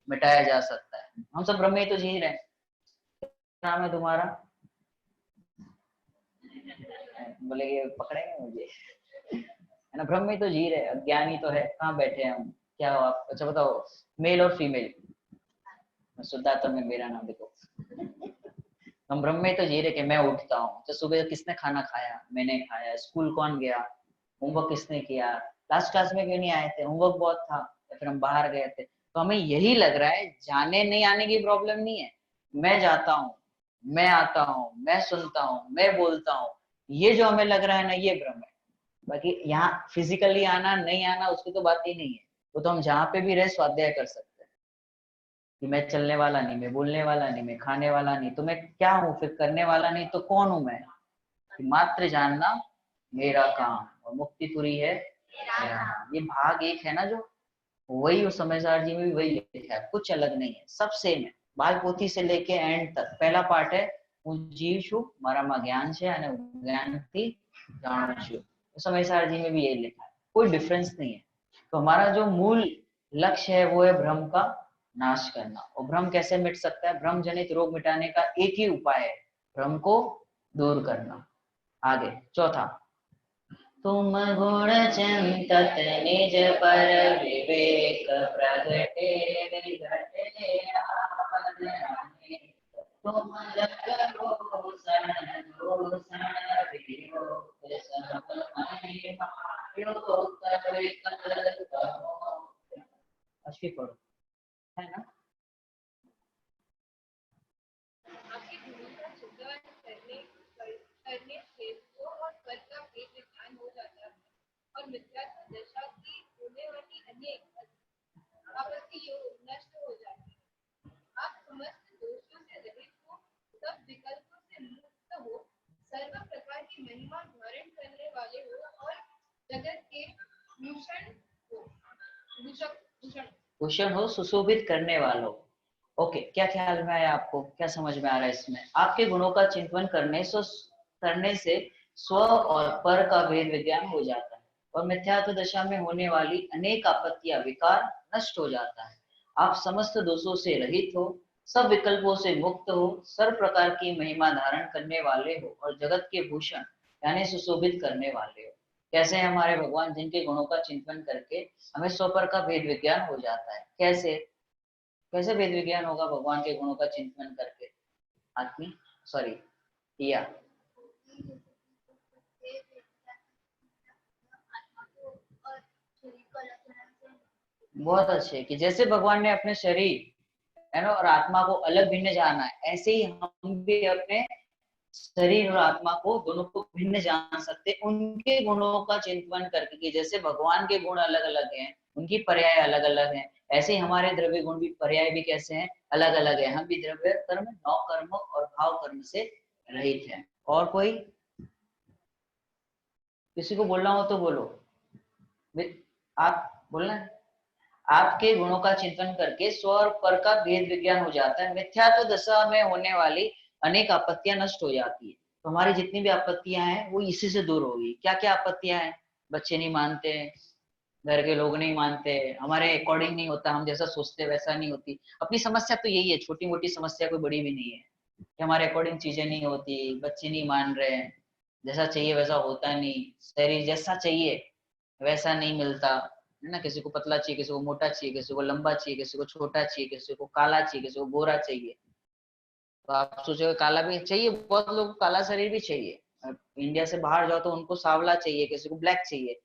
मिटाया जा सकता है। हम सब भ्रम में ही तो जी रहे हैं। नाम है तुम्हारा? बोले ये पकड़ेंगे मुझे, है ना? भ्रम में तो जी रहे, अज्ञानी तो है, कहाँ बैठे हैं हम, क्या हो आप? अच्छा बताओ, मेल और फीमेल? शुद्धात्मा में मेरा नाम देखो। हम भ्रम में तो जी रहे कि मैं उठता हूँ तो सुबह किसने खाना खाया, मैंने खाया, स्कूल कौन गया, होमवर्क किसने किया, लास्ट क्लास में क्यों नहीं आए थे, होमवर्क बहुत था, या फिर हम बाहर गए थे। तो हमें यही लग रहा है, जाने नहीं आने की प्रॉब्लम नहीं है, मैं जाता हूँ, मैं आता हूँ, मैं सुनता हूँ, मैं बोलता हूँ, ये जो हमें लग रहा है ना, ये भ्रम है। बाकी यहाँ फिजिकली आना नहीं आना उसकी तो बात ही नहीं है, वो तो हम जहाँ पे भी रहे स्वाध्याय कर सकते हैं कि मैं चलने वाला नहीं, मैं बोलने वाला नहीं, मैं खाने वाला नहीं, तो मैं क्या हूँ फिर? करने वाला नहीं तो कौन हूँ मैं? मात्र जानना मेरा काम, और मुक्तिपुरी है मेरा नाम। ये भाग एक है ना, जो वही उस समझदार जी में भी वही लिखा है, कुछ अलग नहीं है, सब सेम है। बाल पोथी से लेके एंड तक पहला पार्ट है, હું જીવ છું મારામાં જ્ઞાન છે અને જ્ઞાનથી જાણું છું। समझदार जी में भी यही लिखा है, कोई डिफरेंस नहीं है। तो हमारा जो मूल लक्ष्य है वो है भ्रम का नाश करना। और भ्रम कैसे मिट सकता है? भ्रम जनित रोग मिटाने का एक ही उपाय है, भ्रम को दूर करना। आगे चौथा, तुम गुण चिंतत निज पर विवेक प्रगटे विघटे आपद आने। तुम जग भूषण दूषण वियोग सब महिमा योग विकल्प मोक्ष। अच्छी पढ़ो, है ना? आपके गुणों का चिंतन करने से वो और पद का भेद विज्ञान हो जाता है, और मिथ्यात्व दशा की होने वाली अनेक आपत्ति योग नष्ट हो जाती है। आप समस्त दोषों से रहित हो, सब विकल्पों से मुक्त हो, सर्व प्रकार की महिमा धारण करने वाले हो, और जगत के भूषण हो, भूषण हो, सुशोभित करने वालों। ओके, क्या ख्याल में आया आपको? क्या समझ में आ रहा है इसमें? आपके गुणों का चिंतन करने से स्व और पर का भेद विज्ञान हो जाता है, और मिथ्यात्व दशा में होने वाली अनेक आपत्तियां, विकार नष्ट हो जाता है। आप समस्त दोषों से रहित हो, सब विकल्पों से मुक्त हो, सर्व प्रकार की महिमा धारण करने वाले हो, और जगत के भूषण यानी सुशोभित करने वाले हो। कैसे है हमारे भगवान, जिनके गुणों का चिंतन करके हमें स्वपर का भेद विज्ञान हो जाता है। कैसे कैसे भेद विज्ञान होगा भगवान के गुणों का चिंतन करके? आत्मी सॉरी किया, बहुत अच्छे, कि जैसे भगवान ने अपने शरीर है ना और आत्मा को अलग भिन्न जाना है, ऐसे ही हम भी अपने शरीर और आत्मा को दोनों को भिन्न जान सकते हैं उनके गुणों का चिंतन करके। कि जैसे भगवान के गुण अलग अलग हैं, उनकी पर्याय अलग अलग हैं, ऐसे ही हमारे द्रव्य गुण भी, पर्याय भी कैसे हैं? अलग अलग है। हम भी द्रव्य कर्म, नौ कर्म और भाव कर्म से रहित हैं। और कोई किसी को बोलना हो तो बोलो, आप बोलना है। आपके गुणों का चिंतन करके स्व और पर का भेद विज्ञान हो जाता है। मिथ्यात्व दशा में होने वाली अनेक आपत्तियां नष्ट हो जाती है। तो हमारी जितनी भी आपत्तियां हैं वो इसी से दूर होगी। क्या क्या आपत्तियां हैं? बच्चे नहीं मानते, घर के लोग नहीं मानते, हमारे अकॉर्डिंग नहीं होता, हम जैसा सोचते वैसा नहीं होती। अपनी समस्या तो यही है, छोटी मोटी समस्या कोई बड़ी भी नहीं है, कि हमारे अकॉर्डिंग चीजें नहीं होती, बच्चे नहीं मान रहे हैं, जैसा चाहिए वैसा होता नहीं, शरीर जैसा चाहिए वैसा नहीं मिलता, है ना? किसी को पतला चाहिए, किसी को मोटा चाहिए, किसी को लंबा चाहिए, किसी को छोटा चाहिए, किसी को काला चाहिए, किसी को गोरा चाहिए। तो आप सोचोगे काला भी चाहिए, बहुत लोगों को काला शरीर भी चाहिए। इंडिया से बाहर जाओ तो उनको सांवला चाहिए, किसी को ब्लैक चाहिए।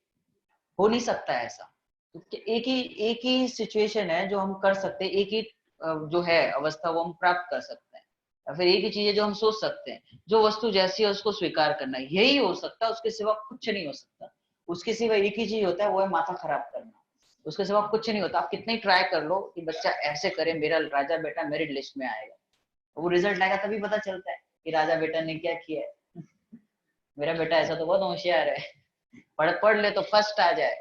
हो नहीं सकता है ऐसा। तो एक ही सिचुएशन है जो हम कर सकते हैं, एक ही जो है अवस्था वो हम प्राप्त कर सकते हैं, या फिर एक ही चीज है जो हम सोच सकते हैं। जो वस्तु जैसी है उसको स्वीकार करना, यही हो सकता है, उसके सिवा कुछ नहीं हो सकता। उसके सिवा एक ही चीज होता है, वो है माथा खराब करना। उसके सिवा कुछ नहीं होता। आप कितने ट्राई कर लो कि बच्चा ऐसे करे, मेरा राजा बेटा मेरिट लिस्ट में आएगा, वो रिजल्ट आएगा तभी पता चलता है कि राजा बेटा ने क्या किया है। मेरा बेटा ऐसा तो बहुत होशियार है, पढ़ ले तो फर्स्ट आ जाए,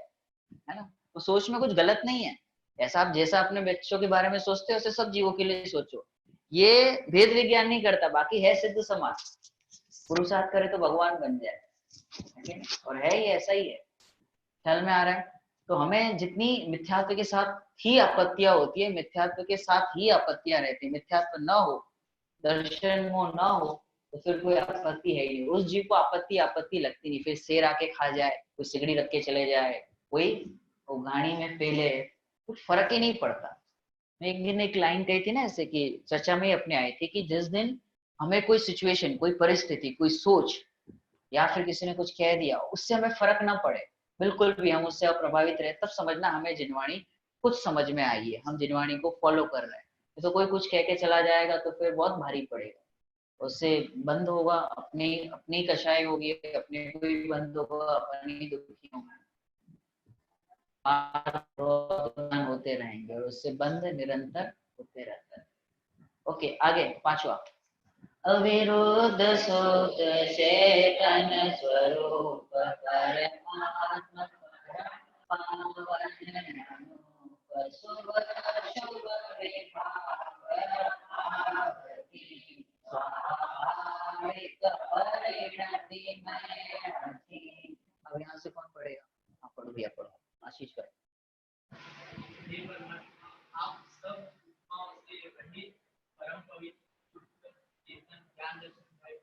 है ना। तो सोच में कुछ गलत नहीं है। ऐसा आप जैसा अपने बच्चों के बारे में सोचते हो वैसे सब जीवों के लिए सोचो। ये भेद विज्ञान नहीं करता, बाकी है सिद्ध समाज। पुरुषार्थ करे तो भगवान बन जाए, है ना? और है ये ऐसा ही है, ख्याल में आ रहा है। तो हमें जितनी मिथ्यात्व के साथ ही आपत्तियां होती है, मिथ्यात्व के साथ ही आपत्तियां रहती है। मिथ्यात्व न हो, दर्शन मोह न हो, तो फिर कोई आपत्ति है ही नहीं। उस जीव को आपत्ति लगती नहीं। फिर शेर आके खा जाए, कोई सिगड़ी रख के चले जाए, कोई वो घानी में फेले, कुछ फर्क ही नहीं पड़ता। मैं एक दिन एक लाइन कही थी ना ऐसे कि चर्चा में ही अपने आई थी कि जिस दिन हमें कोई सिचुएशन, कोई परिस्थिति, कोई सोच या फिर किसी ने कुछ कह दिया, उससे हमें फर्क ना पड़े, बिल्कुल भी हम उससे अप्रभावित रहे, तब समझना हमें जिनवाणी कुछ समझ में आई है, हम जिनवाणी को फॉलो कर रहे हैं। तो कोई कुछ कह के चला जाएगा तो फिर बहुत भारी पड़ेगा। उससे बंद होगा, अपनी अपनी कषाय होगी, अपने को भी बंद होगा, अपनी दुखी होगा, होते रहेंगे और उससे बंद निरंतर होते रहता है। ओके, आगे पांचवा। अविरुद्ध सुत चेतन स्वरूप परमात्मा पावन शुभ शुभ स्वाभाविक परिणति में। अब यहाँ से कौन पढ़ेगा? आप पढ़ो भैया, पढ़ो, आशीष भाई। आप सब से रहित परम पवित्र चेतन ज्ञान दर्शन भाई,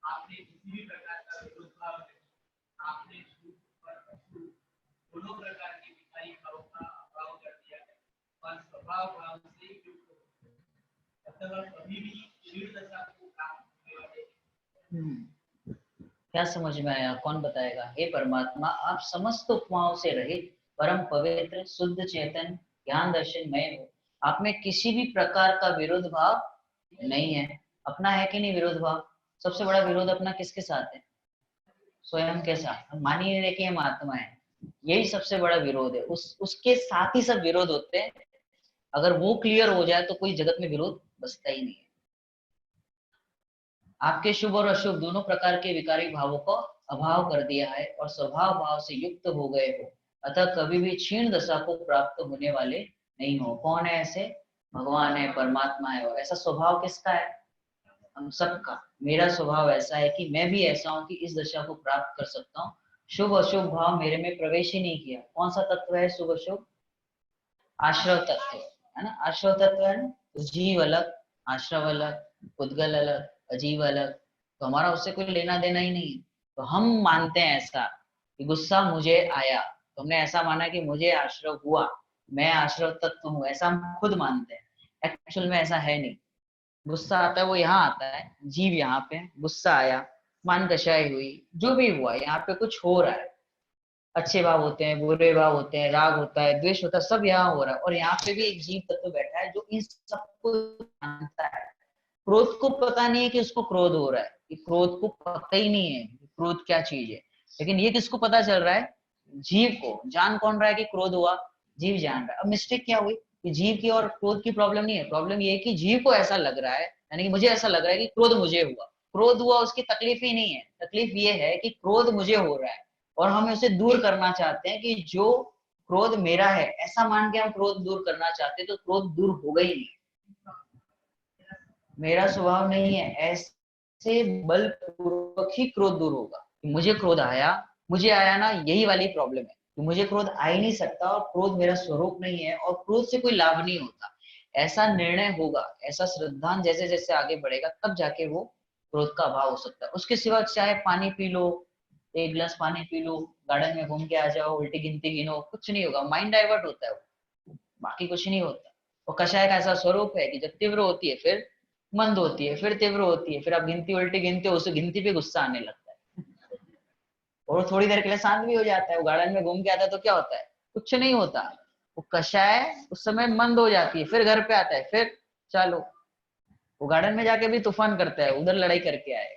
आपने किसी भी प्रकार का विरोध भाव नहीं, आपने शुभ और अशुभ दोनों प्रकार के विकारी भावों का अभाव कर दिया है और स्वभाव भाव से युक्त हो, अतः कभी भी शील दशा को प्राप्त होने वाले। क्या समझ में आया? कौन बताएगा? हे परमात्मा, आप समस्त उपमाओं से रहित परम पवित्र शुद्ध चेतन ज्ञान दर्शन मय हो। आप में किसी भी प्रकार का विरोध भाव नहीं है। अपना है कि नहीं विरोध भाव? सबसे बड़ा विरोध अपना किसके साथ है? स्वयं के साथ। हम मान ही नहीं रहे कि हम आत्मा है, यही सबसे बड़ा विरोध है। उसके साथ ही सब विरोध होते हैं। अगर वो क्लियर हो जाए तो कोई जगत में विरोध बचता ही नहीं है। आपके शुभ और अशुभ दोनों प्रकार के विकारी भावों को अभाव कर दिया है और स्वभाव भाव से युक्त हो गए हो, अतः कभी भी क्षीण दशा को प्राप्त होने वाले नहीं हो। कौन है ऐसे? भगवान है, परमात्मा है। और ऐसा स्वभाव किसका है? हम सबका। मेरा स्वभाव ऐसा है कि मैं भी ऐसा हूं कि इस दशा को प्राप्त कर सकता हूँ। शुभ अशुभ भाव मेरे में प्रवेश ही नहीं किया। कौन सा तत्व है शुभ अशुभ? आश्रव तत्व, है ना। आश्रव तत्व है ना, जीव अलग, आश्रव अलग, उद्गल अलग, अजीव अलग। तो हमारा उससे कोई लेना देना ही नहीं है। तो हम मानते हैं ऐसा कि गुस्सा मुझे आया, तो हमने ऐसा माना कि मुझे आश्रव हुआ, मैं आश्रव तत्व हूँ, ऐसा हम खुद मानते हैं। एक्चुअल में ऐसा है नहीं। गुस्सा आता है वो यहाँ आता है, जीव यहाँ पे, गुस्सा आया, मान कषाय हुई, जो भी हुआ, यहाँ पे कुछ हो रहा है। अच्छे भाव होते हैं, बुरे भाव होते हैं, राग होता है, द्वेष होता है, सब यहाँ हो रहा है। और यहाँ पे भी एक जीव तत्व बैठा है जो इन सबको जानता है। क्रोध को पता नहीं है कि उसको क्रोध हो रहा है, कि क्रोध को पता ही नहीं है क्रोध क्या चीज है। लेकिन ये किसको पता चल रहा है? जीव को। जान कौन रहा है कि क्रोध हुआ? जीव जान रहा है। अब मिस्टेक क्या हुई कि जीव की और क्रोध की प्रॉब्लम नहीं है। प्रॉब्लम ये है कि जीव को ऐसा लग रहा है, यानी कि मुझे ऐसा लग रहा है कि क्रोध मुझे हुआ। क्रोध हुआ उसकी तकलीफ ही नहीं है। तकलीफ ये है कि क्रोध मुझे हो रहा है और हम उसे दूर करना चाहते हैं, कि जो क्रोध मेरा है ऐसा मान के हम क्रोध दूर करना चाहते हैं, तो क्रोध दूर होगा ही नहीं। मेरा स्वभाव नहीं है, ऐसे बलपूर्वक ही क्रोध दूर होगा। मुझे क्रोध आया, मुझे आया ना, यही वाली प्रॉब्लम है कि मुझे क्रोध आ ही नहीं सकता और क्रोध मेरा स्वरूप नहीं है और क्रोध से कोई लाभ नहीं होता। ऐसा निर्णय होगा, ऐसा श्रद्धांत जैसे जैसे आगे बढ़ेगा तब जाके वो क्रोध का अभाव हो सकता है। उसके सिवा चाहे पानी पी लो, एक गिलास पानी पी लो, गार्डन में घूम के आ जाओ, उल्टी गिनती गिनो, कुछ नहीं होगा, माइंड डाइवर्ट होता है वो, बाकी कुछ नहीं होता। और कषाय का ऐसा स्वरूप है कि जब तीव्र होती है फिर मंद होती है, फिर तीव्र होती है, फिर आप गिनती उल्टी गिनते हो, उसे गिनती पे गुस्सा आने लगता है और थोड़ी देर के लिए शांत भी हो जाता है। वो गार्डन में घूम के आता है तो क्या होता है, कुछ नहीं होता। वो कषाय उस समय मंद हो जाती है, फिर घर पे आता है, फिर चालू। वो गार्डन में जाके भी तूफान करता है, उधर लड़ाई करके आए।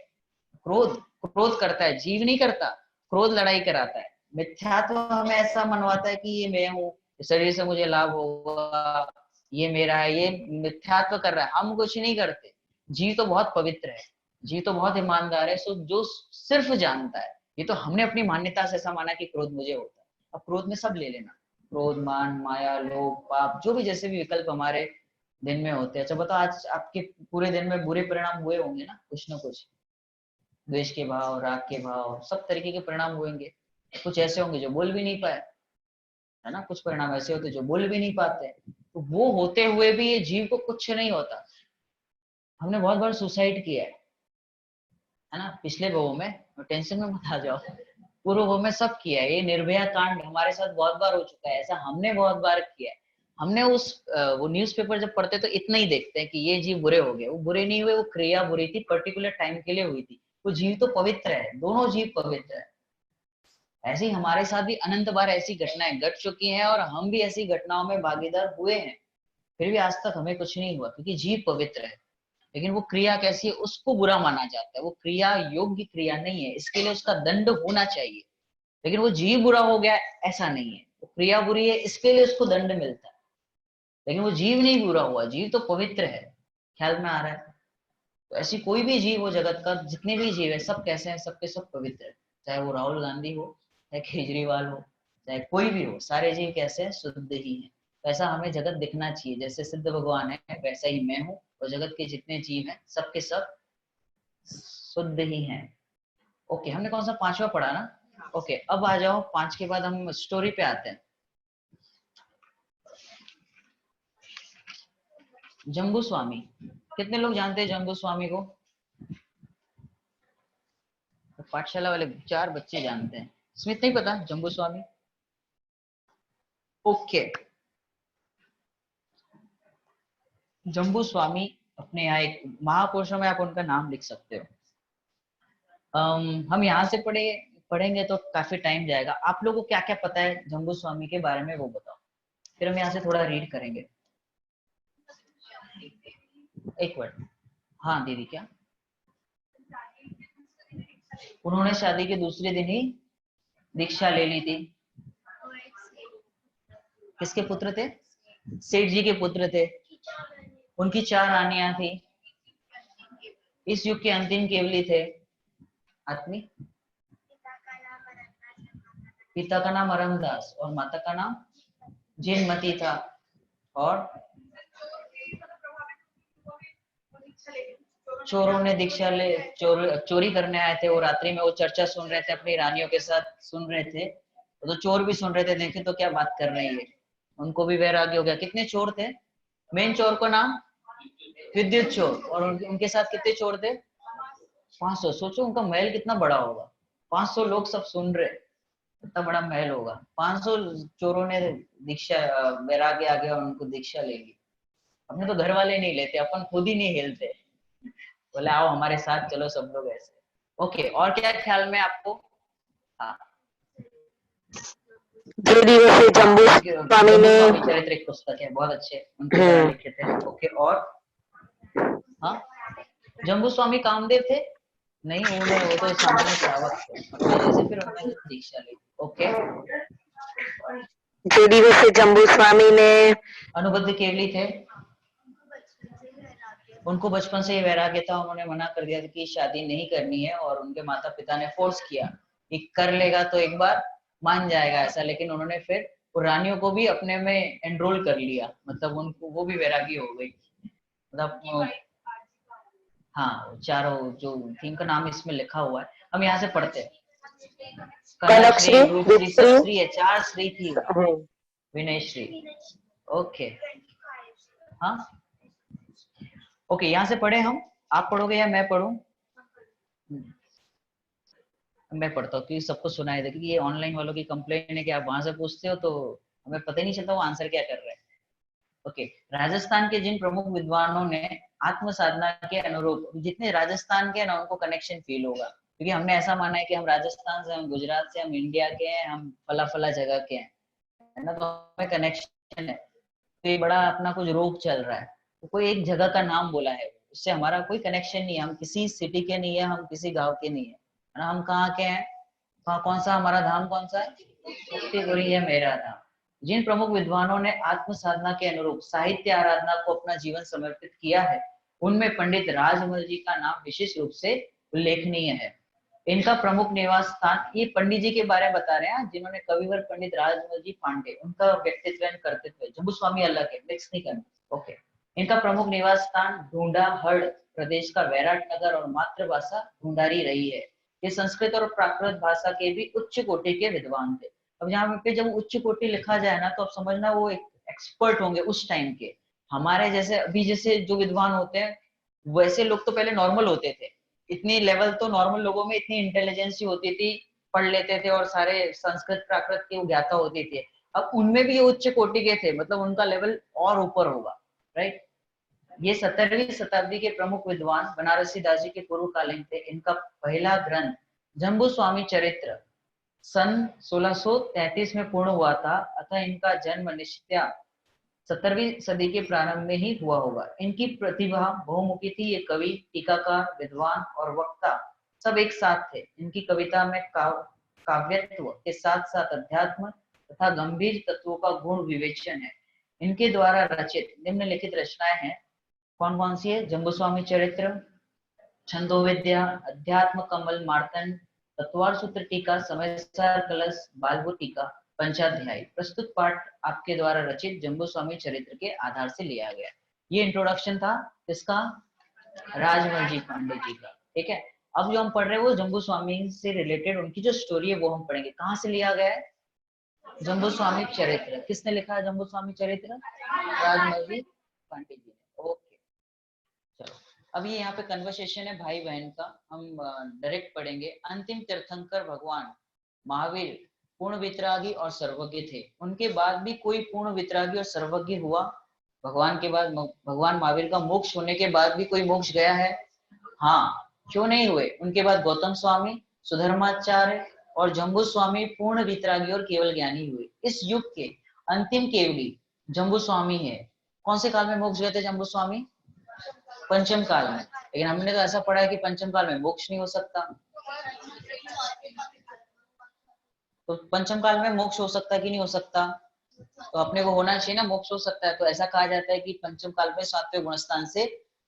क्रोध, क्रोध करता है, जीव नहीं करता, क्रोध लड़ाई कराता है। मिथ्यात्व हमें ऐसा मनवाता है कि ये मैं हूँ, शरीर से मुझे लाभ होगा, ये मेरा है, ये मिथ्यात्व कर रहा है। हम कुछ नहीं करते। जीव तो बहुत पवित्र है, जीव तो बहुत ईमानदार है, सो जो सिर्फ जानता है। ये तो हमने अपनी मान्यता से ऐसा माना कि क्रोध मुझे होता है। अब क्रोध में सब ले लेना, क्रोध, मान, माया, लोभ, पाप, जो भी जैसे भी विकल्प हमारे दिन में होते हैं। अच्छा बताओ, आज आपके पूरे दिन में बुरे परिणाम हुए होंगे ना कुछ, द्वेष के भाव, राग के भाव, सब तरीके के परिणाम होंगे। कुछ ऐसे होंगे जो बोल भी नहीं पाए, है ना, कुछ परिणाम ऐसे होते जो बोल भी नहीं पाते। तो वो होते हुए भी ये जीव को कुछ नहीं होता। हमने बहुत बार सुसाइड किया है ना, पिछले भवों में, टेंशन में मत आ जाओ, पूर्व भव में सब किया है। ये निर्भया कांड हमारे साथ बहुत बार हो चुका है, ऐसा हमने बहुत बार किया है। हमने वो न्यूज़पेपर जब पढ़ते तो इतना ही देखते हैं कि ये जीव बुरे हो गए। वो बुरे नहीं हुए, वो क्रिया बुरी थी, पर्टिकुलर टाइम के लिए हुई थी। वो जीव तो पवित्र है, दोनों जीव पवित्र है। ऐसे ही हमारे साथ भी अनंत बार ऐसी घटनाएं घट चुकी हैं और हम भी ऐसी घटनाओं में भागीदार हुए हैं, फिर भी आज तक हमें कुछ नहीं हुआ, क्योंकि जीव पवित्र है। लेकिन वो क्रिया कैसी है, उसको बुरा माना जाता है। वो क्रिया योग्य क्रिया नहीं है, इसके लिए उसका दंड होना चाहिए। लेकिन वो जीव बुरा हो गया, ऐसा नहीं है। वो क्रिया बुरी है, इसके लिए उसको दंड मिलता है। लेकिन वो जीव नहीं बुरा हुआ, जीव तो पवित्र है। ख्याल में आ रहा है? तो ऐसी कोई भी जीव हो जगत का, जितने भी जीव है, सब कैसे हैं, सबके सब पवित्र है। चाहे वो राहुल गांधी हो, चाहे केजरीवाल हो, चाहे कोई भी हो, सारे जीव कैसे हैं, शुद्ध ही हैं। तो ऐसा हमें जगत दिखना चाहिए, जैसे सिद्ध भगवान है वैसा ही मैं हूँ, और जगत के जितने जीव हैं सबके सब शुद्ध ही हैं। ओके, हमने कौन सा, पांचवा पढ़ा ना? ओके, अब आ जाओ, 5 के बाद हम स्टोरी पे आते हैं। जम्बू स्वामी, कितने लोग जानते हैं जम्बू स्वामी को? पाठशाला वाले 4 बच्चे जानते हैं। स्मित नहीं पता जम्बू स्वामी? ओके, जम्बू स्वामी अपने यहाँ एक महापुरुषों में आप उनका नाम लिख सकते हो। हम यहाँ से पढ़ेंगे तो काफी टाइम जाएगा। आप लोगों को क्या क्या पता है जम्बू स्वामी के बारे में, वो बताओ, फिर हम यहाँ से थोड़ा रीड करेंगे। एक मिनट, हाँ दीदी, क्या उन्होंने शादी के दूसरे दिन ही दीक्षा ले ली थी? किसके पुत्र थे? सेठ जी के पुत्र थे। उनकी 4 रानियां थी। इस युग के अंतिम केवली थे। आत्मी, पिता का नाम अरमदास और माता का नाम जैनमती था। और चोरों ने दीक्षा ले, चोरी करने आए थे। वो रात्रि में वो चर्चा सुन रहे थे, अपनी रानियों के साथ सुन रहे थे। तो चोर भी सुन रहे थे, देखे तो क्या बात कर रही है, उनको भी वैराग्य हो गया। कितने चोर थे? मेन चोर को नाम विद्युत चोर, और उनके साथ कितने चोर थे? 500। सोचो उनका महल कितना बड़ा होगा, 500 लोग सब सुन रहे, कितना बड़ा महल होगा। 500 चोरों ने दीक्षा, वैराग्य आ गया, उनको दीक्षा ले ली। अपने तो घर वाले नहीं लेते, अपन खुद ही नहीं हिलते, बोले आओ हमारे साथ चलो सब लोग ऐसे। ओके, और क्या ख्याल में आपको? हाँ, जो दिवस से जम्बू स्वामी ने स्वामी चरित्र एक पुस्तक है, बहुत अच्छे उनके द्वारा लिखे थे। ओके, और हाँ, जम्बू स्वामी कामदेव थे? नहीं, वो तो सामान्य श्रावक थे अपने जैसे, फिर उन्होंने दीक्षा ली। ओके, जो दिवस से जम्बू स्वामी ने अनुबद्ध केवली थे, उनको बचपन से ही वैराग्य था। उन्होंने मना कर दिया था कि शादी नहीं करनी है, और उनके माता पिता ने फोर्स किया कि कर लेगा तो एक बार मान जाएगा ऐसा। लेकिन उन्होंने फिर रानियों को भी अपने में एनरोल कर लिया, मतलब उनको वो भी वैरागी हो गई। मतलब हाँ, चारों जो थीम का नाम इसमें लिखा हुआ है, हम यहाँ से पढ़ते हैं। कनक श्री, रूप श्री, सब श्री है, 4 श्री थी, विनय श्री। ओके, हाँ, ओके, यहाँ से पढ़े हम। आप पढ़ोगे या मैं पढ़ूं? मैं पढ़ता हूँ, क्योंकि सबको सुनाई दे, क्योंकि ये ऑनलाइन वालों की कंप्लेन है कि आप वहां से पूछते हो तो हमें पता ही नहीं चलता वो आंसर क्या कर रहे हैं। ओके, राजस्थान के जिन प्रमुख विद्वानों ने आत्म साधना के अनुरूप, जितने राजस्थान के ना उनको कनेक्शन फील होगा, क्योंकि हमने ऐसा माना है कि हम राजस्थान से, हम गुजरात से, हम इंडिया के हैं, हम फला फला जगह के हैं, है ना, तो हमें कनेक्शन है। तो ये बड़ा अपना कुछ रोग चल रहा है, तो कोई एक जगह का नाम बोला है, उससे हमारा कोई कनेक्शन नहीं है, हम किसी सिटी के नहीं है, हम किसी गांव के नहीं है, है ना, हम कहाँ के हैं, कहाँ, कौन सा हमारा धाम कौन सा है, मुक्तिपुरी है मेरा धाम। जिन प्रमुख विद्वानों ने आत्म साधना के अनुरूप साहित्य आराधना को अपना जीवन समर्पित किया है, उनमें पंडित राजमल जी का नाम विशेष रूप से उल्लेखनीय है। इनका प्रमुख निवास स्थान, ये पंडित जी के बारे में बता रहे हैं जिन्होंने कविवर पंडित राजमल जी पांडे, उनका व्यक्तित्व एंड कर्तृत्व, जम्बू स्वामी अलग है, मिक्स नहीं करना। ओके, इनका प्रमुख निवास स्थान ढूंढाहड़ प्रदेश का वैराट नगर और मातृभाषा ढूंढारी रही है। ये संस्कृत और प्राकृत भाषा के भी उच्च कोटि के विद्वान थे। अब यहाँ पे जब उच्च कोटि लिखा जाए ना, तो अब समझना वो एक एक्सपर्ट होंगे उस टाइम के। हमारे जैसे अभी जैसे जो विद्वान होते हैं, वैसे लोग तो पहले नॉर्मल होते थे, इतनी लेवल तो नॉर्मल लोगों में इतनी इंटेलिजेंस होती थी, पढ़ लेते थे और सारे संस्कृत प्राकृत की ज्ञाता होती थी। अब उनमें भी ये उच्च कोटि के थे, मतलब उनका लेवल और ऊपर होगा, राइट। ये 17वीं शताब्दी के प्रमुख विद्वान बनारसी दास जी के पूर्वकालीन थे। इनका पहला ग्रंथ जम्बू स्वामी चरित्र सन 1633 में पूर्ण हुआ था, अतः इनका जन्म निश्चय 17वीं सदी के प्रारंभ में ही हुआ होगा। इनकी प्रतिभा बहुमुखी थी, ये कवि, टीकाकार, विद्वान और वक्ता सब एक साथ थे। इनकी कविता में काव्यत्व के साथ साथ अध्यात्म तथा गंभीर तत्वों का गुण विवेचन है। इनके द्वारा रचित निम्नलिखित रचनाएं हैं, कौन कौन सी है, जम्बू स्वामी चरित्र, छंदो विद्या, अध्यात्म कमल मार्तंड, तत्वार सूत्र टीका, समय सार कलश, बालभू टीका, पंचाध्यायी। प्रस्तुत पाठ आपके द्वारा रचित जम्बू स्वामी चरित्र के आधार से लिया गया। ये इंट्रोडक्शन था इसका, राजमल जी पांडे जी का, ठीक है। अब जो हम पढ़ रहे हैं वो जम्बू स्वामी से रिलेटेड उनकी जो स्टोरी है वो हम पढ़ेंगे। कहाँ से लिया गया है, जम्बू स्वामी चरित्र, किसने लिखा है जम्बू स्वामी चरित्र, राजमल जी पांडे जी ने। ओके, चलो अब ये यहाँ पे कन्वर्सेशन है भाई बहन का, हम डायरेक्ट पढ़ेंगे। अंतिम तीर्थंकर भगवान महावीर पूर्ण वितरागी और सर्वज्ञ थे। उनके बाद भी कोई पूर्ण वितरागी और सर्वज्ञ हुआ? भगवान के बाद, भगवान महावीर का मोक्ष होने के बाद भी कोई मोक्ष गया है? हाँ, क्यों नहीं हुए? उनके बाद गौतम स्वामी, सुधर्माचार्य और जम्बू स्वामी पूर्ण वितरागी और केवल ज्ञानी हुए। इस युग के अंतिम केवली जम्बू स्वामी है। कौन से काल में मोक्ष गए थे जम्बू स्वामी? पंचम काल में। लेकिन हमने तो ऐसा पढ़ा है कि पंचम काल में मोक्ष नहीं हो सकता, तो पंचम काल में मोक्ष हो सकता है कि नहीं हो सकता? तो अपने को होना चाहिए ना, मोक्ष हो सकता है। तो ऐसा कहा जाता है कि पंचम काल में 7वें गुणस्थान से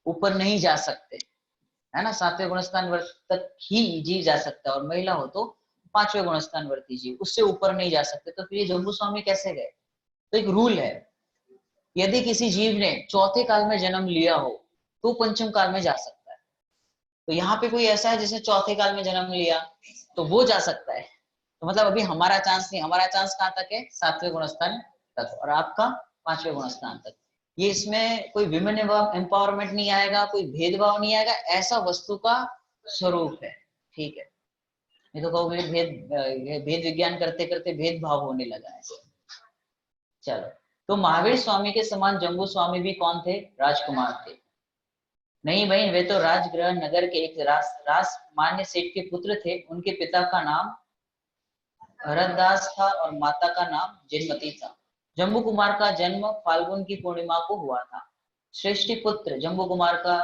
ऊपर नहीं जा सकते, है ना, 7वें गुणस्थान वर्त तक ही जीव जा सकता है, और महिला हो तो 5वें गुणस्थान वर्ती जीव, उससे ऊपर नहीं जा सकते। तो फिर ये जम्बू स्वामी कैसे गए? तो एक रूल है, यदि किसी जीव ने चौथे काल में जन्म लिया हो तो पंचम काल में जा सकता है। तो यहाँ पे कोई ऐसा है जिसने चौथे काल में जन्म लिया तो वो जा सकता है। तो मतलब अभी हमारा चांस नहीं, हमारा चांस कहाँ तक है? 7वें गुणस्थान तक, और आपका 5वें गुणस्थान तक। ये इसमें कोई विमेन एम्पावरमेंट नहीं आएगा, कोई भेदभाव नहीं आएगा, ऐसा वस्तु का स्वरूप है, ठीक है। नहीं तो कहोगे भेद विज्ञान करते करते भेदभाव होने लगा है। चलो, तो महावीर स्वामी के समान जम्बू स्वामी भी कौन थे? राजकुमार थे। नहीं बहन, वे तो राजगृह नगर के एक रास मान्य सेठ के पुत्र थे। उनके पिता का नाम भरतदास था और माता का नाम जिनमती था। जम्बू कुमार का जन्म फाल्गुन की पूर्णिमा को हुआ था। श्रेष्ठी पुत्र जम्बू कुमार का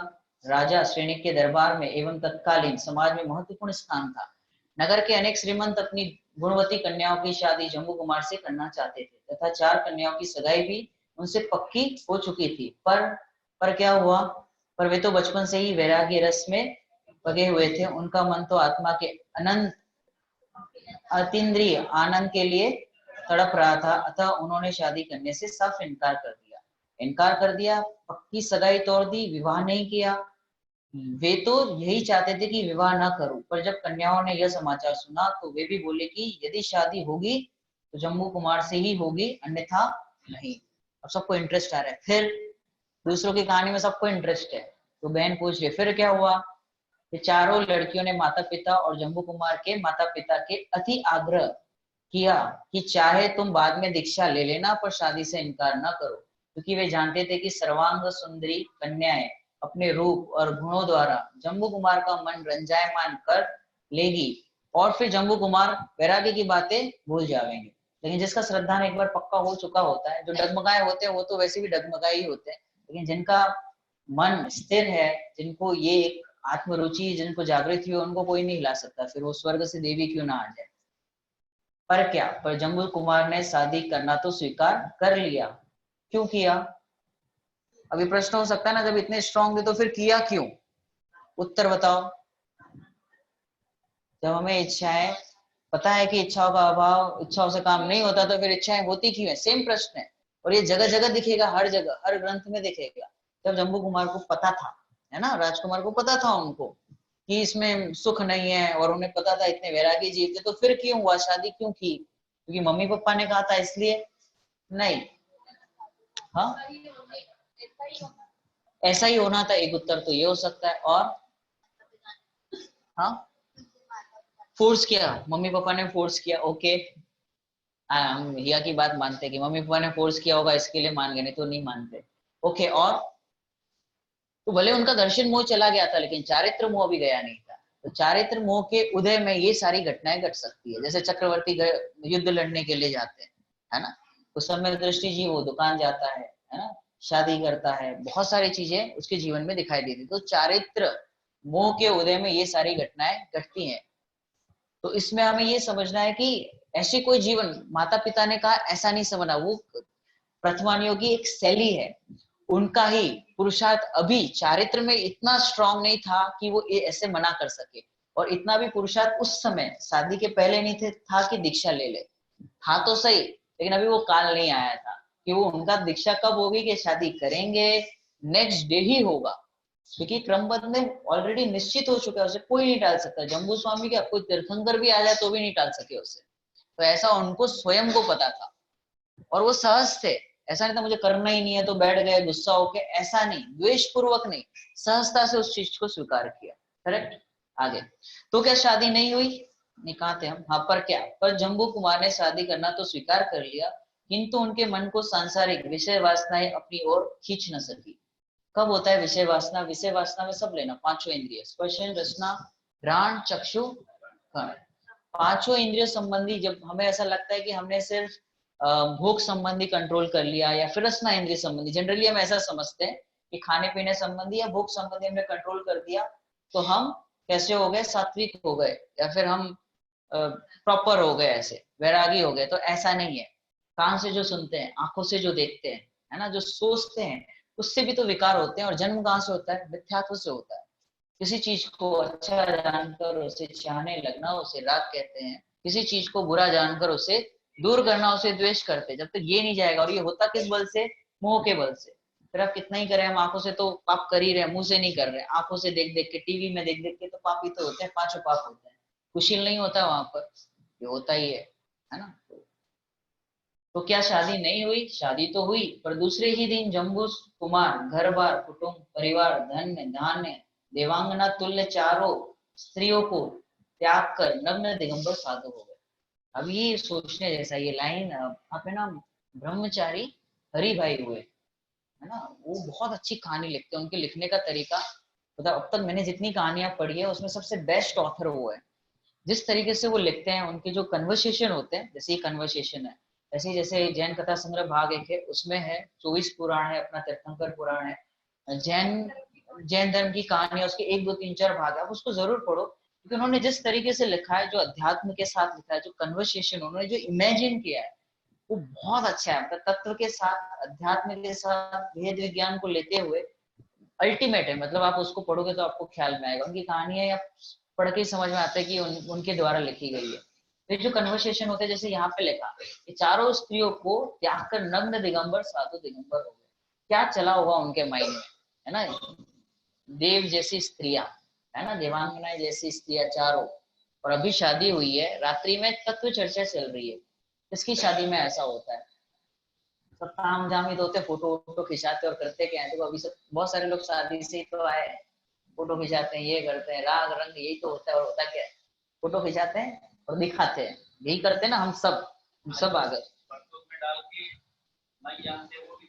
राजा श्रेणी के दरबार में एवं तत्कालीन समाज में महत्वपूर्ण स्थान था। नगर के अनेक श्रीमंत अपनी गुणवती कन्याओं की शादी जम्बू कुमार से करना चाहते थे तथा 4 कन्याओं की सगाई भी उनसे पक्की हो चुकी थी। पर क्या हुआ? पर वे तो बचपन से ही वैराग्य रस में पगे हुए थे। उनका मन तो आत्मा के अनंत अतीन्द्रिय आनंद के लिए तड़प रहा था, अतः उन्होंने शादी करने से साफ इनकार कर दिया। पक्की सगाई तोड़ दी, विवाह नहीं किया। वे तो यही चाहते थे कि विवाह न करूं, पर जब कन्याओं ने यह समाचार सुना तो वे भी बोले कि यदि शादी होगी तो जम्बू कुमार से ही होगी, अन्यथा नहीं। अब सबको इंटरेस्ट आ रहा है, फिर दूसरों की कहानी में सबको इंटरेस्ट है। तो बहन पूछ रही फिर क्या हुआ? कि चारों लड़कियों ने माता पिता और जम्बू कुमार के माता पिता के अति आग्रह किया कि चाहे तुम बाद में दीक्षा ले लेना, पर शादी से इनकार न करो। क्योंकि वे जानते थे कि सर्वांग सुंदरी कन्याएं अपने रूप और गुणों द्वारा जम्बू कुमार का मन रंजायमान कर लेगी और फिर जम्बू कुमार वैराग्य की बातें भूल जाएंगे। लेकिन जिसका श्रद्धान एक बार पक्का हो चुका होता है, जो डगमगाए होते हैं वो तो वैसे भी डगमगाए ही होते हैं, लेकिन जिनका मन स्थिर है, जिनको ये एक आत्मरुचि जिनको जागृत हुई, उनको कोई नहीं हिला सकता, फिर वो स्वर्ग से देवी क्यों ना आ जाए। पर क्या, पर जम्बू कुमार ने शादी करना तो स्वीकार कर लिया। क्यों किया? अभी प्रश्न हो सकता है ना, जब इतने स्ट्रांग थे तो फिर किया क्यों? उत्तर बताओ। जब हमें इच्छाएं पता है कि इच्छाओं का अभाव, इच्छाओं से काम नहीं होता, तो फिर इच्छाएं होती क्यों है? सेम प्रश्न है, और ये जगह जगह दिखेगा, हर जगह हर ग्रंथ में दिखेगा। जब जम्बू कुमार को पता था, है ना, राजकुमार को पता था उनको कि इसमें सुख नहीं है, और उन्हें पता था इतने वैरागी जीव थे, तो फिर क्यों हुआ? शादी क्यों की? क्योंकि मम्मी पापा ने कहा था इसलिए? नहीं। हाँ, ऐसा ही होना था, एक उत्तर तो ये हो सकता है। और हाँ, फोर्स किया, मम्मी पापा ने फोर्स किया। ओके, हम हिया की बात मानते कि मम्मी पापा ने फोर्स किया होगा, इसके लिए मान गए, नहीं तो नहीं मानते। ओके, और तो भले उनका दर्शन मोह चला गया था, लेकिन चारित्र मोह अभी गया नहीं था। तो चारित्र मोह के उदय में ये सारी घटनाएं घट सकती है। जैसे चक्रवर्ती युद्ध लड़ने के लिए जाते हैं, है ना, उस समय दृष्टि जी वो दुकान जाता है ना, शादी करता है, बहुत सारी चीजें उसके जीवन में दिखाई देती। तो चारित्र मोह के उदय में ये सारी घटनाएं घटती हैं। तो इसमें हमें ये समझना है कि ऐसे कोई जीवन, माता पिता ने कहा ऐसा नहीं समझना, वो प्रथमानियों की एक शैली है, उनका ही पुरुषार्थ अभी चारित्र में इतना स्ट्रांग नहीं था कि वो ऐसे मना कर सके। और इतना भी पुरुषार्थ उस समय शादी के पहले नहीं थे था कि दीक्षा ले ले, था तो सही, लेकिन अभी वो काल नहीं आया था कि वो उनका दीक्षा कब होगी, कि शादी करेंगे नेक्स्ट डे ही होगा, क्योंकि क्रमबद्ध में ऑलरेडी निश्चित हो चुका है, उसे कोई नहीं टाल सकता। जम्बू स्वामी क्या, कोई तीर्थंकर भी आ जाए तो भी नहीं टाल सके उसे। तो ऐसा उनको स्वयं को पता था, और वो सहज थे। ऐसा नहीं था मुझे करना ही नहीं है तो बैठ गए गुस्सा होके, ऐसा नहीं, द्वेष पूर्वक नहीं, सहजता से उस चीज को स्वीकार किया। करेक्ट। आगे, तो क्या शादी नहीं हुई? नहीं, कहा थे हम। हाँ, पर क्या, पर जम्बू कुमार ने शादी करना तो स्वीकार कर लिया, किंतु उनके मन को सांसारिक विषय वासनाएं अपनी ओर खींच न सकी। कब होता है विषय वासना? विषय वासना में सब लेना, पांचों इंद्रिय, स्पर्श रसना घ्राण चक्षु कर्ण, पांचों इंद्रियों संबंधी। जब हमें ऐसा लगता है कि हमने सिर्फ भोग संबंधी कंट्रोल कर लिया, या फिर रसना इंद्रिय संबंधी, जनरली हम ऐसा समझते हैं कि खाने पीने संबंधी या भोग संबंधी हमने कंट्रोल कर दिया, तो हम कैसे हो गए? सात्विक हो गए, या फिर हम प्रॉपर हो गए, ऐसे वैरागी हो गए। तो ऐसा नहीं है। कान से जो सुनते हैं, आंखों से जो देखते हैं, है ना, जो सोचते हैं, उससे भी तो विकार होते हैं। और जन्म कहाँ से होता है? मिथ्यात्व से होता है। किसी चीज को अच्छा जानकर उसे चाहने लगना, उसे राग कहते हैं। किसी चीज को बुरा जानकर उसे दूर करना, उसे द्वेष करते हैं। जब तक ये नहीं जाएगा, और ये होता किस बल से? मोह के बल से। फिर आप कितना ही करें, हम आंखों से तो पाप कर ही रहे हैं, मुंह से नहीं कर रहे, आंखों से देख देख के, टीवी में देख देख के तो पाप ही तो होते हैं, पांचों पाप होते हैं। कुशील नहीं होता वहां पर, ये होता ही है ना। तो क्या शादी नहीं हुई? शादी तो हुई, पर दूसरे ही दिन जम्बू कुमार घर बार, कुटुंब, परिवार, धन्य धान्य, देवांगना तुल्य चारों स्त्रियों को त्याग कर नग्न दिगंबर साधु हो गए। अब ये सोचने जैसा ये लाइन, आप है ना, ब्रह्मचारी हरि भाई हुए, है ना, वो बहुत अच्छी कहानी लिखते हैं। उनके लिखने का तरीका, मतलब अब तक मैंने जितनी कहानियां पढ़ी है उसमें सबसे बेस्ट ऑथर वो है। जिस तरीके से वो लिखते हैं, उनके जो कन्वर्सेशन होते हैं, जैसे ये कन्वर्सेशन है, ऐसे जैसे जैन कथा संग्रह भाग 1 है, उसमें है 24 पुराण है, अपना तीर्थंकर पुराण है, जैन जैन धर्म की कहानी है, उसके 1 2 3 4 भाग है। आप उसको जरूर पढ़ो, क्योंकि उन्होंने जिस तरीके से लिखा है, जो अध्यात्म के साथ लिखा है, जो कन्वर्सेशन उन्होंने जो इमेजिन किया है, वो बहुत अच्छा है। मतलब तत्व के साथ, अध्यात्म के साथ, भेद विज्ञान को लेते हुए अल्टीमेट है। मतलब आप उसको पढ़ोगे तो आपको ख्याल में आएगा। उनकी कहानियां आप पढ़ के समझ में आता है कि उनके द्वारा लिखी गई है। फिर जो कन्वर्सेशन होते हैं, जैसे यहाँ पे लिखा, कि चारों स्त्रियों को त्याग कर नग्न दिगंबर साधु दिगंबर हो गए। क्या चला होगा उनके माइंड में, है ना। देव जैसी स्त्रियां, है ना, देवांगनाएं जैसी स्त्रियां चारों, और अभी शादी हुई है, रात्रि में तत्व चर्चा चल रही है। इसकी शादी में ऐसा होता है, सब काम जाम ही तो होते, फोटो वोटो खिंचाते और करते क्या है। देखो अभी सब बहुत सारे लोग शादी से ही तो आए, फोटो खिंचाते हैं, ये करते हैं, राग रंग यही तो होता है। और होता क्या है? फोटो खिंचाते हैं और दिखाते हैं, यही करते हैं ना हम सब आ गए। में डाल के नहीं जानते वो भी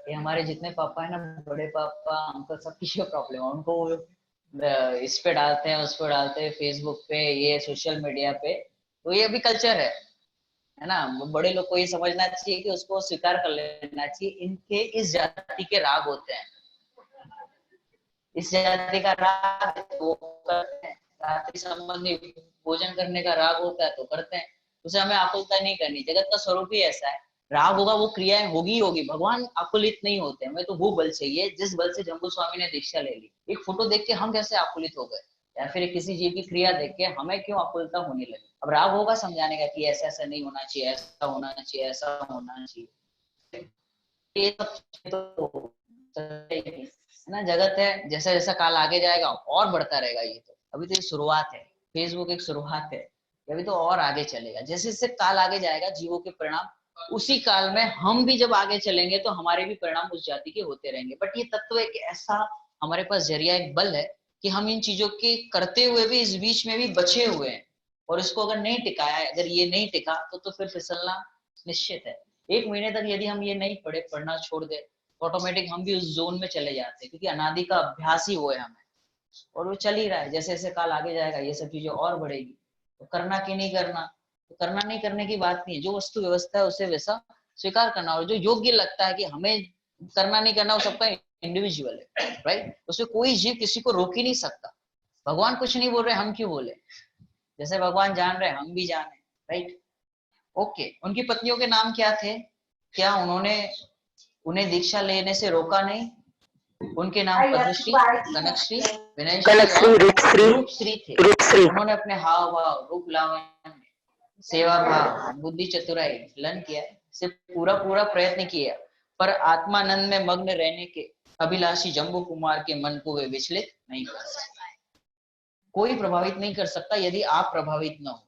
ये हमारे जितने पापा है ना, बड़े पापा अंकल, सबकी ये प्रॉब्लम है। उनको इस पे डालते हैं, उस पे डालते हैं, फेसबुक पे, ये सोशल मीडिया पे, तो ये भी कल्चर है ना। बड़े लोग को ये समझना चाहिए कि उसको स्वीकार कर लेना चाहिए। इनके इस जाति के राग होते हैं, इस जाति का राग वो करते हैं, रात्रि संबंधी भोजन करने का राग होता है तो करते हैं। उसे हमें आकुलता नहीं करनी। जगत का स्वरूप ही ऐसा है, राग होगा वो क्रियाएं होगी होगी। भगवान आकुलित नहीं होते। हमें तो वो बल चाहिए जिस बल से जम्बू स्वामी ने दीक्षा ले ली। एक फोटो देख के हम कैसे आकुलित हो गए, या फिर किसी जीव की क्रिया देख के हमें क्यों आकुलता होने लगी। अब राग होगा समझाने का कि ऐसा ऐसा नहीं होना चाहिए, ऐसा होना चाहिए, ऐसा होना चाहिए। ये सब तो है ना, जगत है। जैसा जैसा काल आगे जाएगा और बढ़ता रहेगा। ये तो अभी तो ये शुरुआत है, फेसबुक एक शुरुआत है, अभी तो और आगे चलेगा। जैसे जैसे काल आगे जाएगा, जीवों के परिणाम उसी काल में, हम भी जब आगे चलेंगे तो हमारे भी परिणाम उस जाति के होते रहेंगे। बट ये तत्व एक ऐसा हमारे पास जरिया, एक बल है कि हम इन चीजों के करते हुए भी इस बीच में भी बचे हुए हैं। और इसको अगर नहीं टिकाया है, अगर ये नहीं टिका तो फिर फिसलना निश्चित है। 1 महीने तक यदि हम ये नहीं पढ़ना छोड़ दे, ऑटोमेटिक हम भी उस जोन में चले जाते हैं, क्योंकि अनादि का अभ्यास ही वो है हमें, और वो चल ही रहा है। जैसे जैसे काल आगे जाएगा ये सब चीजें और बढ़ेगी। तो करना कि नहीं करना, तो करना नहीं करने की बात नहीं है। जो वस्तु व्यवस्था है उसे वैसा स्वीकार करना, और जो योग्य लगता है कि हमें करना नहीं करना, वो सबका इंडिविजुअल है, राइट। उसमें कोई जीव किसी को रोक ही नहीं सकता। भगवान कुछ नहीं बोल रहे, हम क्यों बोले। जैसे भगवान जान रहे हम भी जाने, राइट। ओके, उनकी पत्नियों के नाम क्या थे? क्या उन्होंने उन्हें दीक्षा लेने से रोका नहीं? उनके नाम पद्मश्री, कनकश्री, विनयश्री और रूपश्री थे। उन्होंने अपने हाव भाव, रूप लावण्य, सेवा भाव, बुद्धि चतुराई, लन किया से पूरा प्रयत्न किया, पर आत्मानंद में मग्न रहने के अभिलाषी जम्बू कुमार के मन को वे विचलित नहीं कर सकते। कोई प्रभावित नहीं कर सकता यदि आप प्रभावित न हो।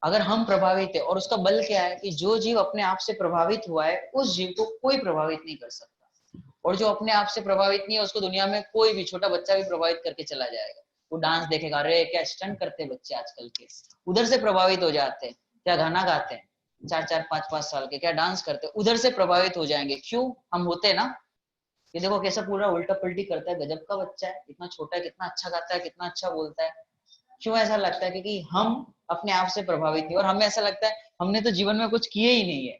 अगर हम प्रभावित है, और उसका बल क्या है कि जो जीव अपने आप से प्रभावित हुआ है उस जीव को कोई प्रभावित नहीं कर सकता। और जो अपने आप से प्रभावित नहीं है उसको दुनिया में कोई भी छोटा बच्चा भी प्रभावित करके चला जाएगा। वो डांस देखेगा, अरे क्या स्टंट करते बच्चे आजकल के, उधर से प्रभावित हो जाते हैं। क्या गाना गाते हैं 4-4, 5-5 साल के, क्या डांस करते हैं, उधर से प्रभावित हो जाएंगे। क्यों? हम होते ना, ये देखो कैसा पूरा उल्टा पलटी करता है, गजब का बच्चा है, इतना छोटा है, कितना अच्छा गाता है, कितना अच्छा बोलता है। क्यों ऐसा लगता है? क्योंकि हम अपने आप से प्रभावित नहीं, और हमें ऐसा लगता है हमने तो जीवन में कुछ किए ही नहीं है।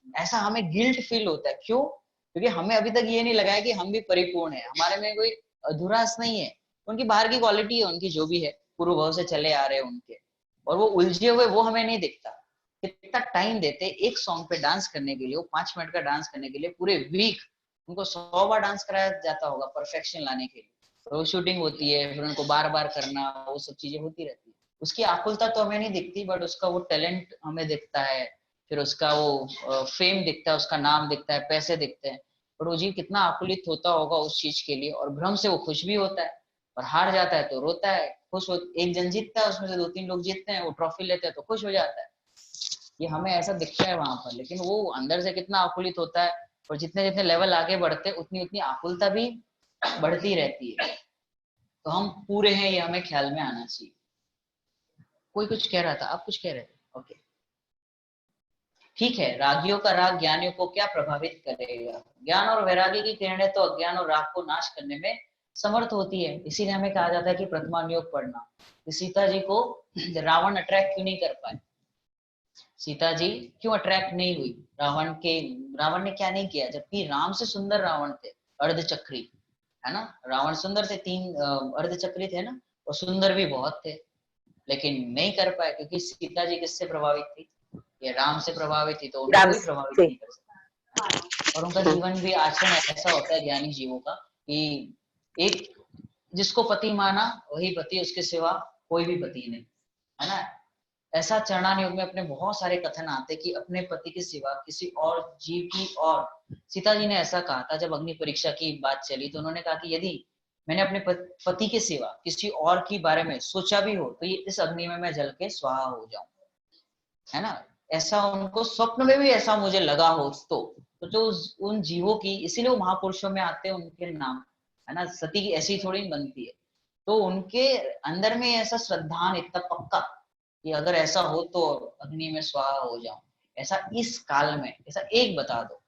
ऐसा हमें गिल्ट फील होता है। क्यों? क्योंकि हमें अभी तक ये नहीं लगा है कि हम भी परिपूर्ण है, हमारे में कोई अधूरास नहीं है। उनकी बाहर की क्वालिटी है, उनकी जो भी है, पूर्व भाव से चले आ रहे हैं उनके, और वो उलझे हुए वो हमें नहीं दिखता। कितना टाइम देते एक सॉन्ग पे डांस करने के लिए, वो 5 मिनट का डांस करने के लिए पूरे वीक उनको 100 बार डांस कराया जाता होगा परफेक्शन लाने के लिए। तो शूटिंग होती है, फिर उनको बार बार करना, वो सब चीजें होती रहती है। उसकी आकुलता तो हमें नहीं दिखती, बट उसका वो टैलेंट हमें दिखता है, फिर उसका वो फेम दिखता है, उसका नाम दिखता है, पैसे दिखते हैं। और वो जीव कितना आकुलित होता होगा उस चीज के लिए, और भ्रम से वो खुश भी होता है, और हार जाता है तो रोता है। खुश हो, एक जन जीतता है, उसमें से 2-3 लोग जीतते हैं, वो ट्रॉफी लेते हैं तो खुश हो जाता है। ये हमें ऐसा दिखता है वहां पर, लेकिन वो अंदर से कितना आकुलित होता है। और जितने जितने लेवल आगे बढ़ते उतनी उतनी आकुलता भी बढ़ती रहती है। तो हम पूरे हैं ये हमें ख्याल में आना चाहिए। कोई कुछ कह रहा था, आप कुछ कह रहे थे? ओके, ठीक है। रागियों का राग ज्ञानियों को क्या प्रभावित करेगा? ज्ञान और वैराग्य की किरणें तो अज्ञान और राग को नाश करने में समर्थ होती है। इसीलिए हमें कहा जाता है कि प्रथमान योग पढ़ना। सीता जी को रावण अट्रैक्ट क्यों नहीं कर पाए? सीता जी क्यों अट्रैक्ट नहीं हुई? रावण ने क्या नहीं किया, जबकि राम से सुंदर रावण थे, अर्धचक्री, है ना। रावण सुंदर थे, 3 अर्धचक्री थे ना, और सुंदर भी बहुत थे, लेकिन नहीं कर पाए क्योंकि सीता जी किससे प्रभावित थी? ये राम से प्रभावित थी, तो उनको कोई प्रभावित नहीं कर सकता। और उनका जीवन भी आचरण ऐसा होता है ज्ञानी जीवों का कि एक जिसको पति माना वही पति, उसके सिवा कोई भी पति नहीं, है ना। ऐसा चरणान योग में अपने बहुत सारे कथन आते कि अपने पति के सिवा किसी और जीव की। और सीता जी ने ऐसा कहा था जब अग्नि परीक्षा की बात चली, तो उन्होंने कहा कि यदि मैंने अपने पति के सिवा किसी और के बारे में सोचा भी हो तो ये इस अग्नि में मैं जल के स्वाहा हो जाऊं, है ना। ऐसा उनको स्वप्न में भी ऐसा मुझे लगा हो तो जो उन जीवों की, इसीलिए वो महापुरुषों में आते हैं उनके नाम, है ना। सती की ऐसी थोड़ी बनती है। तो उनके अंदर में ऐसा श्रद्धान इतना पक्का कि अगर ऐसा हो तो अग्नि में स्वाहा हो जाऊं। ऐसा इस काल में ऐसा एक बता दो,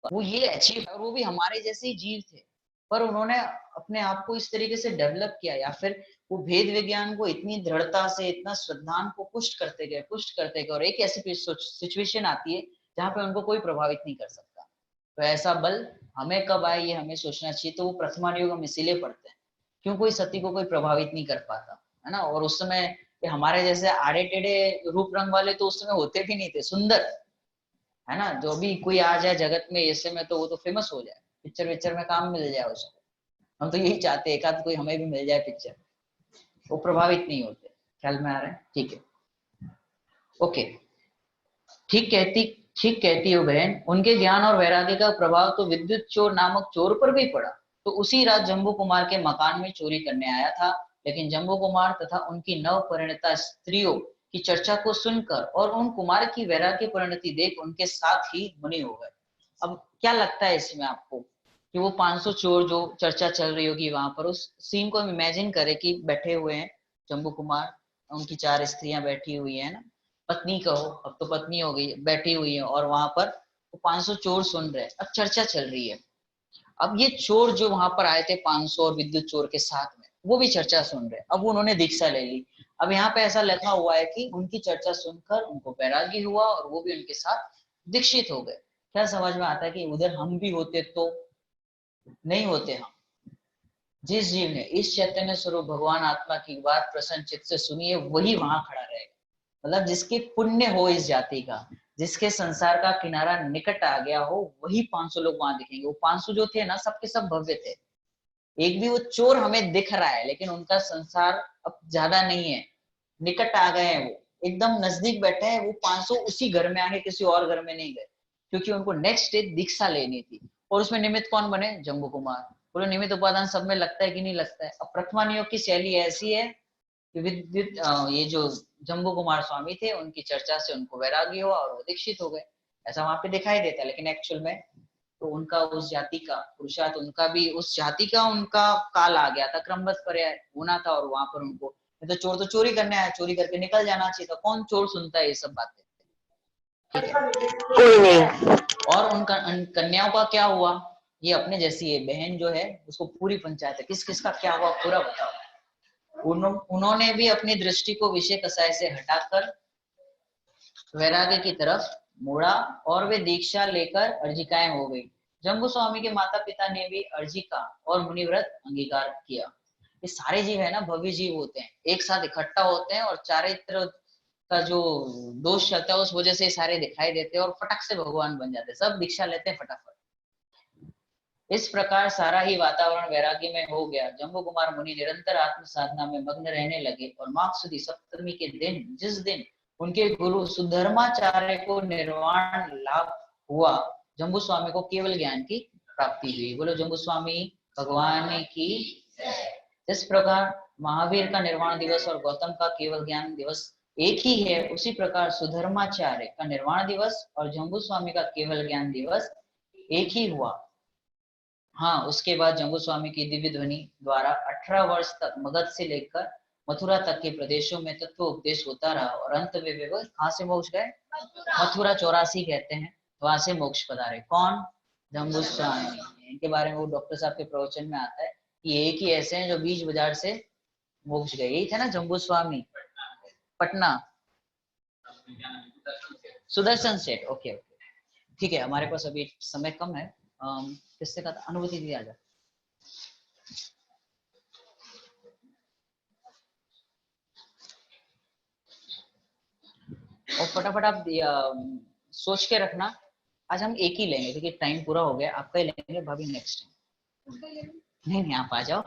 वो ये अचीव, और वो भी हमारे जैसे ही जीव थे, पर उन्होंने अपने आप को इस तरीके से डेवलप किया, या फिर वो भेद विज्ञान को इतनी दृढ़ता से, इतना श्रद्धान को पुष्ट करते गए, और एक ऐसी सिचुएशन आती है जहाँ पे उनको कोई प्रभावित नहीं कर सकता। तो ऐसा बल हमें कब आए ये हमें सोचना चाहिए। तो वो प्रथमान योग हम इसीलिए पढ़ते हैं, क्यों कोई सती को कोई प्रभावित नहीं कर पाता है ना। और उस समय हमारे जैसे आड़े टेढ़े रूप रंग वाले तो उस समय होते भी नहीं थे, सुंदर है ना। जो भी कोई आ जाए जगत में ऐसे में तो वो तो फेमस हो जाए, पिक्चर में काम मिल जाए उसको। हम तो यही चाहते हैं, एक आध कोई हमें भी मिल जाए पिक्चर, वो प्रभावित नहीं होते। ख्याल में आ रहा है? ठीक है, ओके। ठीक कहती हो बहन। उनके ज्ञान और वैराग्य का प्रभाव तो विद्युत चोर नामक चोर पर भी पड़ा। तो उसी रात जम्बू कुमार के मकान में चोरी करने आया था, लेकिन जम्बू कुमार तथा उनकी नव परिणता स्त्रियों की चर्चा को सुनकर और उन कुमार की वैराग्य परिणति देख उनके साथ ही मुनि हो गए। अब क्या लगता है इसमें आपको कि वो 500 चोर जो चर्चा चल रही होगी वहां पर, उस सीन को हम इमेजिन करें कि बैठे हुए हैं जम्बू कुमार, उनकी 4 स्त्रियां बैठी हुई है ना, पत्नी कहो, अब तो पत्नी हो गई, बैठी हुई है, और वहां पर 500 चोर सुन रहे हैं। अब चर्चा चल रही है। अब ये चोर जो वहां पर आए थे 500 और विद्युत चोर के साथ में, वो भी चर्चा सुन रहे हैं। अब उन्होंने दीक्षा ले ली। अब यहाँ पे ऐसा लिखा हुआ है कि उनकी चर्चा सुनकर उनको वैराग्य हुआ और वो भी उनके साथ दीक्षित हो गए। क्या समझ में आता है कि उधर हम भी होते तो नहीं होते हम? जिस जीव ने इस चैतन्य स्वरूप भगवान आत्मा की बात प्रसन्न चित्त से सुनी है, वही वहां खड़ा रहेगा। मतलब जिसके पुण्य हो इस जाति का, जिसके संसार का किनारा निकट आ गया हो, वही 500 लोग वहां दिखेंगे। वो 500 जो थे ना, सबके सब भव्य थे। एक भी वो चोर हमें दिख रहा है, लेकिन उनका संसार अब ज्यादा नहीं है, निकट आ गए हैं, वो एकदम नजदीक बैठे हैं। वो 500 उसी घर में आगे, किसी और घर में नहीं गए, क्योंकि उनको नेक्स्ट डे दीक्षा लेनी थी। और उसमें निमित्त कौन बने? जम्बू कुमार। बोले निमित्त उपादान सब में लगता है कि नहीं लगता है? अब प्रथमान योग की शैली ऐसी है कि विद्युत ये जो जम्बू कुमार स्वामी थे, उनकी चर्चा से उनको वैराग्य हुआ और वो दीक्षित हो गए। ऐसा वहां पे दिखाई देता है, लेकिन एक्चुअल में तो उनका उस जाति का पुरुषार्थ, उनका भी उस जाति का उनका काल आ गया था, क्रमबद्ध पर्याय होना था। और वहां पर उनको, तो चोर तो चोरी करने आया, चोरी करके निकल जाना चाहिए था। कौन चोर सुनता है ये सब बातें? ठीक है, कोई नहीं। और उन कन्याओं का क्या हुआ? ये अपने जैसी है बहन जो है, उसको पूरी पंचायत है, किस किस का क्या हुआ पूरा बताओ। उन्होंने भी अपनी दृष्टि को विषय कसाय से हटाकर वैराग्य की तरफ मुड़ा और वे दीक्षा लेकर अर्जिकाएं हो गई। जम्बू स्वामी के माता पिता ने भी अर्जिका और मुनिव्रत अंगीकार किया। ये सारे जीव है ना, भव्य जीव होते हैं, एक साथ इकट्ठा होते हैं, और चारित्र का जो दोष चलता है उस वजह से सारे दिखाई देते हैं, और फटक से भगवान बन जाते हैं, सब दीक्षा लेते हैं फटाफट। इस प्रकार सारा ही वातावरण वैराग्य में हो गया। जम्बू कुमार मुनि निरंतर आत्म साधना में मग्न रहने लगे, और माघ सुदी सप्तमी के दिन, जिस दिन उनके गुरु सुधर्माचार्य को निर्वाण लाभ हुआ, जम्बू स्वामी को केवल ज्ञान की प्राप्ति हुई। बोलो जम्बू स्वामी भगवान की। इस प्रकार महावीर का निर्वाण दिवस और गौतम का केवल ज्ञान दिवस एक ही है, उसी प्रकार सुधर्माचार्य का निर्वाण दिवस और जम्बू स्वामी का केवल ज्ञान दिवस एक ही हुआ। हाँ, उसके बाद जम्बू स्वामी की दिव्य ध्वनि द्वारा 18 वर्ष तक मगध से लेकर मथुरा तक के प्रदेशों में तत्व उपदेश होता रहा, और अंत में वे कहाँ से मोक्ष गए? मथुरा 84 कहते हैं, वहां से मोक्ष पधारे। कौन? जम्बू स्वामी। इनके बारे में वो डॉक्टर साहब के प्रवचन में आता है कि एक ही ऐसे हैं जो बीच बाजार से मोक्ष गए। यही थे ना जम्बू स्वामी? पटना सुदर्शन सेठ। ओके ओके, ठीक है, हमारे पास अभी समय कम है। किससे का था? अनुभूति दी, आ जा। और फटाफट आप सोच के रखना। आज हम एक ही लेंगे क्योंकि टाइम पूरा हो गया, आपका ही लेंगे भाभी नेक्स्ट टाइम। नहीं, आप आ जाओ।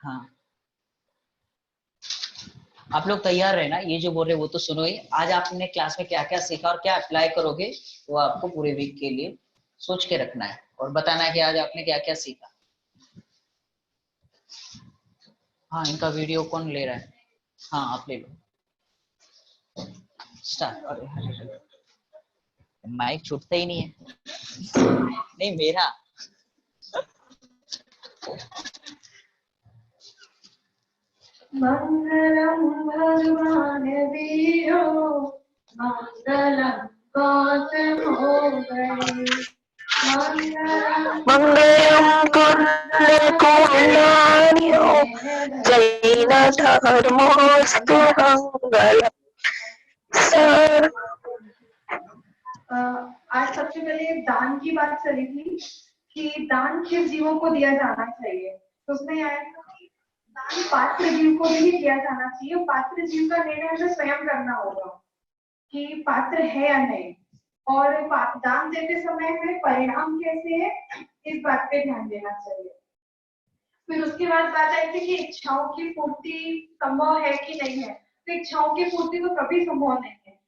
हाँ, आप लोग तैयार रहना। ये जो बोल रहे वो तो सुनो ही। आज आपने क्लास में क्या क्या सीखा और क्या अप्लाई करोगे, वो आपको पूरे वीक के लिए सोच के रखना है, और बताना है कि आज आपने क्या क्या सीखा। हाँ, इनका वीडियो कौन ले रहा है? हाँ, आप ले लो। स्टार्ट। माइक छूटता ही नहीं है। नहीं मेरा। मंगलम भगवान वीरो मंगलम गौतमो गणे मंगलम पुण्यकुलान्यो जैन धर्मोस्तु मंगलम। आज सबसे पहले दान की बात चली थी कि दान किस जीवों को दिया जाना चाहिए, तो उसमें आया था कि दान पात्र जीव को भी दिया जाना चाहिए। पात्र जीव का निर्णय हमें स्वयं करना होगा कि पात्र है या नहीं, और दान देते समय में परिणाम कैसे है इस बात पे ध्यान देना चाहिए। फिर उसके बाद बात आई थी कि इच्छाओं की पूर्ति संभव है कि नहीं है। तो इच्छाओं की पूर्ति तो कभी संभव नहीं है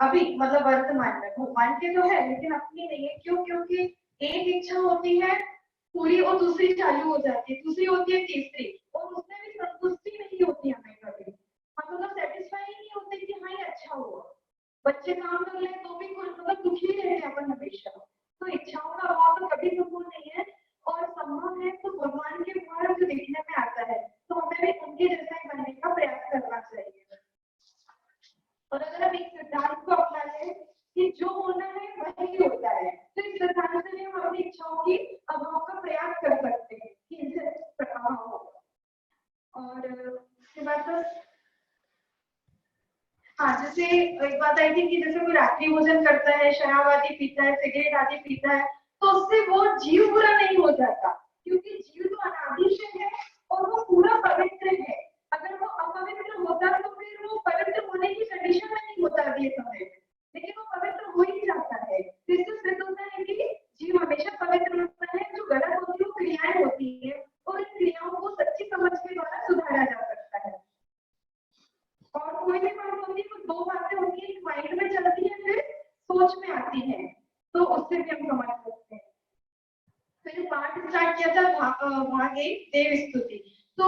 अभी, मतलब वर्तमान में। भगवान के तो है लेकिन अपनी नहीं है। क्यों? क्योंकि एक इच्छा होती है पूरी और दूसरी चालू हो जाती है, दूसरी होती है तीसरी, और उसमें भी संतुष्टि नहीं होती हमें कभी। हम मतलब सेटिस्फाई नहीं होते कि हाँ ये अच्छा हुआ। बच्चे काम कर ले तो भी मतलब दुखी रहते हैं अपन हमेशा। तो इच्छाओं का अभाव तो कभी संभव नहीं है, और संभव है तो भगवान के द्वारा जो देखने में आता है तो हमें भी उनके जैसा ही बनने का प्रयास करना चाहिए। और अगर हम एक सिद्धांत को अपना लें कि जो होना है वही होता है, तो इस सिद्धांत से हम अपनी इच्छाओं की अभाव का प्रयास कर सकते हैं कि इनसे प्रभाव होगा। और उसके बाद हाँ, जैसे एक बात आई थी कि जैसे कोई रात्रि भोजन करता है, शराब आदि पीता है, सिगरेट आदि पीता है, तो उससे वो जीव बुरा नहीं हो जाता, क्योंकि जीव तो अनादि से है और वो पूरा पवित्र है। अगर वो अपवित्र होता तो फिर वो पवित्र होने की कंडीशन में नहीं होता अभी समय में, लेकिन वो पवित्र हो ही जाता है। इससे सिद्ध होता है कि जीव हमेशा पवित्र होता है। जो गलत होती है वो क्रियाएं होती है, और इन क्रियाओं को सच्ची समझ के द्वारा सुधारा जा सकता है। और कोई भी बात होती है तो दो बातें होती है, माइंड में चलती है फिर सोच में आती है, तो उससे भी हम समझ सकते हैं। फिर पाठ स्टार्ट किया था भाग एक देव स्तुति। तो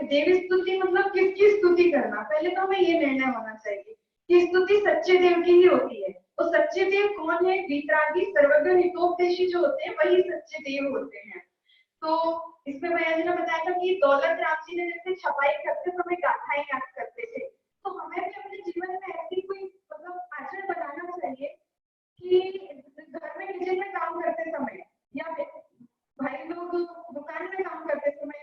देव स्तुति मतलब किसकी स्तुति करना, पहले तो हमें ये निर्णय होना चाहिए कि स्तुति सच्चे देव की ही होती है। तो सच्चे देव कौन है? वीतरागी सर्वज्ञ हितोपदेशी जो होते हैं वही सच्चे देव होते हैं। तो इसमें भैया जी ने बताया था कि दौलत राम जी ने जैसे छपाई करते समय गाथाएं याद करते थे, तो हमें भी अपने जीवन में ऐसी कोई मतलब आचरण बनाना चाहिए कि घर में किचन में काम करते समय या भाई लोग दुकान में काम करते समय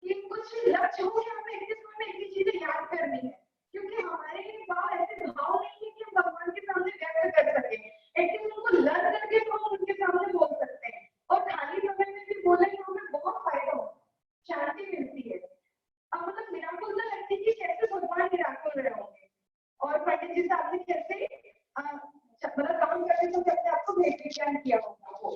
कि कुछ लक्ष्य हो कि हमें इतने समय में इतनी चीजें याद करनी है, क्योंकि हमारे लिए भाव ऐसे भाव नहीं है कि हम भगवान के सामने व्यक्त कर सकें। एटलीस्ट उनको लग करके तो हम उनके सामने बोल सकते हैं, और खाली समय में भी बोले तो हमें बहुत फायदा होगा, शांति मिलती है। अब मतलब मिराकल तो लगती है कि कैसे भगवान मिराकल रहे होंगे, और पंडित जी साहब ने कैसे मतलब काम करते तो कैसे आपको भेद विज्ञान किया होगा वो।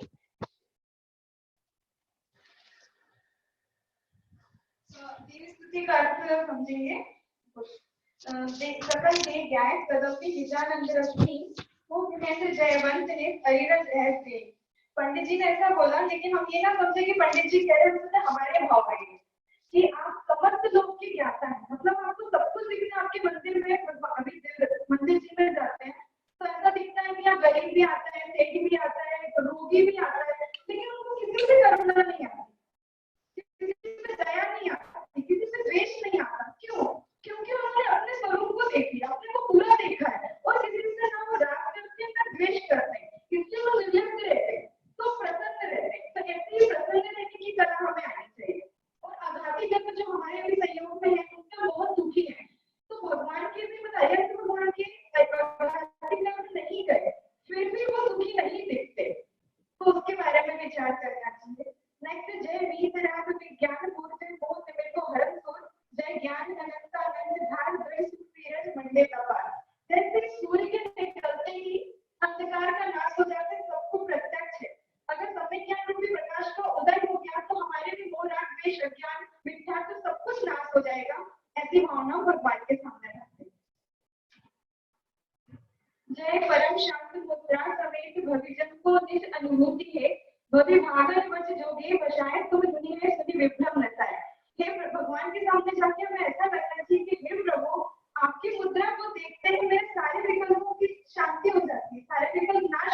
देव स्तुति का अर्थ समझेंगे। सकल दे ज्ञान तदपि निजानंद रश्मि वो विनेन्द्र जयवंत ने हरिरस रहस्य। पंडित जी ने ऐसा बोला, लेकिन हम ये ना समझे कि पंडित जी कह रहे हैं हमारे भाव आएंगे कि आप समस्त लोग की ज्ञाता है, मतलब आपको सब कुछ दिखता है। आपके मंदिर में अभी मंदिर जी में जाते हैं तो ऐसा दिखता है कि यहाँ गरीब भी आता है, सेठ भी आता है, रोगी भी आता है, लेकिन उनको किसी से करुणा नहीं आती, किसी से दया नहीं आती, किसी से द्वेष नहीं आता। क्यों? क्योंकि उन्होंने अपने स्वरूप को देख लिया, अपने को पूरा देखा है, और किसी से ना वो राग करते हैं ना द्वेष करते हैं, इसलिए वो निर्लिप्त रहते हैं, तो प्रसन्न रहते हैं। तो ऐसे ही प्रसन्न रहने की कला हमें आनी चाहिए। और आघाती जन्म जो हमारे अभी संयोग में है उनका बहुत दुखी है, तो भगवान के भी बताया कि भगवान के आघाती जन्म नहीं गए फिर भी वो दुखी नहीं दिखते, तो उसके बारे में विचार करना चाहिए। नेक्स्ट, जय वीतराग विज्ञान मूर्ति मोह में को हरण सोच, जय ज्ञान अनंता अनंत धार द्वय सुपीरज मंडे कपाल। जैसे सूर्य के निकलते ही अंधकार का नाश हो जाता है, सबको प्रत्यक्ष है। अगर समय ज्ञान रूपी प्रकाश का उदय हो गया तो हमारे भी मोह राग द्वेष अज्ञान मिथ्या तो सब कुछ नाश हो जाएगा। ऐसी भावना भगवान के सामने रखते हैं। जय परम शांत मुद्रा समेत भविजन को निज अनुभूति है, भवि भागन वच जोगे बचाए तुम दुनिया सुनि विभ्रम नचाए। हे भगवान के सामने जाके हमें ऐसा लगना चाहिए कि हे प्रभु आपकी मुद्रा को देखते ही मेरे सारे विकल्पों की शांति हो जाती है, सारे विकल्प नाश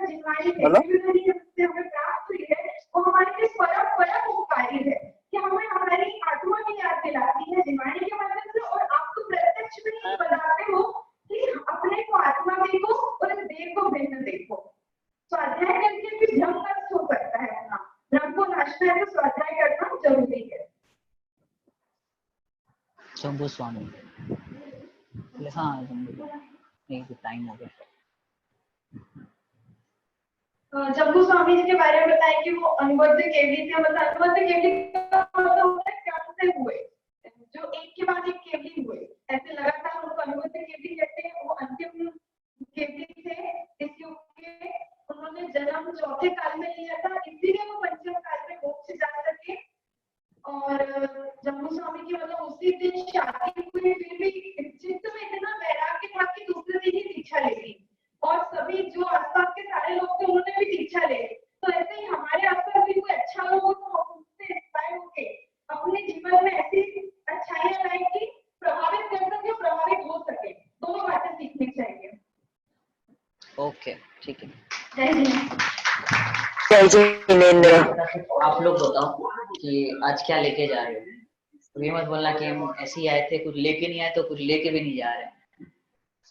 जिम्मानी है, जिम्मेदारी जिससे हमें प्राप्त हुई है वो हमारे लिए परम परम उपकारी है कि हमें हमारी आत्मा की याद दिलाती है जिम्मानी के माध्यम से। और आप तो प्रत्यक्ष में ही बताते हो कि अपने को आत्मा देखो और इस देह को भिन्न देखो। स्वाध्याय करके भी भ्रम नष्ट हो सकता है, अपना भ्रम को नष्ट है तो स्वाध्याय करना जरूरी है। शंभू स्वामी, हाँ नहीं टाइम हो गया। जम्बू स्वामी जी के बारे में बताएं कि वो अनुबद्ध केवली थे। मतलब अनुबद्ध केवली का मतलब होता है क्रम से हुए, जो एक के बाद एक केवली हुए, ऐसे लगातार उनको अनुबद्ध केवली कहते हैं। वो अंतिम केवली थे इस युग के। उन्होंने जन्म चौथे काल में लिया था, इसीलिए वो पंचम काल में मोक्ष जा सके। और जम्बू स्वामी की मतलब उसी दिन शादी हुई, फिर भी चित्त में इतना वैराग्य था कि दूसरे दिन ही दीक्षा ले ली। और सभी जो आसपास के सारे लोग थे उन्होंने भी दीक्षा ले ली। तो ऐसे ही हमारे आसपास भी कोई अच्छा लोग हो तो हम उससे इंस्पायर होके अपने जीवन में ऐसी अच्छाइयां लाएं कि प्रभावित कर सके, प्रभावित हो सके। दोनों बातें सीखनी चाहिए। ओके ठीक है। जय हिंद। जय जिनेंद्र। आप लोग बताओ कि आज क्या लेके जा रहे हो। तो ये मत बोलना कि हम ऐसे ही आए थे, कुछ लेके नहीं आए तो कुछ लेके भी नहीं जा रहे।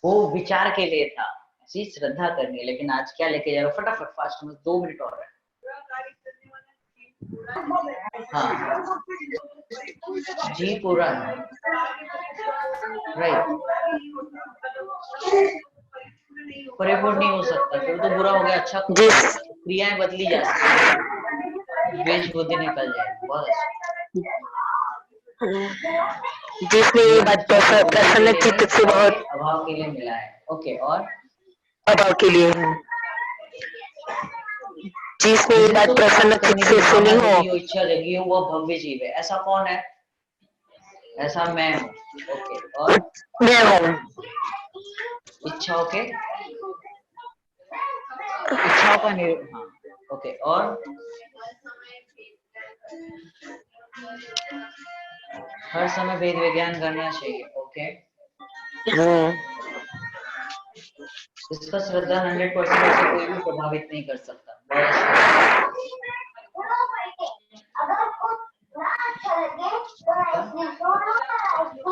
वो विचार के लिए था, ऐसी श्रद्धा करनी है। लेकिन आज क्या लेके जा रहे हो, फटाफट फास्ट में 2 मिनट और है। हाँ जी पूरा है, राइट। परिपूर्ण नहीं हो सकता, फिर तो बुरा हो गया। अच्छा क्रियाएं बदली जा सकती, द्वेष बुद्धि निकल जाए। बहुत जिसने ये बात प्रसन्न चित्त से बहुत अभाव के लिए मिला है। ओके, और अभाव के लिए जिसने ये बात प्रसन्न चित्त से सुनी हो, इच्छा जगी हो, वो भव्य जीव है। ऐसा कौन है? ऐसा मैं हूँ। ओके, और मैं हूँ। इच्छाओं के इच्छाओं का हाँ ओके, और हर समय वेद विज्ञान करना चाहिए। ओके, इसका श्रद्धा 100% से कोई भी प्रभावित नहीं कर सकता।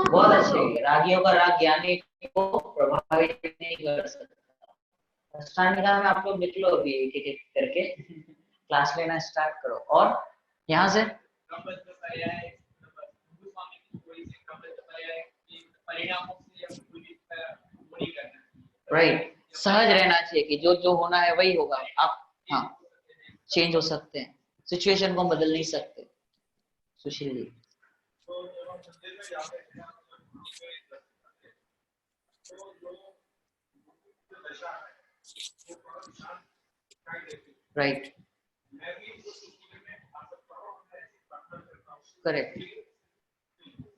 बहुत अच्छे। रागियों का राग ज्ञानी को प्रभावित नहीं कर सकता। अष्टांगिका में आप लोग निकलो अभी एक एक करके, क्लास लेना स्टार्ट करो। और यहाँ से राइट, सहज रहना चाहिए कि जो जो होना है वही होगा। आप हाँ चेंज हो सकते हैं, सिचुएशन को बदल नहीं सकते। Sushil ji, right, correct.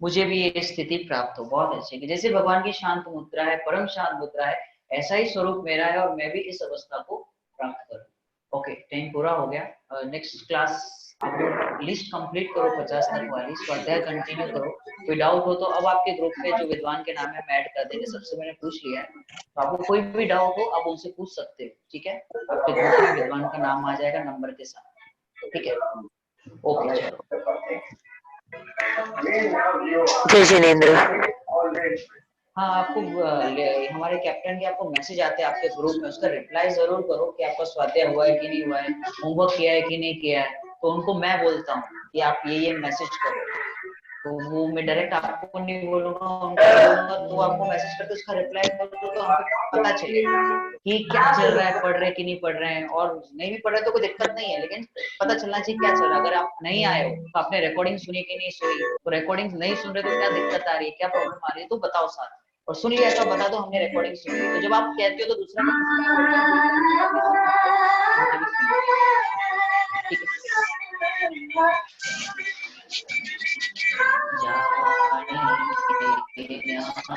मुझे भी ये स्थिति प्राप्त हो, बहुत अच्छे कि जैसे भगवान की शांत मुद्रा है, परम शांत मुद्रा है, ऐसा ही स्वरूप मेरा है और मैं भी इस अवस्था को प्राप्त करूं। ओके, टाइम पूरा हो गया। नेक्स्ट क्लास आप लोग लिस्ट कंप्लीट करो 50 तक वाली, स्वाध्याय कंटिन्यू करो। कोई डाउट हो तो अब आपके ग्रुप में जो विद्वान के नाम है हम ऐड कर देंगे। सबसे मैंने पूछ लिया है, तो आपको कोई भी डाउट हो आप उनसे पूछ सकते हो। ठीक है, आपके ग्रुप में विद्वान का नाम आ जाएगा नंबर के साथ। ठीक है, ओके चलो। जय जिनेंद्र। हाँ, आपको हमारे कैप्टन के आपको मैसेज आते हैं आपके ग्रुप में, उसका रिप्लाई जरूर करो कि आपका स्वाध्याय हुआ है कि नहीं हुआ है, होमवर्क किया है कि नहीं किया है। तो उनको मैं बोलता हूँ कि आप ये मैसेज करो, तो वो मैं डायरेक्ट आपको नहीं बोलूंगा, उनको बोलूंगा। तो आपको मैसेज करके उसका रिप्लाई करो तो हमको पता चलेगा कि क्या चल रहा है, पढ़ रहे कि नहीं पढ़ रहे हैं। और नहीं भी पढ़ रहे तो कोई दिक्कत नहीं है, लेकिन पता चलना चाहिए क्या चल रहा है। अगर आप नहीं आए हो तो आपने रिकॉर्डिंग सुनी कि नहीं सुनी, तो रिकॉर्डिंग नहीं सुन रहे तो क्या दिक्कत आ रही है, क्या प्रॉब्लम आ रही है, तो बताओ साथ। और सुन लिया तो बता दो हमने रिकॉर्डिंग सुनी। तो जब आप कहते हो तो दूसरा ठीक है।